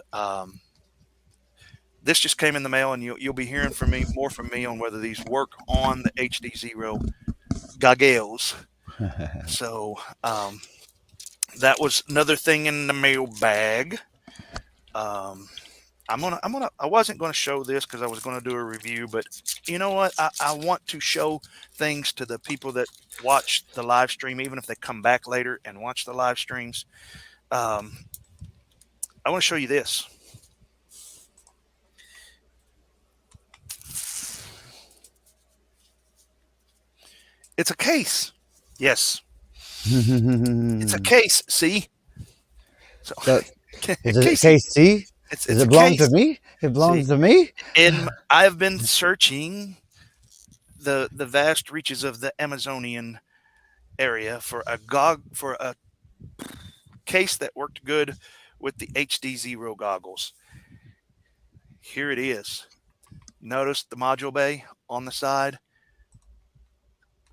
B: this just came in the mail, and you'll be hearing more from me on whether these work on the HDzero goggles. So that was another thing in the mailbag. I wasn't going to show this because I was going to do a review, but you know what? I want to show things to the people that watch the live stream, even if they come back later and watch the live streams. I want to show you this. It's a case. Yes. It's a case. See? So,
C: is it a case C? Does it belong to me? It belongs to me?
B: And I've been searching the vast reaches of the Amazonian area for a case that worked good with the HDzero goggles. Here it is. Notice the module bay on the side.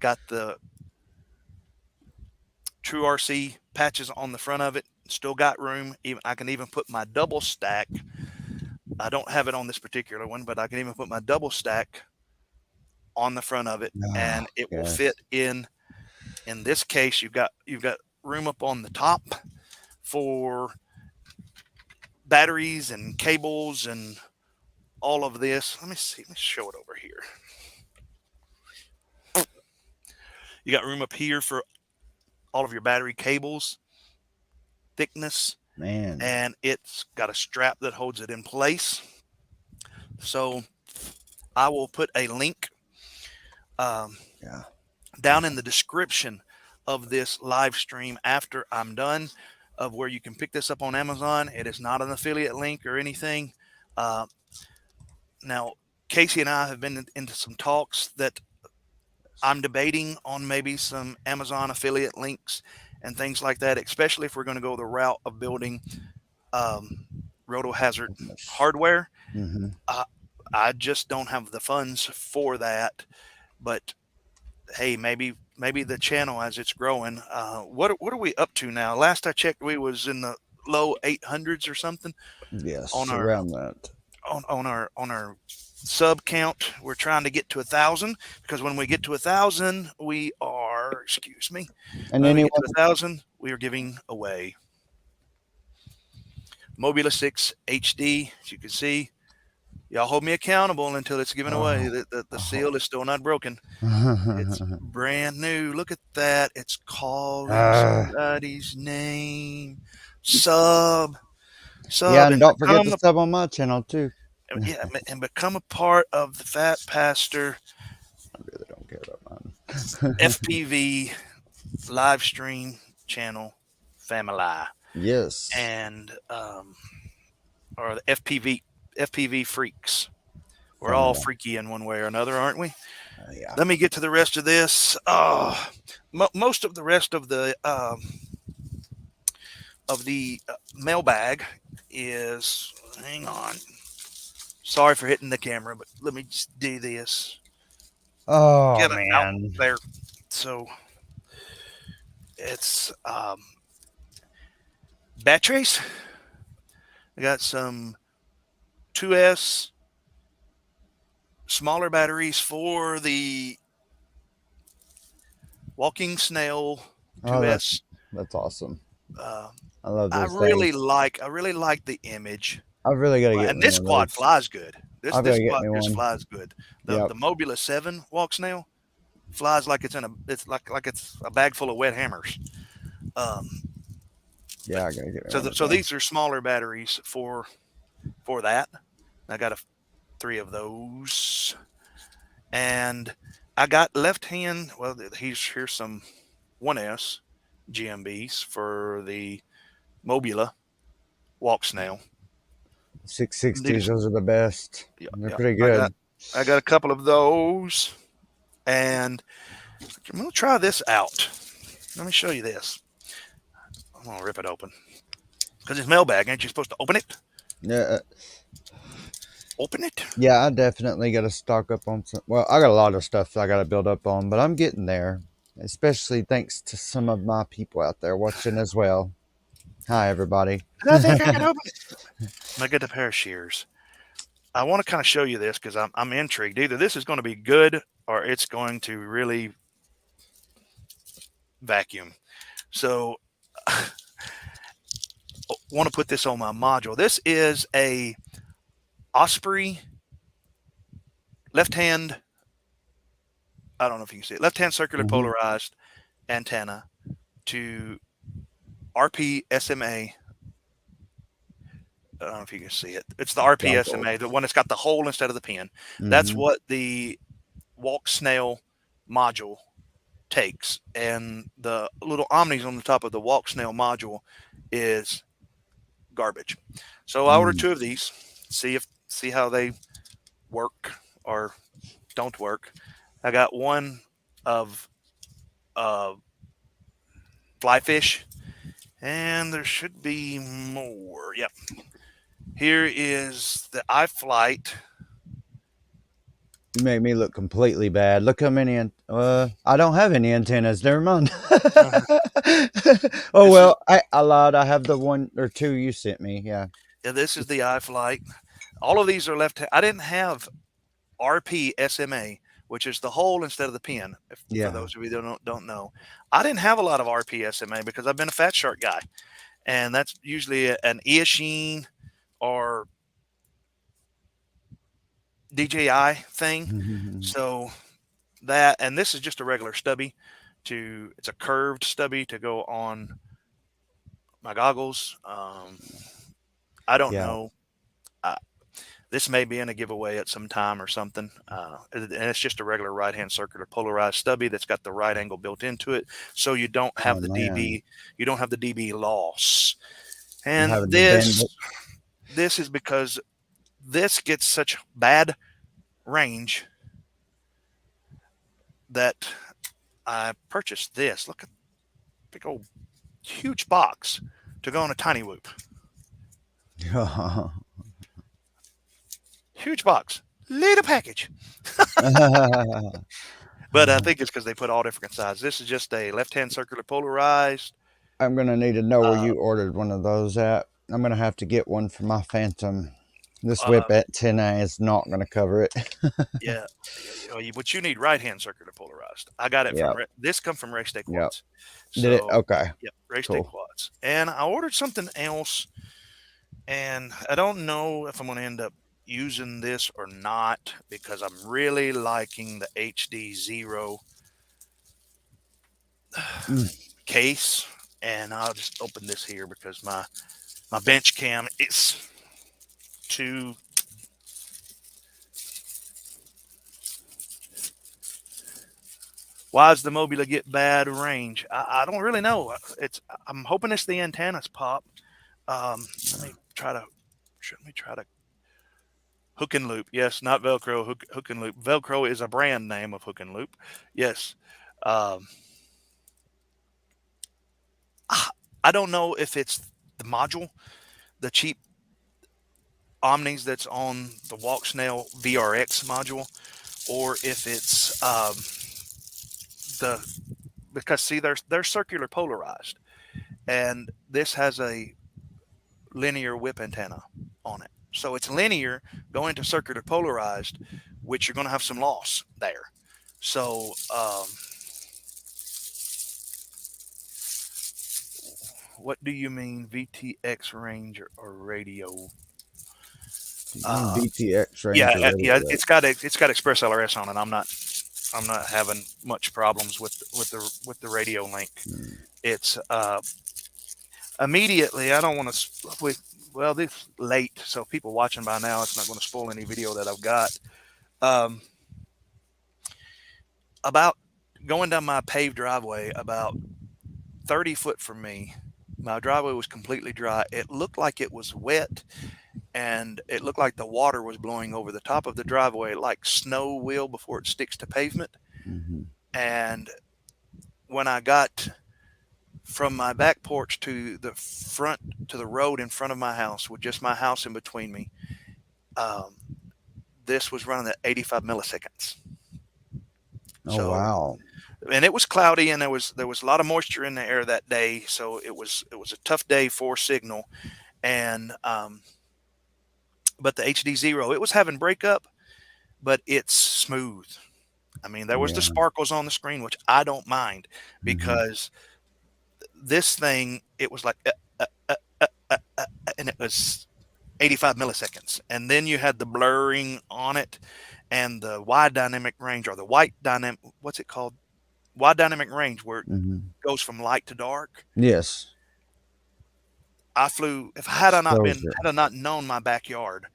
B: Got the True RC patches on the front of it. Still got room. I can even put my double stack. I don't have it on this particular one, but I can even put my double stack on the front of it, and it will fit in. In this case, you've got room up on the top for batteries and cables and all of this. Let me see. Let me show it over here. You got room up here for all of your battery cables, thickness,
C: man,
B: and it's got a strap that holds it in place. So I will put a link down in the description of this live stream after I'm done, of where you can pick this up on Amazon. It is not an affiliate link or anything. Now, Casey and I have been into some talks that I'm debating on maybe some Amazon affiliate links and things like that, especially if we're going to go the route of building RotorHazard hardware.
C: Mm-hmm.
B: I just don't have the funds for that. But hey, maybe the channel, as it's growing, what are we up to now? Last I checked, we was in the low 800s or something.
C: Yes,
B: on
C: around that.
B: On our sub count. We're trying to get to 1,000, because when we get to 1,000, we are, excuse me,
C: and
B: when we get to 1,000, we are giving away Mobula 6 HD. As you can see, y'all hold me accountable until it's given away. The seal is still not broken. It's brand new. Look at that. It's calling somebody's name. Sub.
C: Yeah, and don't forget to sub on my channel too.
B: Yeah, and become a part of the Fat Pastor
C: I really don't care about mine.
B: FPV live stream channel family.
C: Yes.
B: And or the FPV freaks. We're all freaky in one way or another, aren't we?
C: Yeah.
B: Let me get to the rest of this. Most of the rest of the mailbag is, hang on. Sorry for hitting the camera, but let me just do this.
C: Oh,
B: get it out
C: man.
B: there. So it's batteries. I got some 2S smaller batteries for the AuKing Snail 2S.
C: That's awesome. I love those.
B: I really like the image.
C: I've really got to get.
B: And this quad flies good. This quad just flies good. The Mobula 7 walk snail flies like it's like it's a bag full of wet hammers.
C: Yeah, I gotta get.
B: So these are smaller batteries for that. I got 3 of those, and I got left hand. Well, here's some 1S GMBs for the Mobula walk snail.
C: 660s, those are the best. They're pretty good.
B: I got a couple of those, and I'm gonna try this out. Let me show you this. I'm gonna rip it open because it's mailbag. Ain't you supposed to open it?
C: Yeah.
B: Open it?
C: Yeah, I definitely got to stock up on some. Well, I got a lot of stuff I got to build up on, but I'm getting there. Especially thanks to some of my people out there watching as well. Hi, everybody.
B: I think I can open it. I get a pair of shears. I want to kind of show you this because I'm intrigued. Either this is going to be good or it's going to really vacuum. So I want to put this on my module. This is a Osprey left-hand, I don't know if you can see it, left-hand circular polarized antenna to RP SMA. I don't know if you can see it. It's the RP SMA, the one that's got the hole instead of the pin. That's what the walk snail module takes. And the little omnis on the top of the walk snail module is garbage. So I ordered 2 of these, see how they work or don't work. I got one of fly fish, and there should be more. Yep. Here is the iFlight.
C: You make me look completely bad. Look how many. I don't have any antennas. Never mind. Oh well, I lied. I have the one or two you sent me. Yeah.
B: Yeah, this is the iFlight. All of these are left. I didn't have RP SMA, which is the hole instead of the pin. For those of you that don't know, I didn't have a lot of RP SMA because I've been a Fat Shark guy, and that's usually an Eachine or DJI thing. So that, and this is just a regular stubby. It's a curved stubby to go on my goggles. I don't know. This may be in a giveaway at some time or something. And it's just a regular right-hand circular polarized stubby that's got the right angle built into it, so you don't have the DB. You don't have the DB loss. And this is because this gets such bad range that I purchased this. Look at big old huge box to go on a tiny whoop. Huge box, little package. But I think it's because they put all different sizes. This is just a left-hand circular polarized.
C: I'm gonna need to know where you ordered one of those at. I'm gonna have to get one for my Phantom. This whip antenna is not gonna cover it.
B: Yeah, but you need right-hand circular polarized. I got it from this come from Race Day Quads. So,
C: did it? Okay.
B: Yep, Race Day Quads. And I ordered something else, and I don't know if I'm going to end up using this or not because I'm really liking the HDzero case. And I'll just open this here because my bench cam is too. Why does the Mobula get bad range? I don't really know. I'm hoping it's the antennas pop. Let me try to hook and loop. Yes, not Velcro. Hook and loop. Velcro is a brand name of hook and loop. Yes. I don't know if it's the module, the cheap Omnis that's on the Walk Snail VRX module, or if it's because see they're circular polarized, and this has a linear whip antenna on it, so it's linear going to circular polarized, which you're going to have some loss there. So what do you mean VTX range or radio?
C: VTX range.
B: Yeah, it's got Express LRS on it. I'm not having much problems with the radio link. It's immediately. I don't want to. Well, this late, so people watching by now, it's not going to spoil any video that I've got. About going down my paved driveway, about 30 foot from me, my driveway was completely dry. It looked like it was wet, and it looked like the water was blowing over the top of the driveway like snow will before it sticks to pavement. And when I got from my back porch to the front, to the road in front of my house, with just my house in between me, this was running at 85 milliseconds.
C: Oh, wow.
B: And it was cloudy, and there was a lot of moisture in the air that day, so it was a tough day for signal. And but the HDzero, it was having breakup, but it's smooth. I mean, there was the sparkles on the screen, which I don't mind, because this thing, it was like and it was 85 milliseconds, and then you had the blurring on it, and the wide dynamic range, or the white dynamic, what's it called? Wide dynamic range, where it goes from light to dark.
C: Yes.
B: I flew. If had I not known my backyard,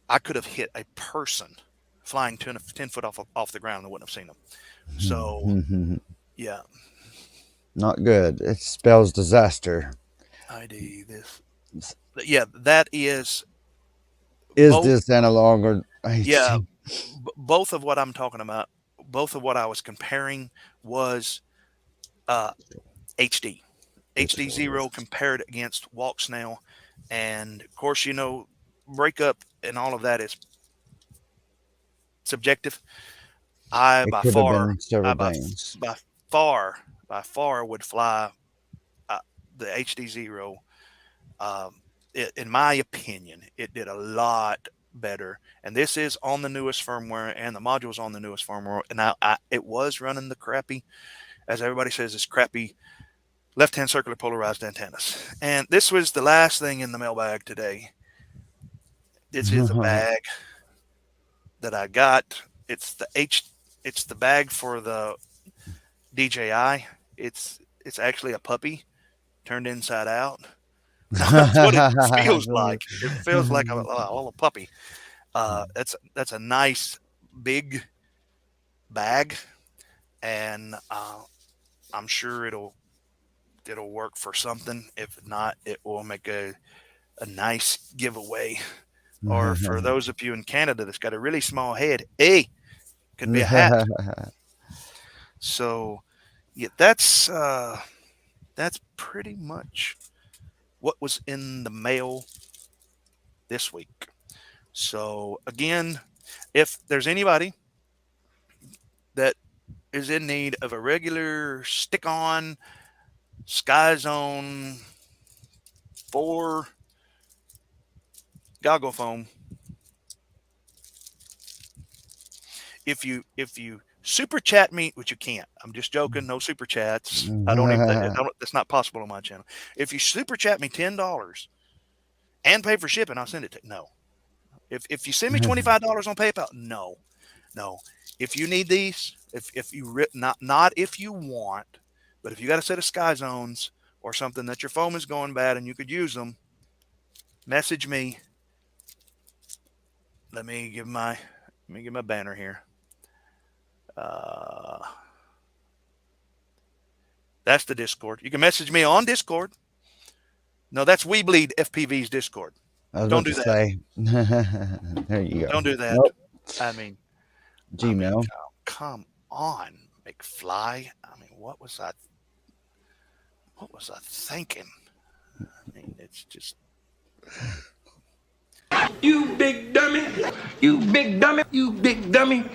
B: I could have hit a person flying 10 foot off the ground and wouldn't have seen them. So, yeah,
C: not good. It spells disaster.
B: ID this. Yeah, that is.
C: Is this analog or?
B: Yeah, both of what I'm talking about both of what I was comparing was HDzero compared against walk snail. And of course, breakup and all of that is subjective. I by far would fly the HDzero. In my opinion, it did a lot better. And this is on the newest firmware, and the module's on the newest firmware. And it was running the crappy, as everybody says, it's crappy left-hand circular polarized antennas. And this was the last thing in the mailbag today. This is a bag that I got. It's the bag for the DJI. It's actually a puppy turned inside out. That's what it feels like. It feels like a little puppy. That's a nice big bag, and I'm sure it'll work for something. If not, it will make a nice giveaway. Or for those of you in Canada that's got a really small head, could be a hat. So yeah, that's pretty much what was in the mail this week. So again, if there's anybody that is in need of a regular stick-on Sky Zone 4 goggle foam, if you super chat me, which you can't, I'm just joking, no super chats. That's not possible on my channel. If you super chat me $10 and pay for shipping, I'll send it to you. No. If you send me $25 on PayPal, no. If you need these, if you not if you want, but if you got a set of Sky Zones or something that your foam is going bad and you could use them, message me. Let me give my banner here. That's the Discord. You can message me on Discord. No, that's We Bleed FPV's Discord. Don't do that.
C: There you go.
B: Don't do that.
C: Nope.
B: I mean,
C: Gmail.
B: Come on, McFly. I mean, what was I thinking? I mean, it's just.
E: You big dummy. You big dummy. You big dummy.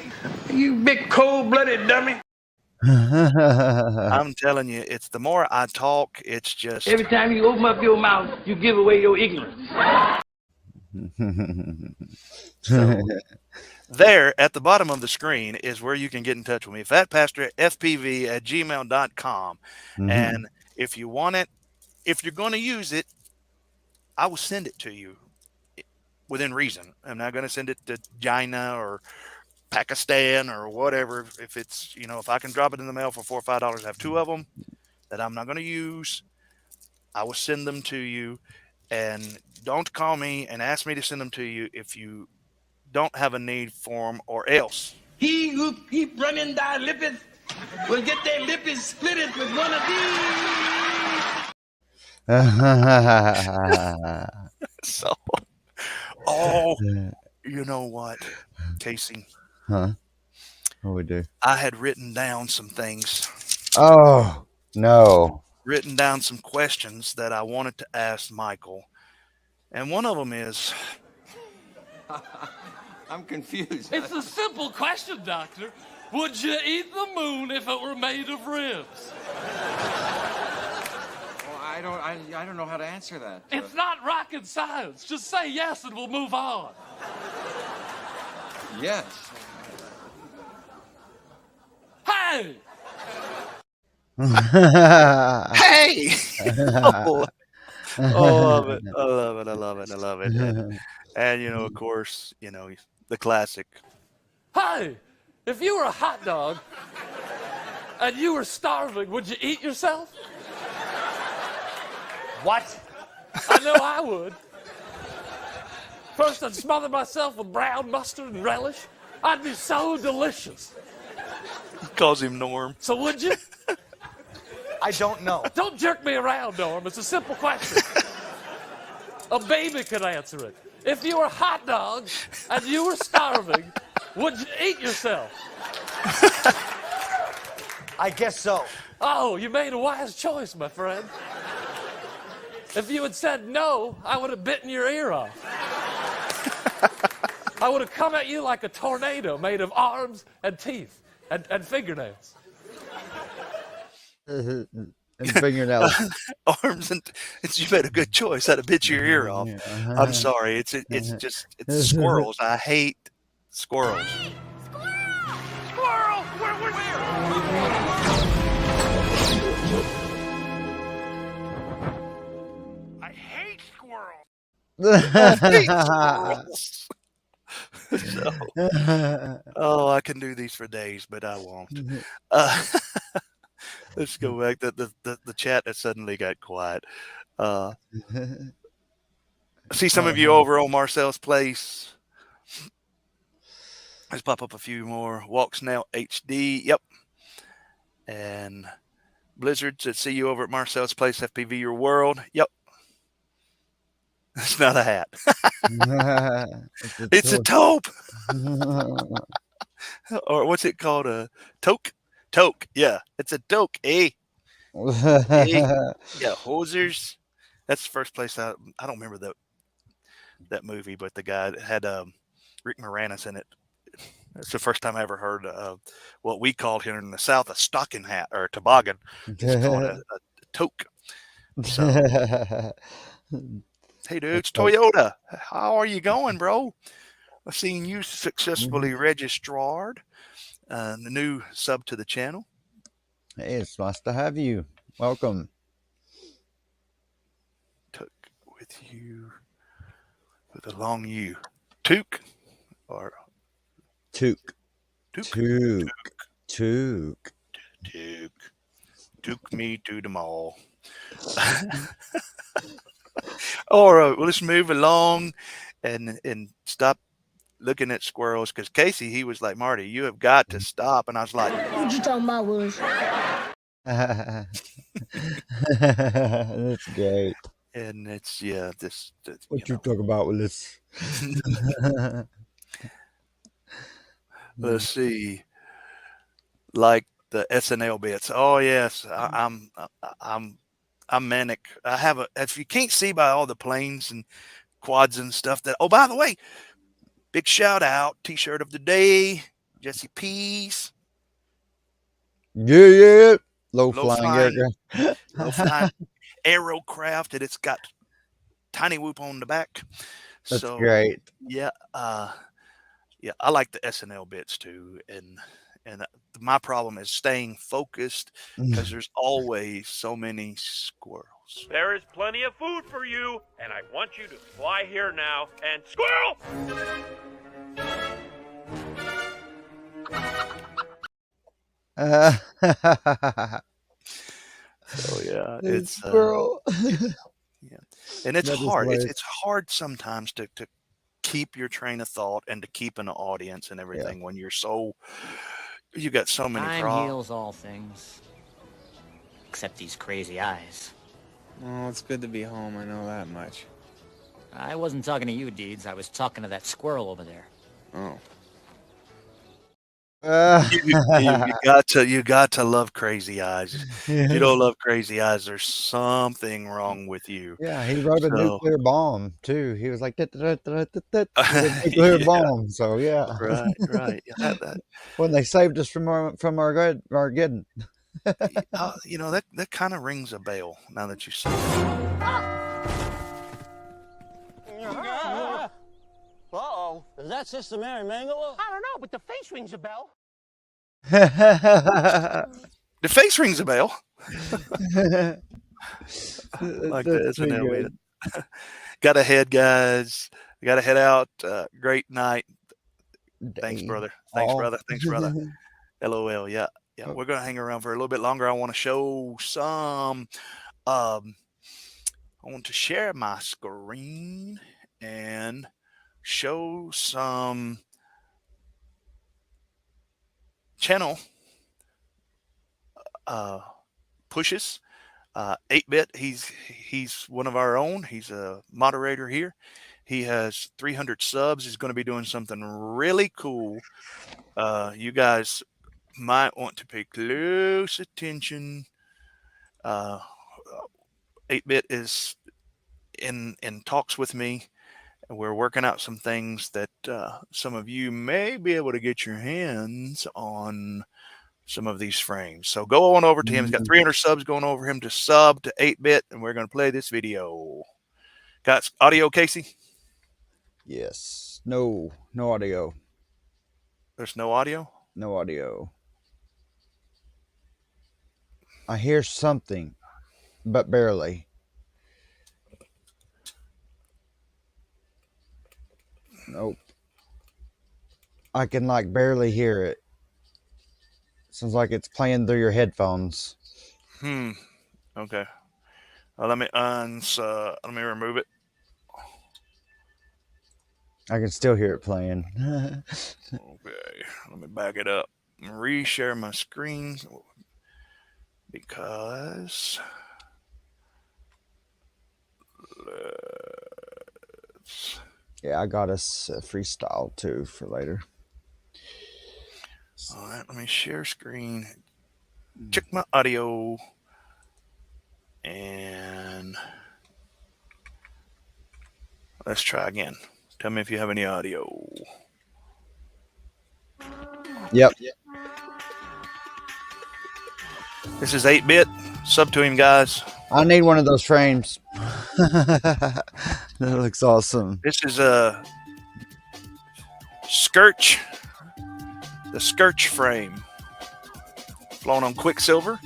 E: You big cold-blooded dummy.
B: I'm telling you, it's the more I talk, it's just.
E: Every time you open up your mouth, you give away your ignorance.
B: So, there at the bottom of the screen is where you can get in touch with me. fatpastorfpv@gmail.com. And if you want it, if you're going to use it, I will send it to you within reason. I'm not going to send it to China or Pakistan or whatever. If it's, if I can drop it in the mail for $4 or $5, I have 2 of them that I'm not going to use, I will send them to you. And don't call me and ask me to send them to you if you don't have a need for them, or else.
E: He who keep running thy lippeth will get their lippeth splitted with one of these.
B: So, you know what, Casey?
C: Huh? What we do?
B: I had written down some things.
C: Oh, no.
B: Written down some questions that I wanted to ask Michael. And one of them is...
N: I'm confused.
O: It's a simple question, Doctor. Would you eat the moon if it were made of ribs?
N: Well, I don't know how to answer that.
O: It's not rocket science. Just say yes and we'll move on.
N: Yes.
O: Hey!
B: Hey! I love it. I love it. I love it. I love it. And of course, the classic.
O: Hey, if you were a hot dog and you were starving, would you eat yourself? What? I know I would. First, I'd smother myself with brown mustard and relish. I'd be so delicious.
B: Calls him Norm.
O: So would you?
N: I don't know.
O: Don't jerk me around, Norm. It's a simple question. A baby could answer it. If you were a hot dog and you were starving, would you eat yourself?
N: I guess so.
O: Oh, you made a wise choice, my friend. If you had said no, I would have bitten your ear off. I would have come at you like a tornado made of arms and teeth and fingernails.
C: And fingernails.
B: Arms and you made a good choice. I'd have bit your ear off. I'm sorry. It's squirrels. I hate squirrels.
E: Squirrel! Where? I hate squirrels.
B: I can do these for days, but I won't. Let's go back to the chat that suddenly got quiet. I see some of you over on Marcel's Place. Let's pop up a few more. Walks Now HD. Yep. And Blizzards that see you over at Marcel's Place, FPV Your World. Yep. It's not a hat. It's a taupe. Or what's it called? A toque? Toque. Yeah. It's a toque. Yeah. Hosers. That's the first place I don't remember that movie, but the guy that had Rick Moranis in it. It's the first time I ever heard of what we called here in the South a stocking hat or a toboggan. It's called a toque. So, hey, dude, it's Toyota. How are you going, bro? I've seen you successfully registered. The new sub to the channel.
C: Hey, it's nice to have you. Welcome.
B: Took with you with a long U. Toque or
C: Toque.
B: Toque.
C: Toque.
B: Took me to the mall. All right, well, let's move along and stop looking at squirrels, because Casey, he was like, Marty, you have got to stop. And I was like,
P: what you talking about, Willis?
C: That's great.
B: And it's,
C: what you talk about, Willis?
B: Let's see, like the SNL bits. Oh yes, I'm manic. I have if you can't see by all the planes and quads and stuff that, oh, by the way, big shout out, t-shirt of the day, Jesse Pease.
C: Yeah. Low flying aircraft.
B: Low flying aerocraft, and it's got tiny whoop on the back.
C: That's great.
B: Yeah. Yeah, I like the SNL bits too, and my problem is staying focused because there's always so many squirrels.
I: There is plenty of food for you, and I want you to fly here now and squirrel!
B: So yeah, it's
C: squirrel.
B: Yeah, and it's hard. It's hard sometimes to keep your train of thought and to keep an audience and everything when you're you got so many
H: Time
B: problems.
H: heals all things, except these crazy eyes.
Q: Oh, it's good to be home. I know that much.
H: I wasn't talking to you, Deeds. I was talking to that squirrel over there.
Q: Oh.
B: You got to love crazy eyes. If you don't love crazy eyes, there's something wrong with you.
C: Yeah, he wrote a nuclear bomb too. He was like nuclear bomb. So yeah,
B: right.
C: When they saved us from Armageddon.
B: You know, that kind of rings a bell now that you say it.
R: Uh-oh. Is that Sister Mary Mangala?
P: I don't know, but the face rings a bell.
B: The face rings a bell. Like that, isn't that weird? Gotta head, guys. Gotta head out. Great night. Thanks, brother. Thanks, brother. LOL. Yeah. We're gonna hang around for a little bit longer. I want to show some. I want to share my screen and show some channel pushes. 8-bit, he's one of our own. He's a moderator here. He has 300 subs. He's going to be doing something really cool. You guys might want to pay close attention. 8-bit is in talks with me, and we're working out some things that some of you may be able to get your hands on some of these frames. So go on over to him. He's got 300 subs going over him to sub to 8-bit, and we're going to play this video. Got audio, Casey?
C: Yes. No audio.
B: There's no audio?
C: No audio. I hear something, but barely. Nope. I can like barely hear it. Sounds like it's playing through your headphones.
B: Okay. Let me remove it.
C: I can still hear it playing.
B: Okay. Let me back it up and reshare my screen because
C: yeah, I got us a freestyle too for later.
B: All right, let me share screen. Check my audio. And let's try again. Tell me if you have any audio.
C: Yep.
B: This is 8-bit. Sub to him, guys.
C: I need one of those frames. That looks awesome.
B: This is a Scourge. The Scourge frame. Flown on Quicksilver.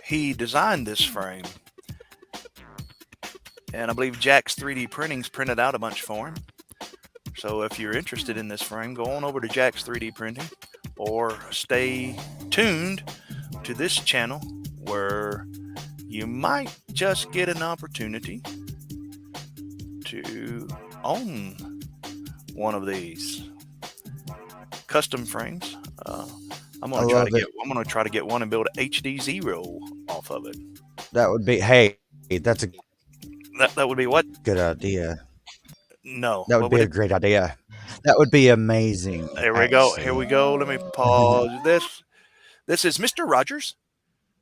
B: He designed this frame, and I believe Jack's 3D Printing's printed out a bunch for him. So if you're interested in this frame, go on over to Jack's 3D Printing, or stay tuned to this channel where you might just get an opportunity to own one of these custom frames. I'm gonna try to get one and build an HDzero off of it.
C: That would be that's a
B: that would be what?
C: Good idea.
B: No.
C: That would be a great idea. That would be amazing.
B: There we go. Here we go. Let me pause this. This is Mr. Rogers.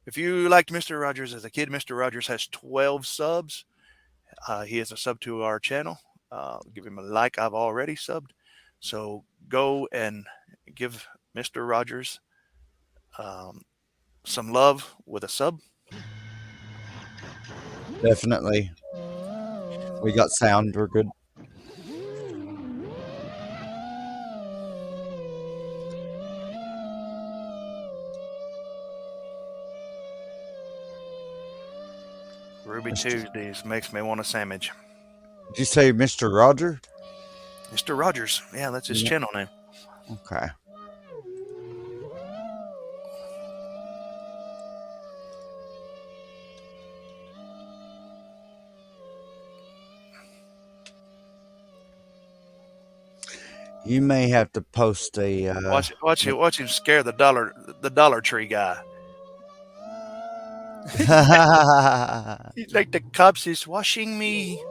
B: If you liked Mr. Rogers as a kid, Mr. Rogers has 12 subs. He is a sub to our channel. Give him a like. I've already subbed. So go and give Mr. Rogers some love with a sub.
C: Definitely. We got sound. We're good.
B: Ruby Tuesdays makes me want a sandwich.
C: Did you say Mr. Roger?
B: Mr. Rogers. Yeah, that's his channel name.
C: Okay. You may have to post a
B: watch him scare the Dollar Tree guy. He's like, the cops is washing me.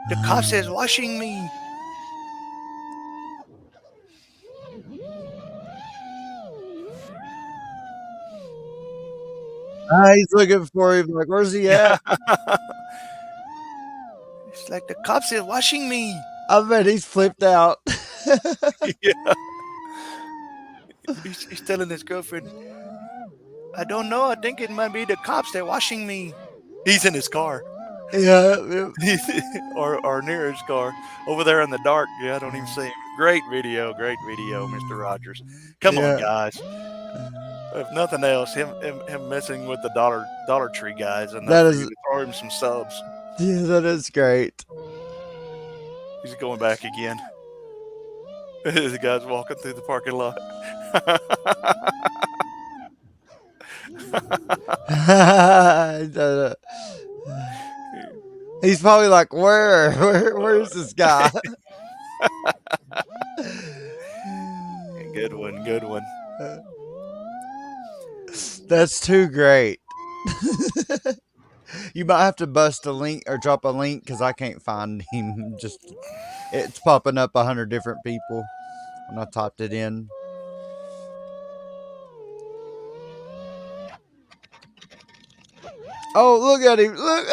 B: The cops is washing me.
C: He's looking for him. Like, where's he at?
B: It's like the cops is washing me.
C: I bet he's flipped out.
B: Yeah. He's telling his girlfriend, I don't know. I think it might be the cops. They're washing me. He's in his car.
C: Yeah.
B: or near his car. Over there in the dark. Yeah, I don't even see him. Great video, Mr. Rogers. Come on, guys. If nothing else, him messing with the Dollar Tree guys, and that is throw him some subs.
C: Yeah, that is great.
B: He's going back again. The guy's walking through the parking lot.
C: He's probably like, where's this guy?
B: Good one, good one.
C: That's too great. You might have to bust a link or drop a link because I can't find him. Just it's popping up 100 different people when I typed it in. Oh, look at him! Look.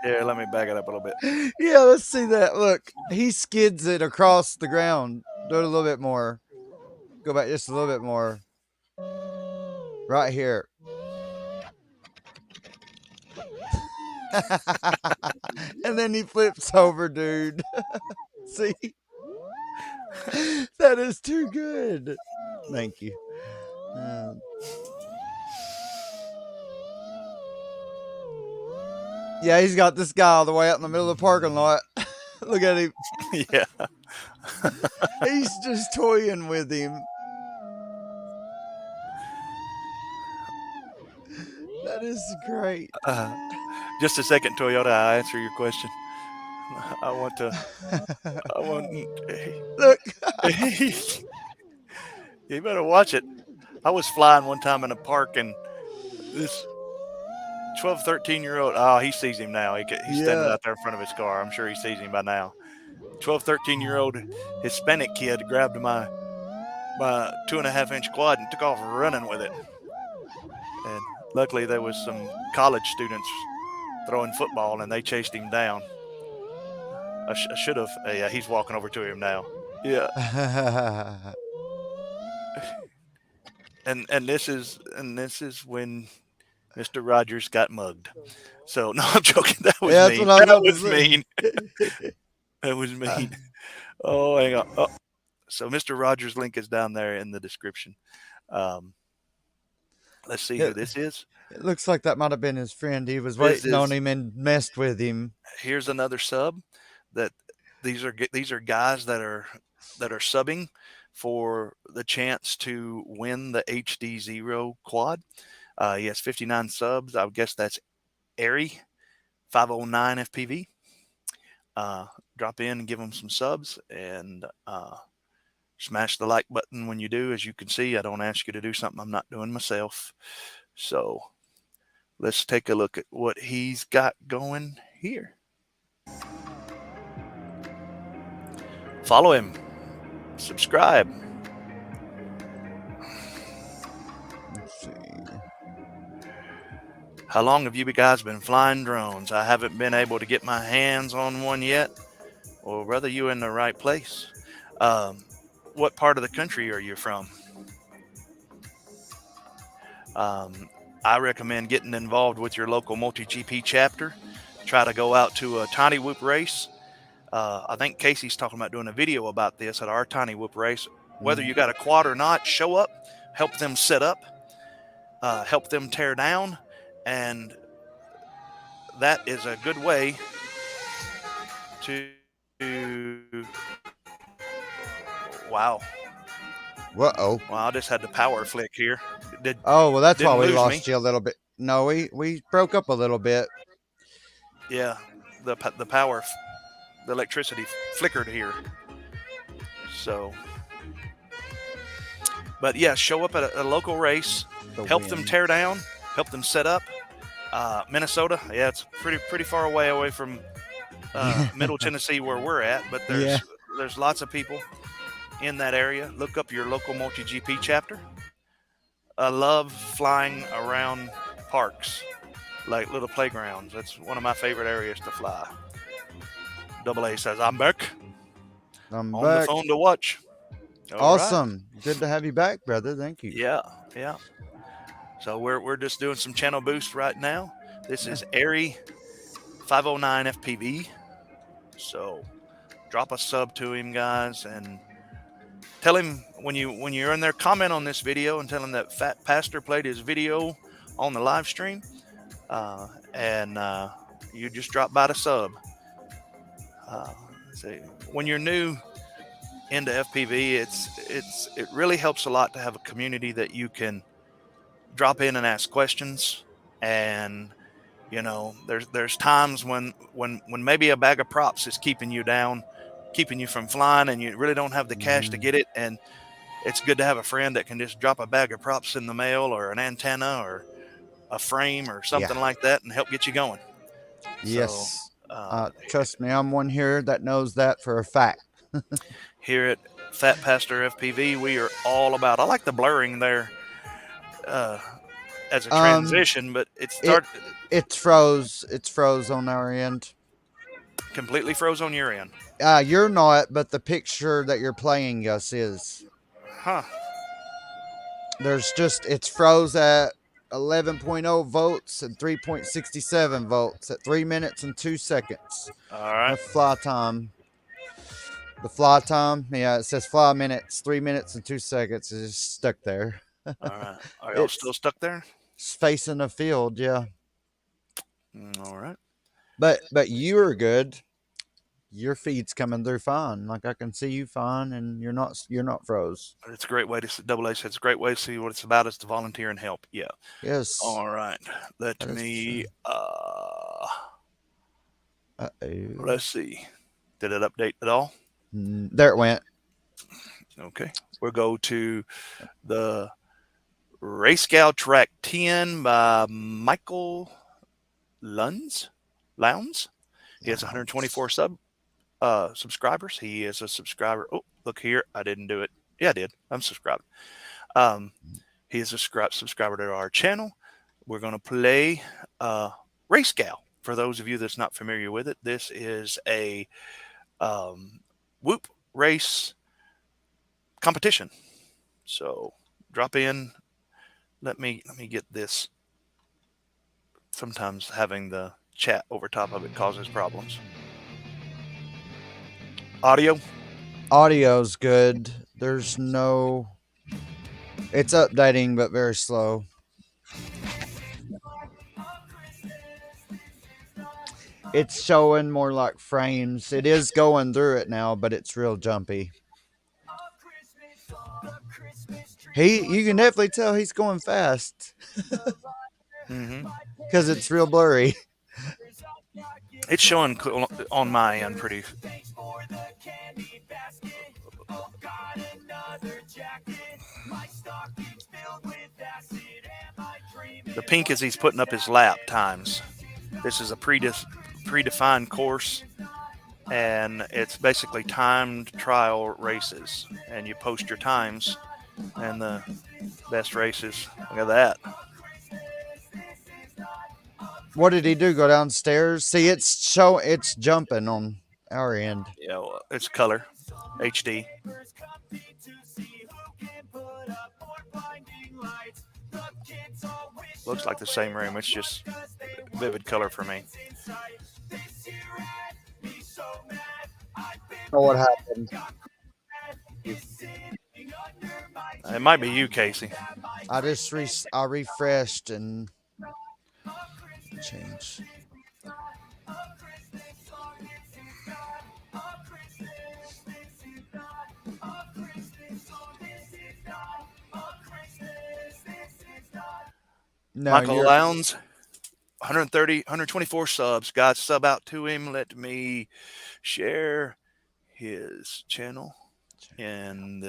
B: Here, let me back it up a little bit.
C: Yeah, let's see that. Look, he skids it across the ground. Do it a little bit more. Go back just a little bit more. Right here. And then he flips over, dude. See? That is too good. Thank you. Yeah, he's got this guy all the way out in the middle of the parking lot. Look at him.
B: Yeah.
C: He's just toying with him. That is great.
B: Just a second, Toyota. I'll answer your question.
C: Look.
B: You better watch it. I was flying one time in a park and this 12, 13-year-old, oh, he sees him now. He's standing out there in front of his car. I'm sure he sees him by now. 12, 13-year-old Hispanic kid grabbed my 2.5-inch quad and took off running with it. And luckily there was some college students throwing football and they chased him down. I should have. Yeah, he's walking over to him now. Yeah. and this is when Mr. Rogers got mugged. So no, I'm joking. That was mean. That was mean. That was mean. Oh, hang on. Oh. So Mr. Rogers' link is down there in the description. Let's see who this is.
C: It looks like that might have been his friend. He was waiting on him and messed with him.
B: Here's another sub. That these are guys that are subbing for the chance to win the HDzero quad. He has 59 subs. I would guess that's Airy 509 FPV. Drop in and give him some subs and smash the like button when you do. As you can see, I don't ask you to do something I'm not doing myself. So let's take a look at what he's got going here. Follow him. Subscribe.
C: Let's see.
B: How long have you guys been flying drones? I haven't been able to get my hands on one yet. Well, brother, you in the right place. What part of the country are you from? I recommend getting involved with your local multi-GP chapter. Try to go out to a tiny whoop race. I think Casey's talking about doing a video about this at our tiny whoop race. Whether you got a quad or not, show up, help them set up, help them tear down, and that is a good way to wow.
C: Whoa.
B: Well, I just had the power flick here.
C: Well, that's why we lost you a little bit. No, we broke up a little bit.
B: Yeah, the power, the electricity flickered here. So, but yeah, show up at a local race, help them tear down, help them set up. Minnesota, yeah, it's pretty far away from Middle Tennessee where we're at, but there's lots of people in that area. Look up your local multi-GP chapter. I love flying around parks, like little playgrounds. That's one of my favorite areas to fly. Double A says, I'm back.
C: I'm
B: on
C: back.
B: The phone to watch.
C: Awesome. Right. Good to have you back, brother. Thank you.
B: Yeah. So we're just doing some channel boost right now. This is Airy 509 FPV. So drop a sub to him, guys, and tell him when you're in there, comment on this video and tell him that Fat Pastor played his video on the live stream, and you just drop by the sub. When you're new into FPV, it really helps a lot to have a community that you can drop in and ask questions. And you know, there's times when maybe a bag of props is keeping you down, keeping you from flying, and you really don't have the cash to get it. And it's good to have a friend that can just drop a bag of props in the mail, or an antenna, or a frame, or something like that, and help get you going.
C: Yes.
B: So,
C: trust me, I'm one here that knows that for a fact.
B: here at Fat Pastor FPV, we are all about. I like the blurring there as a transition, but it's
C: froze. It's froze on our end.
B: Completely froze on your end.
C: You're not, but the picture that you're playing us is.
B: Huh.
C: It's froze at 11.0 volts and 3.67 volts at 3 minutes and 2 seconds.
B: All right.
C: The fly time. Yeah, it says fly minutes, 3 minutes and 2 seconds is stuck there.
B: All right. Are y'all still stuck there?
C: It's facing the field, yeah.
B: All right.
C: But you are good. Your feed's coming through fine. Like, I can see you fine, and you're not froze.
B: It's a great way to Double A said it's a great way to see what it's about, is to volunteer and help. Yeah.
C: Yes.
B: All right. Let me let's see. Did it update at all?
C: There it went.
B: Okay. We'll go to the Race Gal Track 10 by Michael Lowndes. He has 124 subscribers. He is a subscriber. Oh, look here. I didn't do it. Yeah, I did. I'm subscribed. He is a subscriber to our channel. We're going to play Race Gal. For those of you that's not familiar with it, this is a whoop race competition. So drop in. Let me get this. Sometimes having the chat over top of it causes problems.
C: Audio's good. It's updating, but very slow. It's showing more like frames. It is going through it now, but it's real jumpy. You can definitely tell he's going fast. Because it's real blurry.
B: It's showing on my end pretty. The pink is he's putting up his lap times. This is a predefined course, and it's basically timed trial races, and you post your times and the best races. Look at that.
C: What did he do? Go downstairs? See, it's jumping on our end.
B: Yeah, well, it's color, HD. Looks like the same room. It's just vivid color for me.
C: Oh, what happened?
B: It might be you, Casey.
C: I refreshed and changed. No,
B: Michael Lowndes, 124 subs. Guys, sub out to him. Let me share his channel. And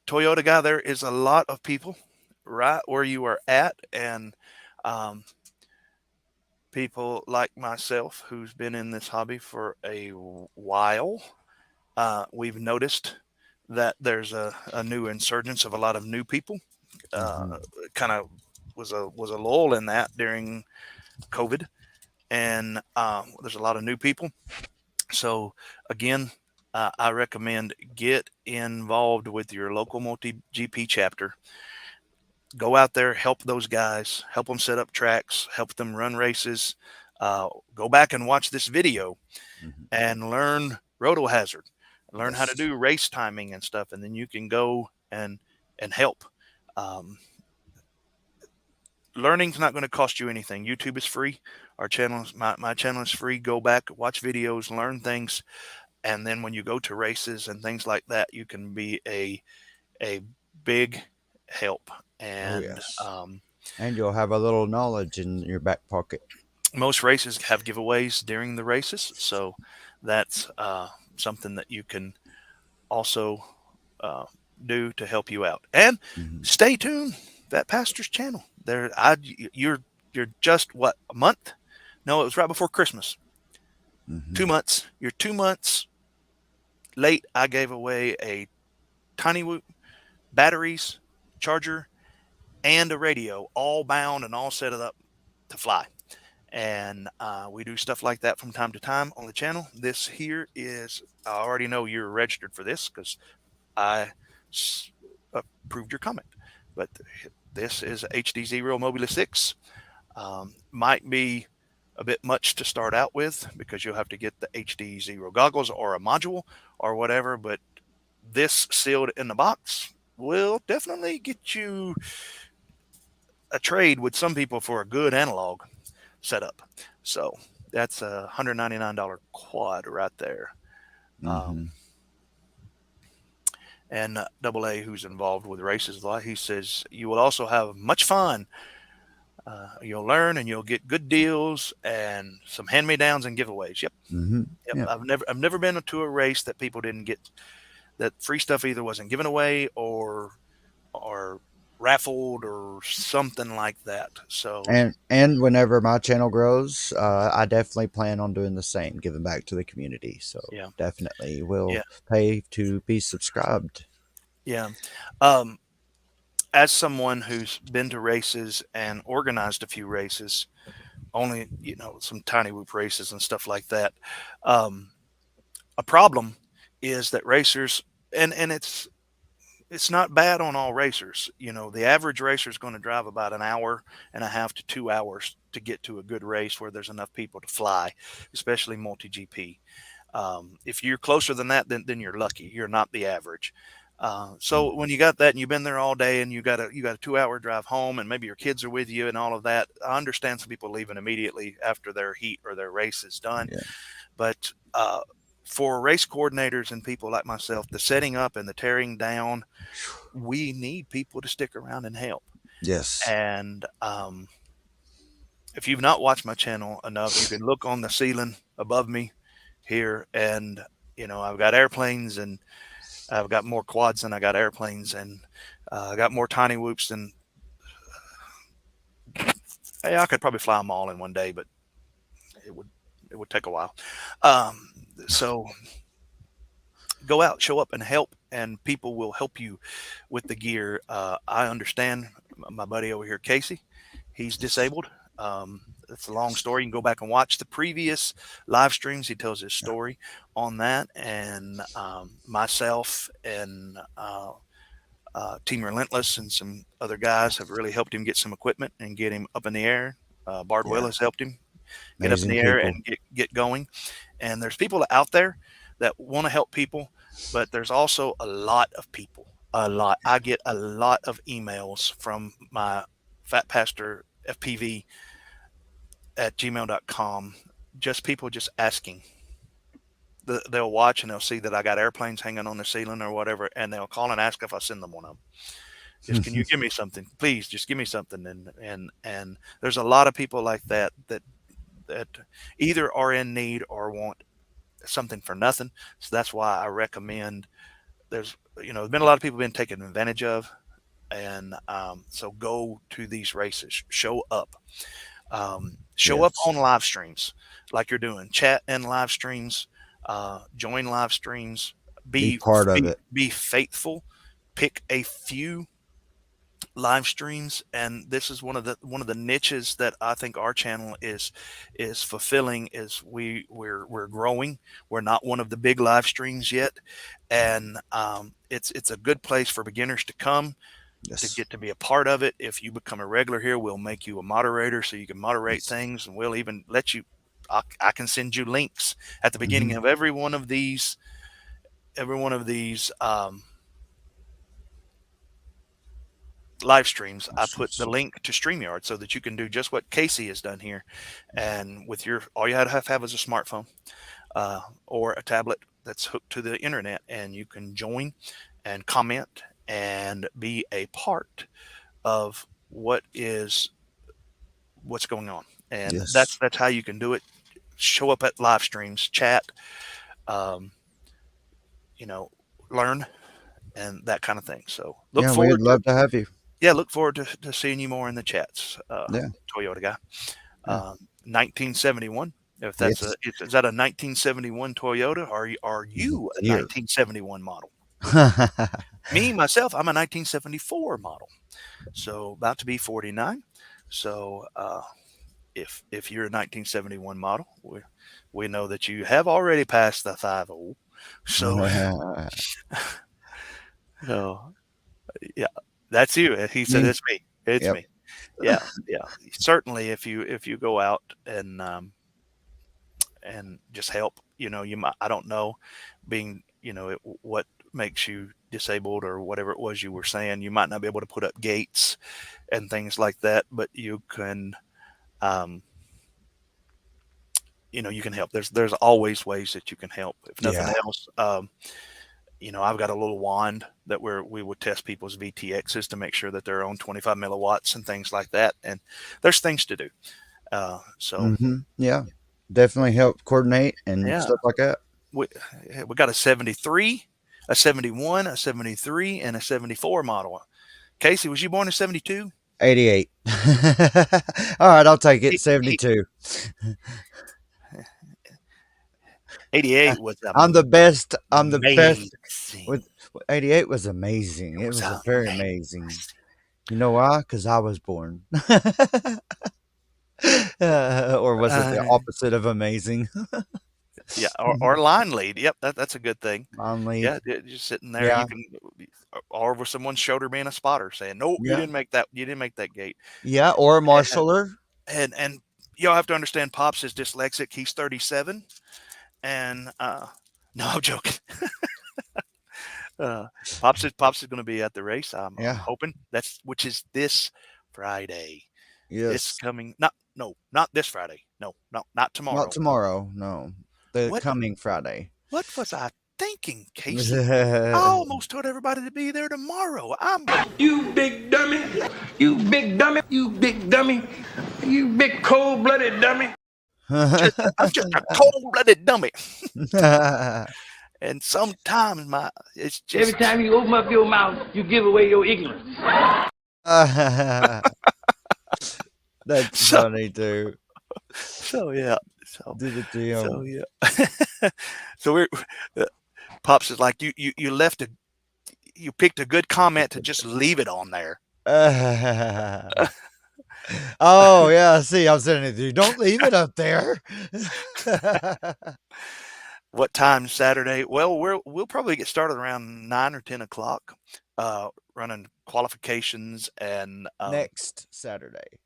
B: Toyota guy, there is a lot of people right where you are at. And people like myself who's been in this hobby for a while, we've noticed that there's a new insurgence of a lot of new people. Kind of was a lull in that during COVID, and there's a lot of new people. So again, I recommend get involved with your local multi-GP chapter. Go out there, help those guys, help them set up tracks, help them run races. Go back and watch this video and learn RotorHazard. Learn how to do race timing and stuff, and then you can go and help. Learning's not going to cost you anything. YouTube is free. Our channel, my channel is free. Go back, watch videos, learn things, And then when you go to races and things like that, you can be a big help. And
C: yes. And you'll have a little knowledge in your back pocket.
B: Most races have giveaways during the races, so that's something that you can also do to help you out. And stay tuned. That Pastor's channel. You're just what, a month? No, it was right before Christmas. 2 months. You're 2 months late. I gave away a Tiny Whoop, batteries, charger, and a radio, all bound and all set up to fly. And we do stuff like that from time to time on the channel. This here is, I already know you're registered for this because I approved your comment. But this is HDzero Mobile 6. Might be a bit much to start out with because you'll have to get the HDzero goggles or a module or whatever. But this sealed in the box will definitely get you a trade with some people for a good analog setup. So that's a $199 quad right there. And AA, who's involved with races a lot, he says you will also have much fun. You'll learn and you'll get good deals and some hand-me-downs and giveaways. Yep.
C: Yep.
B: I've never been to a race that people didn't get, that free stuff either wasn't given away or raffled or something like that. So
C: and whenever my channel grows, I definitely plan on doing the same, giving back to the community. So
B: yeah,
C: definitely will pay to be subscribed.
B: Yeah. As someone who's been to races and organized a few races, only, some Tiny Whoop races and stuff like that. A problem is that racers, and it's not bad on all racers. The average racer is going to drive about an hour and a half to 2 hours to get to a good race where there's enough people to fly, especially multi-GP. If you're closer than that, then you're lucky. You're not the average. So when you got that and you've been there all day and you got a 2-hour drive home and maybe your kids are with you and all of that, I understand some people leaving immediately after their heat or their race is done.
C: Yeah.
B: But for race coordinators and people like myself, the setting up and the tearing down, we need people to stick around and help.
C: Yes.
B: And if you've not watched my channel enough, you can look on the ceiling above me here, and I've got airplanes, and I've got more quads than I got airplanes, and I got more Tiny Whoops than I could probably fly them all in one day, but it would take a while. So go out, show up and help, and people will help you with the gear. I understand my buddy over here, Casey, he's disabled. It's a long story. You can go back and watch the previous live streams. He tells his story on that. And myself and Team Relentless and some other guys have really helped him get some equipment and get him up in the air. Bardwell has helped him get up in the air and get going. And there's people out there that want to help people, but there's also a lot of people, I get a lot of emails from my Fat Pastor FPV at gmail.com, just people just asking. They'll watch and they'll see that I got airplanes hanging on the ceiling or whatever, and they'll call and ask if I send them one of them. Just, can you give me something? Please, just give me something. And there's a lot of people like that either are in need or want something for nothing. So that's why I recommend, there's been a lot of people being taken advantage of. And so go to these races, show up. Show up on live streams like you're doing, chat in live streams, join live streams, be part of it, be faithful, pick a few live streams. And this is one of the niches that I think our channel is fulfilling. Is we're growing. We're not one of the big live streams yet. And it's a good place for beginners to come. To get to be a part of it. If you become a regular here, we'll make you a moderator so you can moderate things, and we'll even let you, I can send you links at the beginning of every one of these live streams. I put the link to StreamYard so that you can do just what Casey has done here. And with all you have to have is a smartphone or a tablet that's hooked to the internet, and you can join and comment and be a part of what's going on. And
C: Yes.
B: that's how you can do it. Show up at live streams, chat, learn, and that kind of thing. So look
C: Yeah, we'd
B: forward
C: love to have you.
B: Yeah, look forward to seeing you more in the chats.
C: Yeah.
B: Toyota guy.
C: Yeah.
B: 1971. If that's
C: Yes.
B: is that a 1971 Toyota, or are you a
C: Year.
B: 1971 model? Me, myself, I'm a 1974 model. So about to be 49. So if you're a 1971 model, we know that you have already passed the 50. So so yeah, that's you. He said it's me. It's
C: Yep.
B: me. Yeah, yeah. Certainly, if you go out and just help, you might, I don't know, being what makes you disabled or whatever it was you were saying, you might not be able to put up gates and things like that, but you can you can help. There's always ways that you can help. If nothing else, I've got a little wand that we would test people's VTXs to make sure that they're on 25 milliwatts and things like that. And there's things to do.
C: Yeah, definitely help coordinate and stuff like that.
B: We got a 73, a 71, a 73, and a 74 model. Casey, was you born in 72?
C: 88. All right, I'll take it. 72.
B: 88 was
C: I'm the best. I'm the best. With 88 was amazing. It was very amazing. You know why? Because I was born. Or was it the opposite of amazing?
B: Yeah, or line lead. Yep, that's a good thing.
C: Line lead.
B: Yeah, just sitting there. You can, or with someone's shoulder being a spotter saying, "Nope, you didn't make that. You didn't make that gate."
C: Yeah, or a marshaller.
B: And y'all have to understand, Pops is dyslexic. He's 37, and no, I'm joking. Pops is going to be at the race. I'm hoping which is this Friday.
C: Yes,
B: it's coming. Not this Friday. No, not tomorrow.
C: Not tomorrow. No. The coming Friday.
B: What was I thinking, Casey? I almost told everybody to be there tomorrow.
E: You big dummy. You big dummy. You big dummy. You big cold-blooded dummy.
B: I'm just a cold-blooded dummy. And sometimes it's just
E: every time you open up your mouth, you give away your ignorance.
C: That's funny too.
B: So yeah.
C: Did it to him.
B: So yeah. So we're Pops is like you left you picked a good comment to just leave it on there.
C: Oh yeah, see, I'm saying it. Don't leave it up there.
B: What time Saturday? Well, we'll probably get started around 9 or 10 o'clock, running qualifications and
C: next Saturday.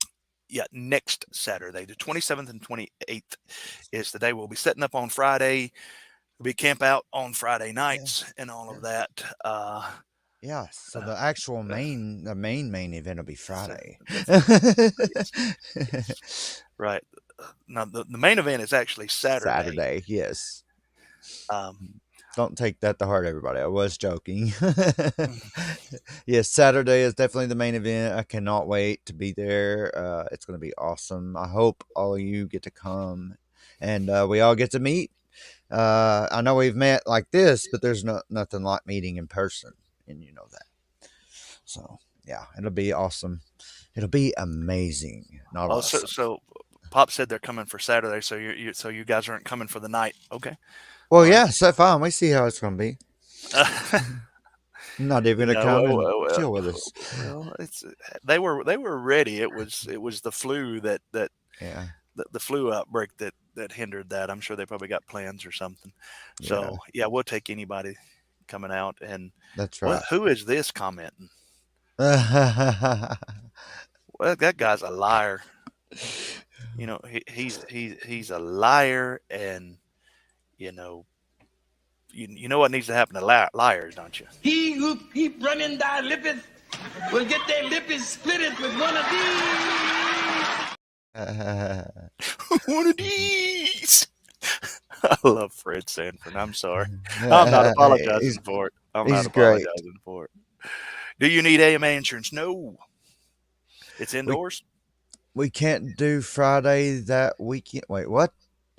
B: Yeah, next Saturday, the 27th and 28th is the day. We'll be setting up on Friday. We'll be camp out on Friday nights and all of that.
C: Yeah, so the actual main event will be Friday.
B: Yes. Right. Now the main event is actually Saturday.
C: Saturday, yes. Don't take that to heart, everybody. I was joking. Yes, Saturday is definitely the main event. I cannot wait to be there. It's going to be awesome. I hope all of you get to come and we all get to meet. I know we've met like this, but there's nothing like meeting in person, and you know that. So yeah, it'll be awesome. It'll be amazing. Not awesome.
B: So Pop said they're coming for Saturday, so you guys aren't coming for the night. Okay.
C: Well, yeah, so fine. We see how it's going to be. I'm not even going to come and chill with us.
B: Well, they were ready. It was the flu that the flu outbreak that hindered that. I'm sure they probably got plans or something. So yeah, we'll take anybody coming out. And
C: that's right.
B: Who is this commenting? Well, that guy's a liar. He's a liar, and you know what needs to happen to liars, don't you?
E: He who keep running thy lippeth will get their lippeth splitted with one of these.
B: One of these. I love Fred Sanford. I'm sorry. I'm not apologizing for it. I'm not
C: He's great.
B: apologizing for it. Do you need AMA insurance? No. It's indoors.
C: We can't do Friday that weekend. Wait, what?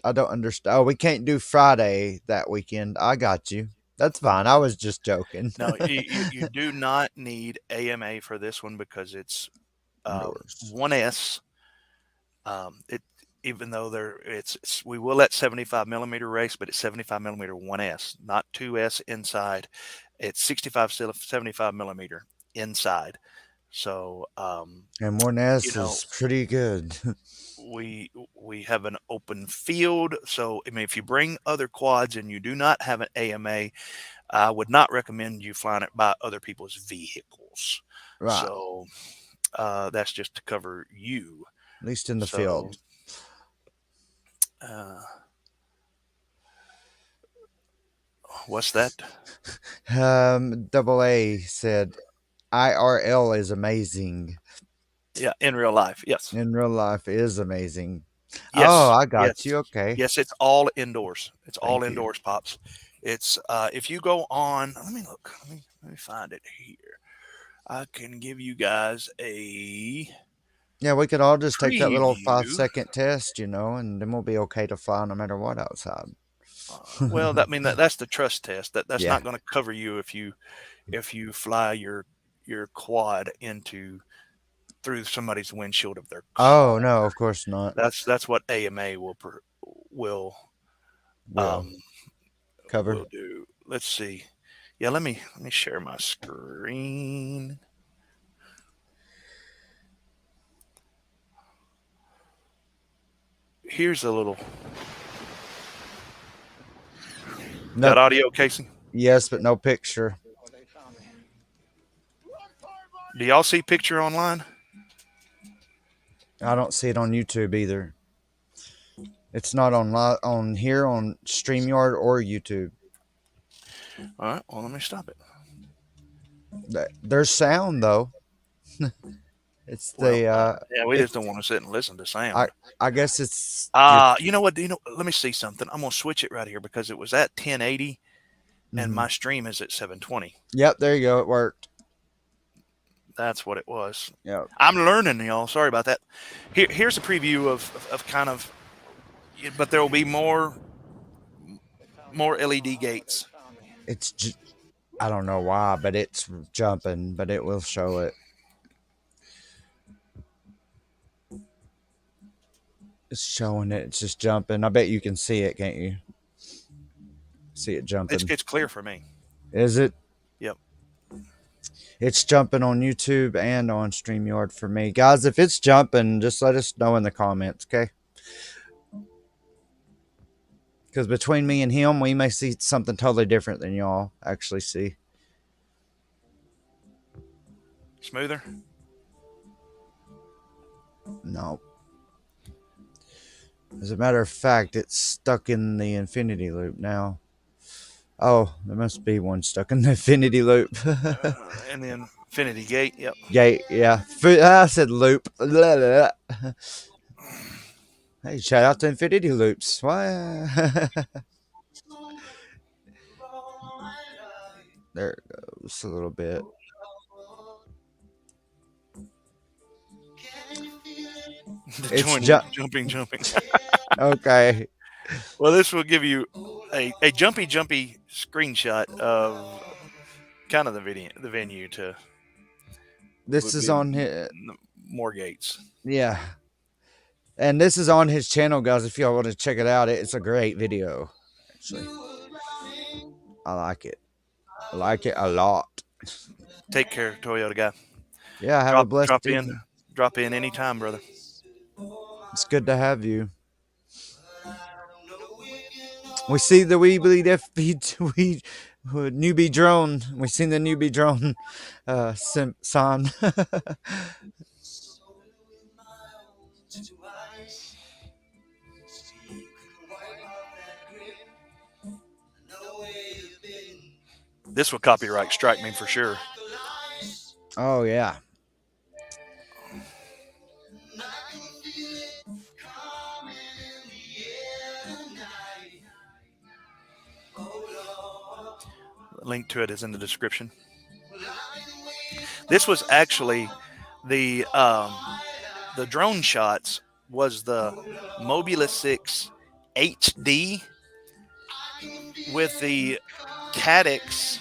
C: I don't understand. Oh, we can't do Friday that weekend. I got you. That's fine. I was just joking.
B: No, you do not need AMA for this one because it's 1S. It even though we will let 75 millimeter race, but it's 75 millimeter 1S, not 2S inside. It's 75 millimeter inside. So
C: and 1S is pretty good.
B: we have an open field. So I mean, if you bring other quads and you do not have an AMA, I would not recommend you flying it by other people's vehicles.
C: Right.
B: So that's just to cover you.
C: At least in the field.
B: What's that?
C: Double A said IRL is amazing.
B: Yeah, in real life, yes.
C: In real life is amazing.
B: Yes,
C: oh, I got
B: yes.
C: you. Okay.
B: Yes, it's all indoors. It's all
C: Thank you.
B: indoors, Pops. It's if you go on, let me look. Let me find it here. I can give you guys a
C: Yeah, we could all just take that little
B: preview.
C: 5-second test, and then we'll be okay to fly no matter what outside.
B: Well, that's the trust test. That's
C: Yeah.
B: not going to cover you if you fly your quad through somebody's windshield of their car.
C: Oh no, of course not.
B: That's what AMA will
C: cover.
B: Will do. Let's see. Yeah, let me share my screen. Here's a little.
C: No,
B: that audio, Casey?
C: Yes, but no picture.
B: Do y'all see picture online?
C: I don't see it on YouTube either. It's not on here on StreamYard or YouTube.
B: All right. Well, let me stop it.
C: There's sound though. It's
B: yeah, we just don't want to sit and listen to sound.
C: I guess it's.
B: You know what? Let me see something. I'm gonna switch it right here because it was at 1080, and my stream is at 720.
C: Yep, there you go. It worked.
B: That's what it was.
C: Yeah.
B: I'm learning, y'all. Sorry about that. Here's a preview of kind of, but there will be more LED gates.
C: It's I don't know why, but it's jumping, but it will show it. It's showing it. It's just jumping. I bet you can see it, can't you? See it jumping.
B: It's clear for me.
C: Is it?
B: Yep.
C: It's jumping on YouTube and on StreamYard for me. Guys, if it's jumping, just let us know in the comments, okay? Because between me and him, we may see something totally different than y'all actually see.
B: Smoother?
C: No. As a matter of fact, it's stuck in the infinity loop now. Oh, there must be one stuck in the infinity loop.
B: And the infinity gate, yep.
C: Gate, yeah. I said loop. Hey, shout out to infinity loops. Why? There it goes a little bit.
B: It's jumping.
C: Okay.
B: Well, this will give you a jumpy screenshot of kind of the venue to.
C: This is on his
B: more gates.
C: Yeah. And this is on his channel, guys. If y'all want to check it out, it's a great video. Actually, I like it. I like it a lot.
B: Take care, Toyota guy.
C: Yeah, have a blessed evening.
B: Drop in anytime, brother.
C: It's good to have you. We see the Weebly newbie drone. We seen the newbie drone sign.
B: This will copyright strike me for sure.
C: Oh yeah.
B: Link to it is in the description. This was actually the drone shots was the Mobula 6 HD with the Cadix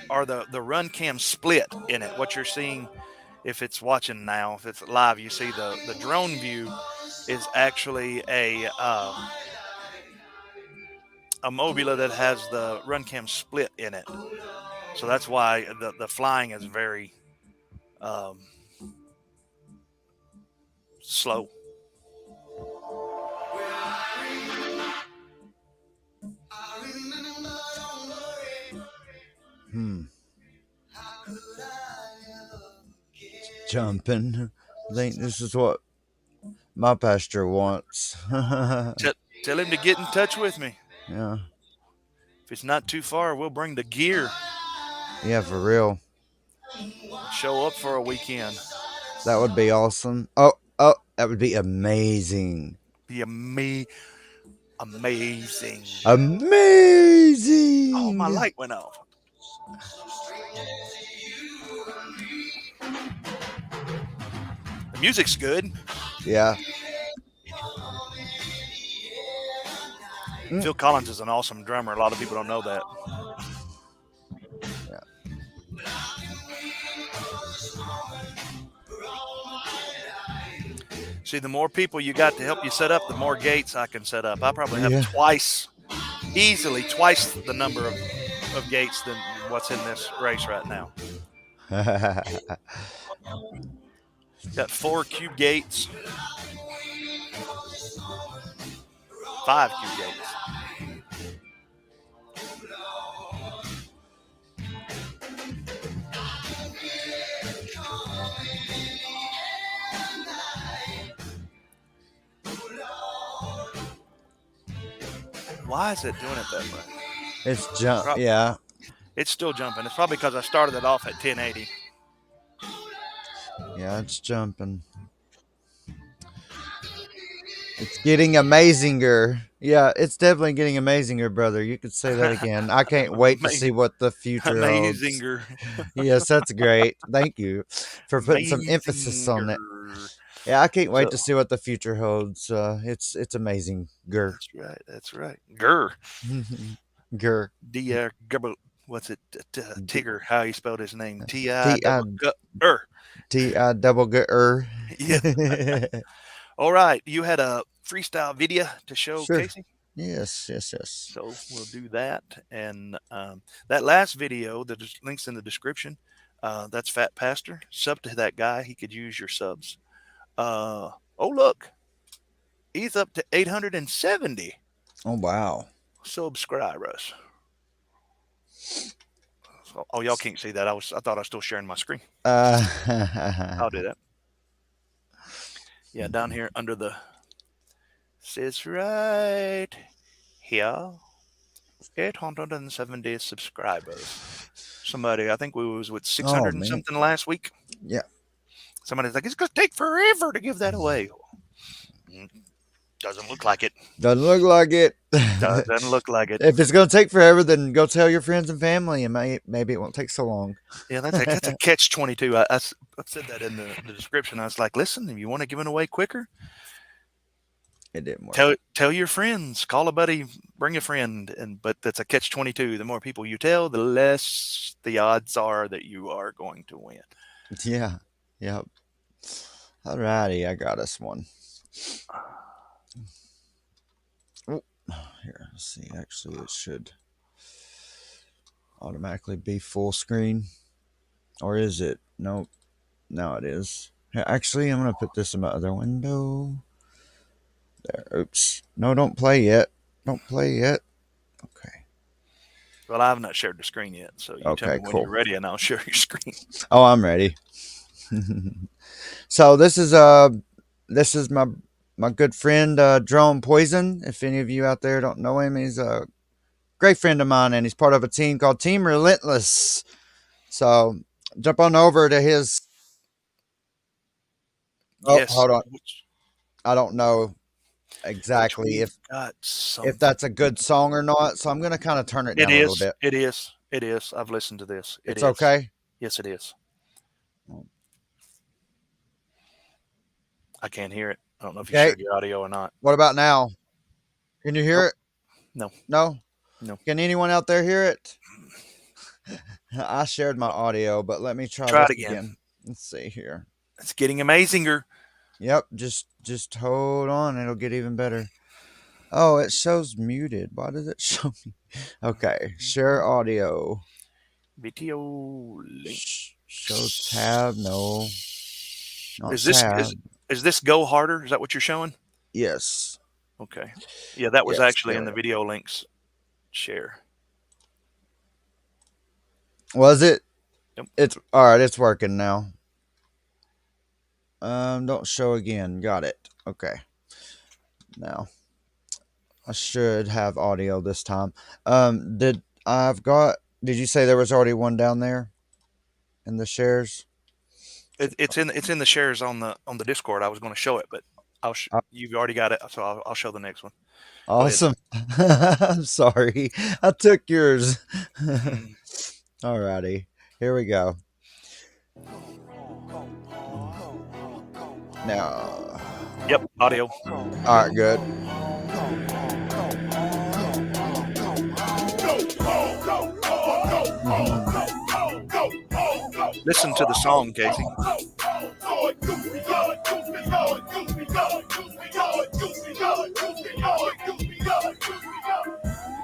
B: or the run cam split in it. What you're seeing, if it's watching now, if it's live, you see the drone view is actually a Mobula that has the run cam split in it. So that's why the flying is very slow.
C: Jumping. I think this is what my pastor wants.
B: Tell him to get in touch with me.
C: Yeah.
B: If it's not too far, we'll bring the gear.
C: Yeah, for real.
B: Show up for a weekend.
C: That would be awesome. Oh, that would be amazing.
B: Be amazing.
C: Amazing.
B: Oh, my light went off. The music's good.
C: Yeah.
B: Phil Collins is an awesome drummer. A lot of people don't know that.
C: Yeah.
B: See, the more people you got to help you set up, the more gates I can set up. I probably have easily twice the number of gates than what's in this race right now. Got 4 cube gates. 5 cube gates. Why is it doing it that way?
C: It's yeah.
B: It's still jumping. It's probably because I started it off at 1080.
C: Yeah, it's jumping. It's getting amazinger. Yeah, it's definitely getting amazinger, brother. You could say that again. I can't wait to see what the future holds.
B: Amazinger.
C: Yes, that's great. Thank you for putting some emphasis on it. Yeah, I can't wait to see what the future holds. It's amazing. Grr.
B: That's right. Grr.
C: Grr.
B: What's it? Tigger. How he spelled his name?
C: T-I-double-G-R. T-I-double-G-R.
B: Yeah. All right. You had a freestyle video to show,
C: sure.
B: Casey?
C: Yes.
B: So we'll do that. And that last video, the link's in the description. That's Fat Pastor. Sub to that guy. He could use your subs. Oh, look. He's up to 870.
C: Oh, wow.
B: Subscribers. So, oh, y'all can't see that. I thought I was still sharing my screen. I'll do that. Yeah, down here under the says right here, 870 subscribers. Somebody, I think we was with 600 and something last week.
C: Yeah.
B: Somebody's like, it's going to take forever to give that away. Doesn't look like it.
C: Doesn't look like it.
B: Doesn't look like it.
C: If it's going to take forever, then go tell your friends and family, and maybe it won't take so long.
B: Yeah, that's a catch-22. I said that in the description. I was like, listen, if you want to give it away quicker,
C: it didn't work.
B: Tell your friends, call a buddy, bring a friend, but that's a catch-22. The more people you tell, the less the odds are that you are going to win.
C: Yeah. Yep. All righty, I got us one. Oh, here, let's see. Actually, it should automatically be full screen. Or is it? Nope. Now it is. Actually, I'm going to put this in my other window. There. Oops. No, don't play yet. Don't play yet. Okay.
B: Well, I have not shared the screen yet, so you tell me when you're ready, and I'll share your screen.
C: Oh, I'm ready. So this is my good friend Drone Poison. If any of you out there don't know him, he's a great friend of mine, and he's part of a team called Team Relentless. So jump on over to his. Oh,
B: yes.
C: Hold on. I don't know. exactly if
B: got
C: that's a good song or not. So I'm going to kind of turn it down a little bit.
B: It is. It is. I've listened to this.
C: It's okay.
B: Yes, it is. I can't hear it. I don't know if you shared your audio or not.
C: What about now? Can you hear it?
B: No.
C: No?
B: No.
C: Can anyone out there hear it? I shared my audio, but let me try
B: it
C: this again. Let's see here.
B: It's getting amazinger.
C: Yep. Just hold on. It'll get even better. Oh, it shows muted. Why does it show me? Okay. Share audio.
B: VTO link.
C: Show tab. No. Not
B: Is this
C: tab.
B: is this go harder? Is that what you're showing?
C: Yes.
B: Okay. Yeah, that was actually in the video links share.
C: Was it?
B: Yep.
C: It's all right. It's working now. Don't show again. Got it. Okay. Now I should have audio this time. Did you say there was already one down there in the shares?
B: It's in the shares on the Discord. I was going to show it, but you've already got it, so I'll show the next one.
C: Awesome. I'm sorry. I took yours. Alrighty. Here we go. Now.
B: Yep, audio.
C: Alright, good.
B: Listen to the song, Casey.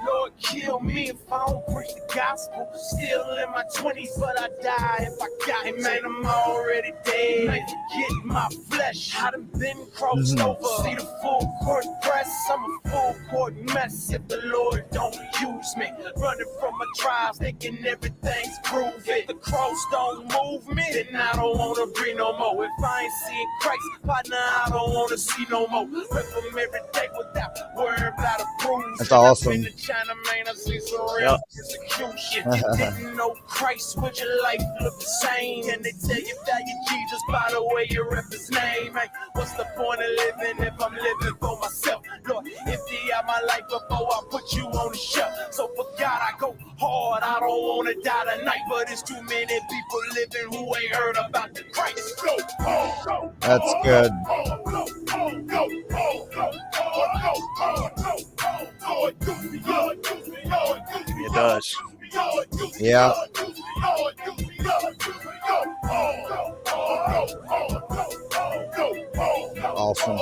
S: Lord, kill me if I don't preach the gospel. Still in my 20s, but I die if I got it. Man, I'm already dead. Man, forget my flesh. I done been crossed over. See the full court press. I'm a full court mess if the Lord don't use me. Running from my trials, thinking everything's proven. If the cross don't move me, then I don't want to be no more. If I ain't seeing Christ, partner, I don't want to see no more. Rip them every day without worrying about a bruise.
C: That's awesome.
S: China, man, I see some real execution. If you didn't know Christ, would your life look the same? And they tell you value Jesus by the way you rep his name. Hey, what's the point of living if I'm living for myself? Lord, empty out my life before I put you on the shelf. So for God, I go hard. I don't want to die tonight, but it's too many people living who ain't heard about the Christ.
C: That's good.
B: It does.
C: Yeah. Awesome.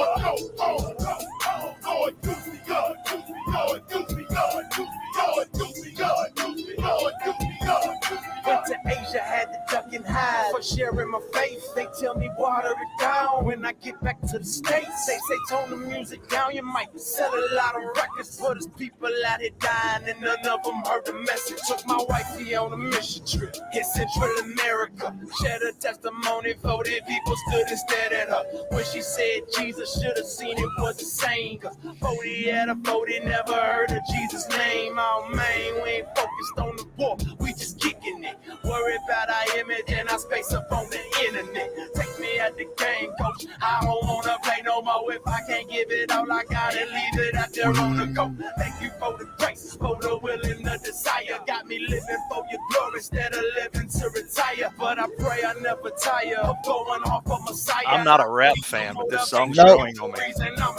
S: Went to Asia, had to duck and hide for sharing my faith. They tell me water it down when I get back to the States. They say tone the music down, you might sell a lot of records, but there's people out here dying and none of them heard the message. Took my wifey on a mission trip in Central America. Shared a testimony, 40 people stood and stared at her. When she said Jesus should have seen it was the same. 40 out of 40 never heard of Jesus' name. Oh man, we ain't focused on the war, we just kicking it. Worry about our image and our space up on the internet. Take me at the game, coach. I don't wanna play no more. If I can't give it all, I gotta leave it out there on the go. Thank you for the grace, for the will and the desire. Got me living for your glory instead of living to retire. But I pray I never tire of going off of Messiah.
B: I'm not a rap fan, but this song's growing on me.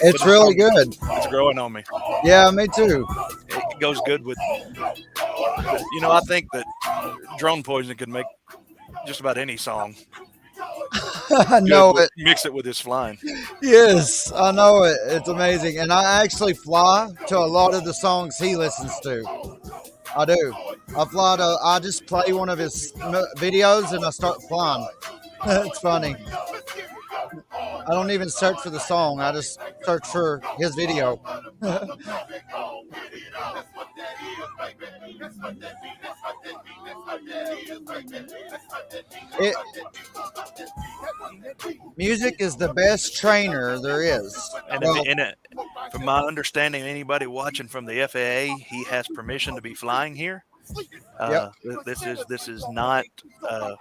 C: It's really good.
B: It's growing on me.
C: Yeah, me too.
B: It goes good with, I think that Drone Poison could make just about any song.
C: I know it.
B: Mix it with his flying.
C: Yes, I know it. It's amazing. And I actually fly to a lot of the songs he listens to. I do. I just play one of his videos and I start flying. It's funny. I don't even search for the song. I just search for his video. Music is the best trainer there is.
B: And from my understanding, anybody watching from the FAA, he has permission to be flying here. This is not a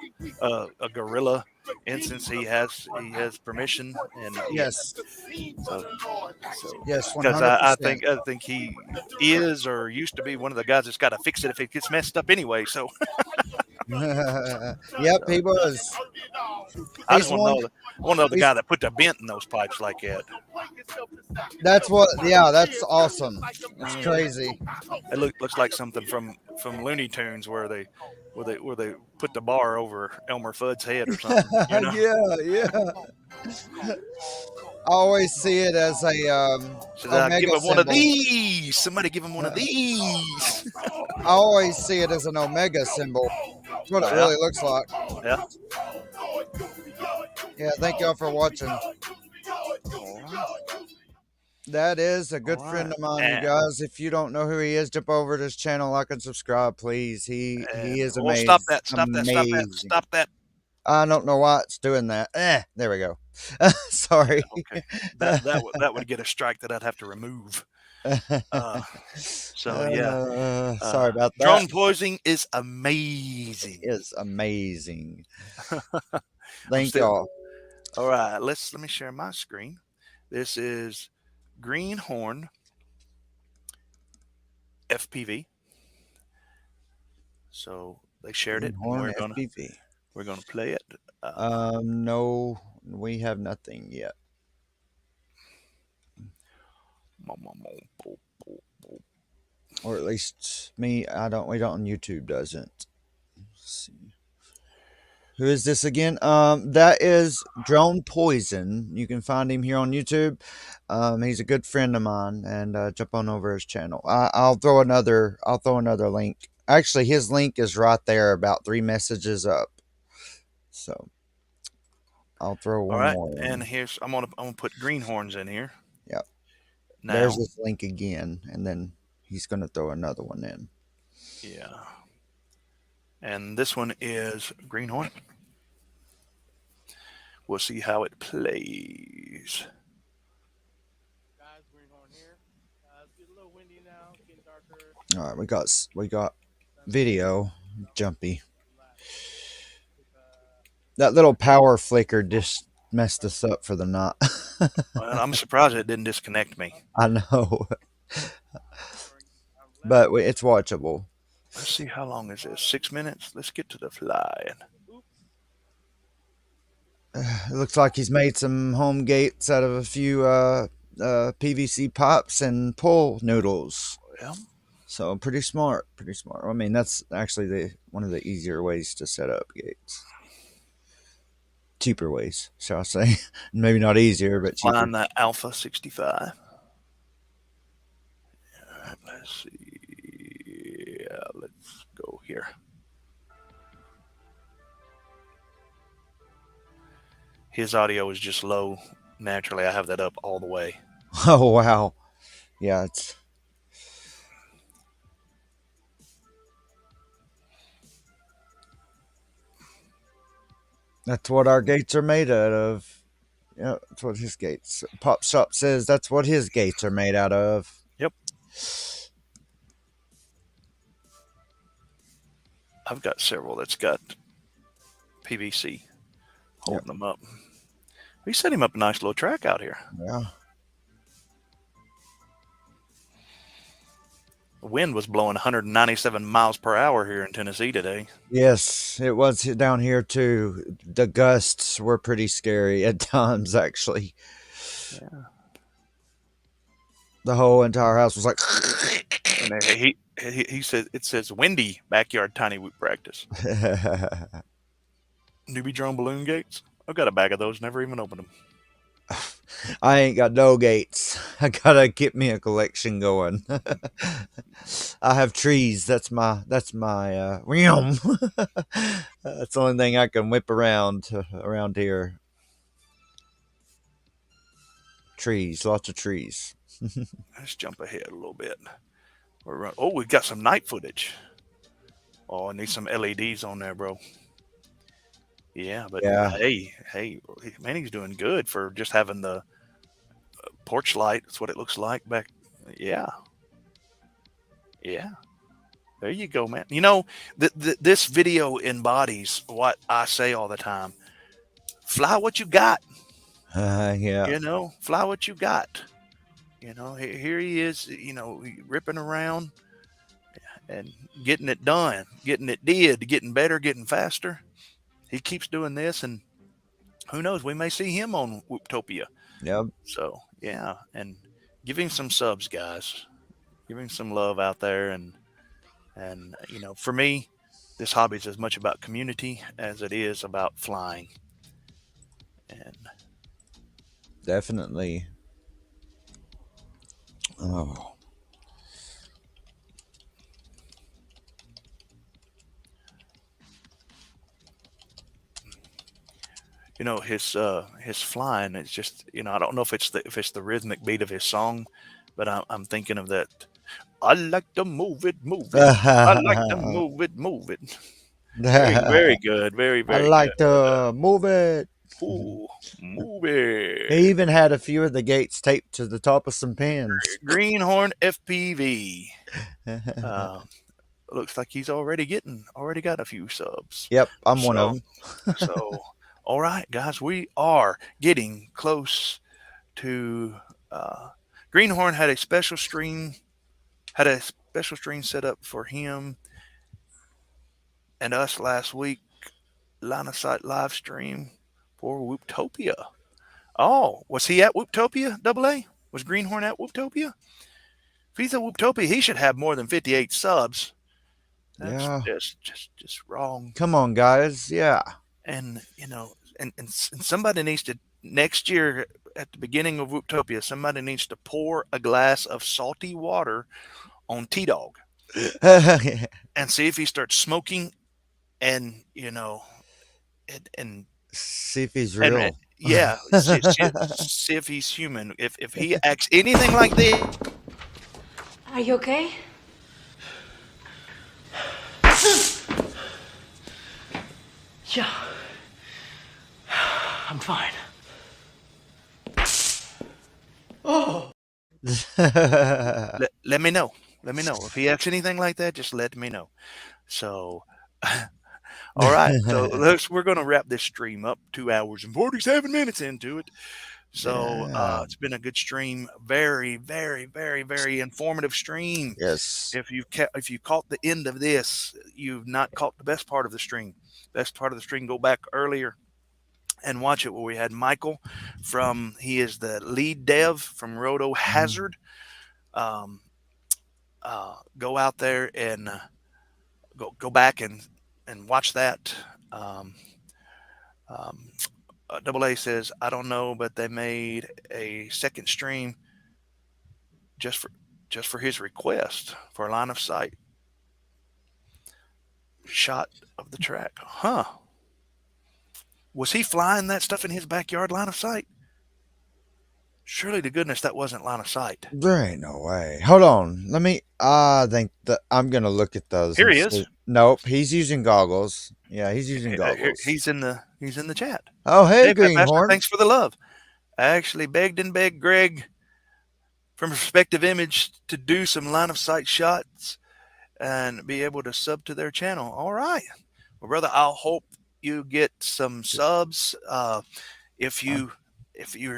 B: guerrilla instance. He has permission, and
C: Yes. Yes,
B: because
C: 100%.
B: I think he is or used to be one of the guys that's got to fix it if it gets messed up anyway. So.
C: Yep, he was.
B: I just want to know the guy that put the vent in those pipes like that.
C: That's what. Yeah, that's awesome. It's crazy.
B: It looks like something from Looney Tunes where they put the bar over Elmer Fudd's head or something. You know?
C: Yeah. I always see it as a omega
B: give him
C: symbol.
B: one of these. Somebody give him one of these.
C: I always see it as an omega symbol. That's what it really looks like.
B: Yeah.
C: Yeah, thank y'all for watching. That is a good friend of mine, you guys. If you don't know who he is, jump over to his channel, like and subscribe, please. He is amazing.
B: Stop that.
C: I don't know why it's doing that. There we go. Sorry.
B: Okay. That would get a strike that I'd have to remove. Sorry about that. Drone poisoning is amazing.
C: Thank y'all.
B: All right, let me share my screen. This is Greenhorn FPV. So they shared it. We're gonna play it.
C: No, we have nothing yet. Or at least me. We don't on YouTube doesn't. Let's see. Who is this again? That is Drone Poison. You can find him here on YouTube. He's a good friend of mine, and jump on over his channel. I'll throw another link. Actually, his link is right there, about 3 messages up. So I'll throw one more.
B: All right, and here's I'm gonna put Greenhorns in here.
C: Yep.
B: Now,
C: there's this link again, and then he's gonna throw another one in.
B: Yeah. And this one is Greenhorn. We'll see how it plays.
J: Guys, Greenhorn here. It's getting a little windy now, getting darker.
C: All right, we got video jumpy. That little power flicker just messed us up for the night.
B: Well, I'm surprised it didn't disconnect me.
C: I know. But it's watchable.
B: Let's see, how long is this? 6 minutes? Let's get to the flying.
C: It looks like he's made some home gates out of a few PVC pops and pull noodles.
B: Yeah.
C: So pretty smart. I mean, that's actually one of the easier ways to set up gates. Cheaper ways, shall I say. Maybe not easier, but cheaper.
B: Find the Alpha 65. All right, let's see. Yeah, let's go here. His audio is just low. Naturally, I have that up all the way.
C: Oh, wow. Yeah, that's what our gates are made out of. Yeah, that's what his gates. Pop Shop says that's what his gates are made out of.
B: Yep. I've got several that's got PVC holding them up. We set him up a nice little track out here.
C: Yeah.
B: The wind was blowing 197 miles per hour here in Tennessee today.
C: Yes, it was down here too. The gusts were pretty scary at times, actually.
B: Yeah.
C: The whole entire house was like.
B: And he said it says windy backyard tiny whoop practice. Newbie drone balloon gates. I've got a bag of those. Never even opened them.
C: I ain't got no gates. I gotta get me a collection going. I have trees. That's my realm. That's the only thing I can whip around here. Trees, lots of trees.
B: Let's jump ahead a little bit. We've got some night footage. Oh, I need some LEDs on there, bro. Yeah, but
C: yeah.
B: Hey, man, he's doing good for just having the porch light. That's what it looks like back. Yeah. There you go, man. You know, this video embodies what I say all the time. Fly what you got.
C: Yeah.
B: You know, fly what you got. You know, here he is, you know, ripping around and getting it done, getting it did, getting better, getting faster. He keeps doing this, and who knows, we may see him on Whooptopia.
C: Yep.
B: So, yeah, and give him some subs, guys. Give him some love out there. And you know, for me, this hobby is as much about community as it is about flying. And
C: definitely. Oh.
B: you know, his flying, it's just, you know, I don't know if it's the rhythmic beat of his song, but I'm thinking of that. I like to move it, move it. I like to move it, move it. Very, very good. Very, very
C: I like
B: good.
C: to move it.
B: Ooh, move it.
C: He even had a few of the gates taped to the top of some pins.
B: Greenhorn FPV. Looks like he's already got a few subs.
C: Yep, I'm one of them.
B: So, all right, guys, we are getting close to. Greenhorn had a special stream set up for him and us last week. Line of sight live stream for Whooptopia. Oh, was he at Whooptopia? AA? Was Greenhorn at Whooptopia? If he's at Whooptopia, he should have more than 58 subs. That's just wrong.
C: Come on, guys. Yeah.
B: And you know, and somebody needs to next year at the beginning of Whooptopia, somebody needs to pour a glass of salty water on T-Dog and see if he starts smoking, and you know, and
C: see if he's real.
B: Yeah, see if he's human. If he acts anything like this.
F: Are you okay?
O: Yeah. I'm fine.
B: Oh. let me know. Let me know. If he acts anything like that, just let me know. So, all right. So we're going to wrap this stream up. 2 hours and 47 minutes into it. So it's been a good stream. Very, very, very, very informative stream.
C: Yes.
B: If you caught the end of this, you've not caught the best part of the stream. Best part of the stream, go back earlier and watch it, where we had Michael he is the lead dev from Rotor Hazard. Go out there and go back and watch that. AA says, I don't know, but they made a second stream just for his request for a line of sight shot of the track. Huh? Was he flying that stuff in his backyard line of sight? Surely to goodness that wasn't line of sight.
C: There ain't no way. Hold on. Let me. I think that I'm gonna look at those.
B: Here he is.
C: Nope, he's using goggles. Yeah, he's using goggles.
B: He's in the chat.
C: Oh, hey Greenhorn.
B: Thanks for the love. I actually begged Greg from Perspective Image to do some line of sight shots and be able to sub to their channel. All right, well, brother, I'll hope you get some subs. If you're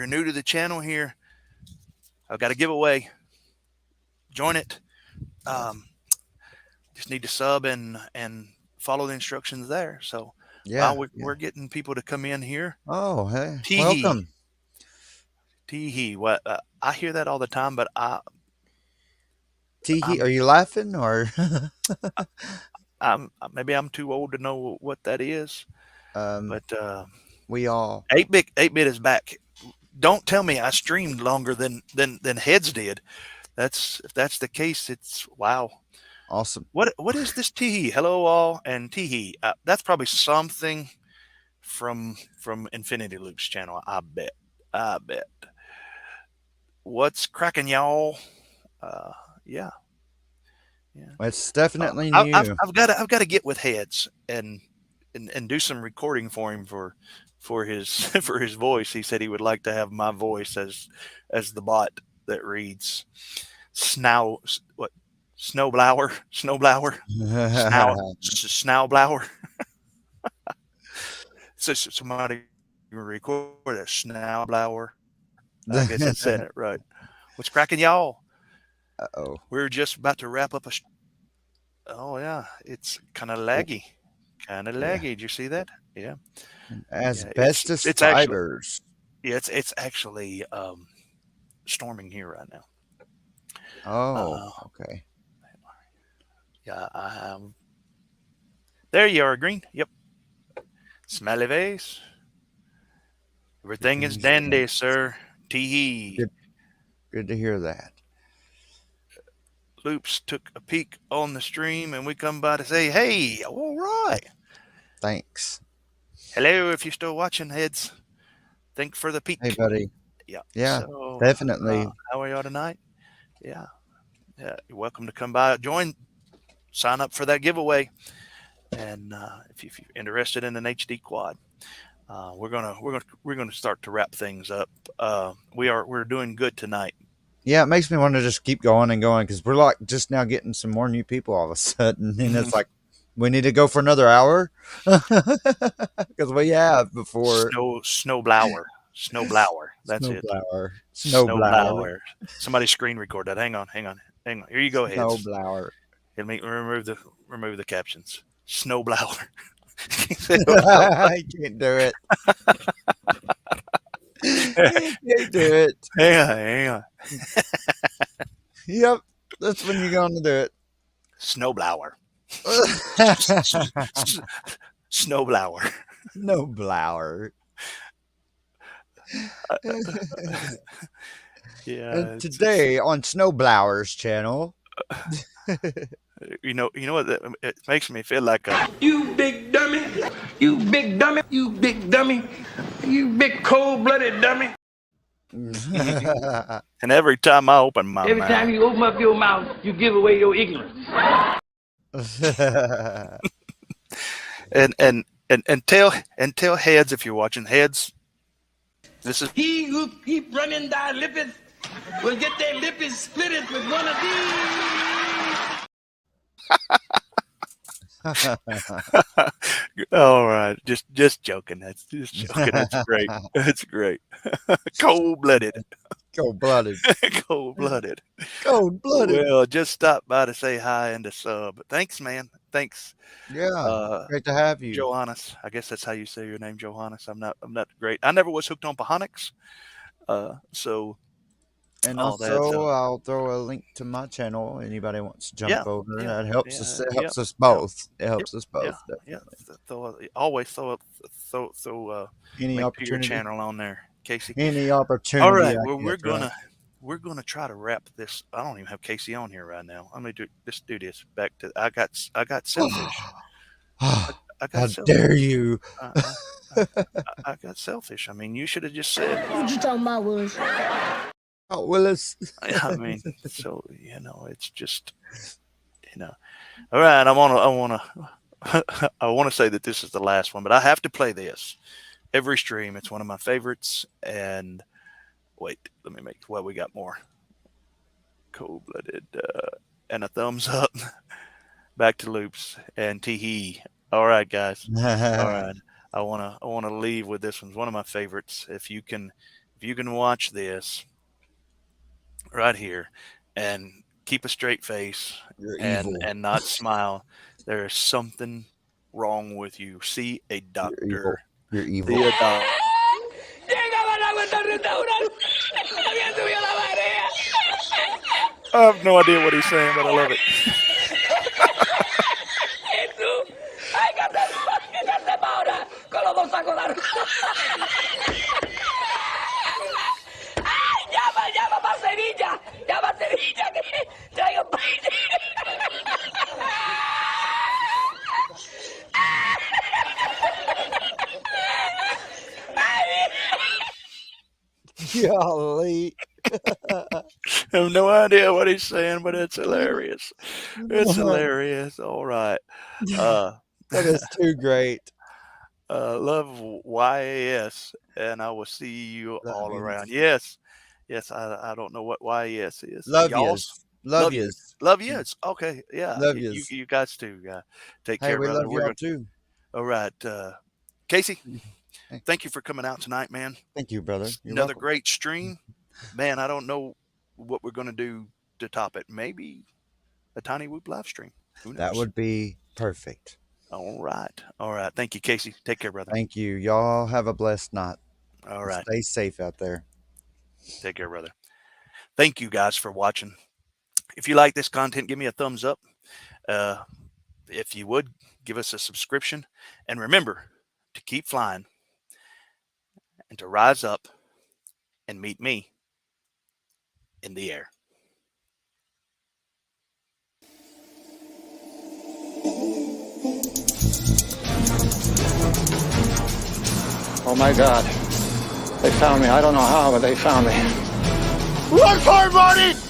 B: new to the channel here, I've got a giveaway. Join it. Just need to sub and follow the instructions there. So
C: yeah,
B: we're getting people to come in here.
C: Oh, hey, welcome.
B: Teehee. What I hear that all the time, but
C: Teehee. Are you laughing or?
B: Maybe I'm too old to know what that is. But
C: we all
B: 8-bit is back. Don't tell me I streamed longer than Heads did. If that's the case, it's wow.
C: Awesome.
B: What is this Teehee? Hello all and Teehee. That's probably something from Infinity Loop's channel. I bet. What's cracking, y'all? Yeah.
C: It's definitely new.
B: I've got to get with Heads and do some recording for him for his voice. He said he would like to have my voice as the bot that reads Snowblower, snowblower. So somebody record a snowblower. I guess I said it right. What's cracking, y'all?
C: Uh-oh.
B: We're just about to wrap up oh yeah, it's kind of laggy. Kind of laggy. Did you see that? Yeah.
C: Asbestos
B: it's
C: fibers.
B: It's actually storming here right now.
C: Oh, okay.
B: Yeah, there you are, Green. Yep. Smelly face. Everything is dandy, sir. Tee-hee.
C: Good to hear that.
B: Loops took a peek on the stream, and we come by to say, hey, all right.
C: Thanks.
B: Hello, if you're still watching, heads. Thanks for the peek.
C: Hey, buddy.
B: Yeah.
C: Yeah,
B: So,
C: definitely.
B: How are y'all tonight? Yeah. Yeah. You're welcome to come by, join, sign up for that giveaway. And if you're interested in an HD quad, we're gonna start to wrap things up. We're doing good tonight.
C: Yeah, it makes me want to just keep going and going because we're like just now getting some more new people all of a sudden, and it's like we need to go for another hour because we have before.
B: Snowblower. That's it. Snowblower. Somebody screen record that. Hang on. Here you go, heads.
C: Snowblower.
B: Let me remove the captions. Snowblower.
C: I can't do it. I can't do it.
B: Hang on.
C: Yep, that's when you're going to do it.
B: Snowblower. Snowblower.
C: Snowblower.
B: Yeah.
C: And today on Snowblower's channel.
B: You know what? It makes me feel like a
E: You big dummy. You big dummy. You big dummy. You big cold-blooded dummy.
B: And every time I open my
T: Every
B: mouth.
T: time you open up your mouth, you give away your ignorance.
B: and tell heads if you're watching, heads. This is
E: He who keep running thy lippeth will get their lippets splitted with one of these.
B: All right, just joking. That's just joking. That's great. That's great. Cold-blooded.
C: Cold-blooded.
B: Cold-blooded.
C: Cold-blooded.
B: Well, just stop by to say hi and to sub. Thanks, man. Thanks.
C: Yeah. Great to have you,
B: Johannes. I guess that's how you say your name, Johannes. I'm not great. I never was hooked on Pahonics. So.
C: And also, I'll throw a link to my channel. Anybody wants to jump over, that helps us. It helps us both. It helps us both. Definitely.
B: Always throw
C: any
B: link to your
C: opportunity
B: channel on there, Casey.
C: Any opportunity.
B: All right. Well, we're gonna try to wrap this. I don't even have Casey on here right now. I'm gonna do this. Back to I got selfish. I got
C: How
B: selfish.
C: dare you?
B: I got selfish. I mean, you should have just said.
P: What you talking about, Willis?
C: Oh, Willis.
B: I mean, so it's just, All right, I want to say that this is the last one, but I have to play this every stream. It's one of my favorites. And wait, let me make. Well, we got more. Cold-blooded and a thumbs up. Back to loops and tee-hee. All right, guys. All right. I wanna leave with this one. It's one of my favorites. If you can watch this right here and keep a straight face and not smile, there is something wrong with you. See a doctor.
C: You're evil.
B: See a doctor. I have no idea what he's saying, but I love it.
S: Llama para Sevilla. Llama a Sevilla que traigo
C: Golly.
B: I have no idea what he's saying, but it's hilarious. It's hilarious. All right.
C: That is too great.
B: Love YAS, and I will see you all around. Yes. I don't know what YAS is.
C: Love
B: y'all.
C: yous. Love yous.
B: Love yous. Okay, yeah.
C: Love yous.
B: You guys too. Take
C: Hey,
B: care,
C: we
B: brother.
C: love y'all too.
B: All right, Casey. Thank you for coming out tonight, man.
C: Thank you, brother.
B: Another great stream, man. I don't know what we're gonna do to top it. Maybe a Tiny Whoop live stream. Who knows?
C: That would be perfect.
B: All right. Thank you, Casey. Take care, brother.
C: Thank you. Y'all have a blessed night.
B: All right.
C: Stay safe out there.
B: Take care, brother. Thank you guys for watching. If you like this content, give me a thumbs up. If you would, give us a subscription. And remember to keep flying and to rise up and meet me in the air.
A: Oh my God. They found me. I don't know how, but they found me. Run for it, Marty!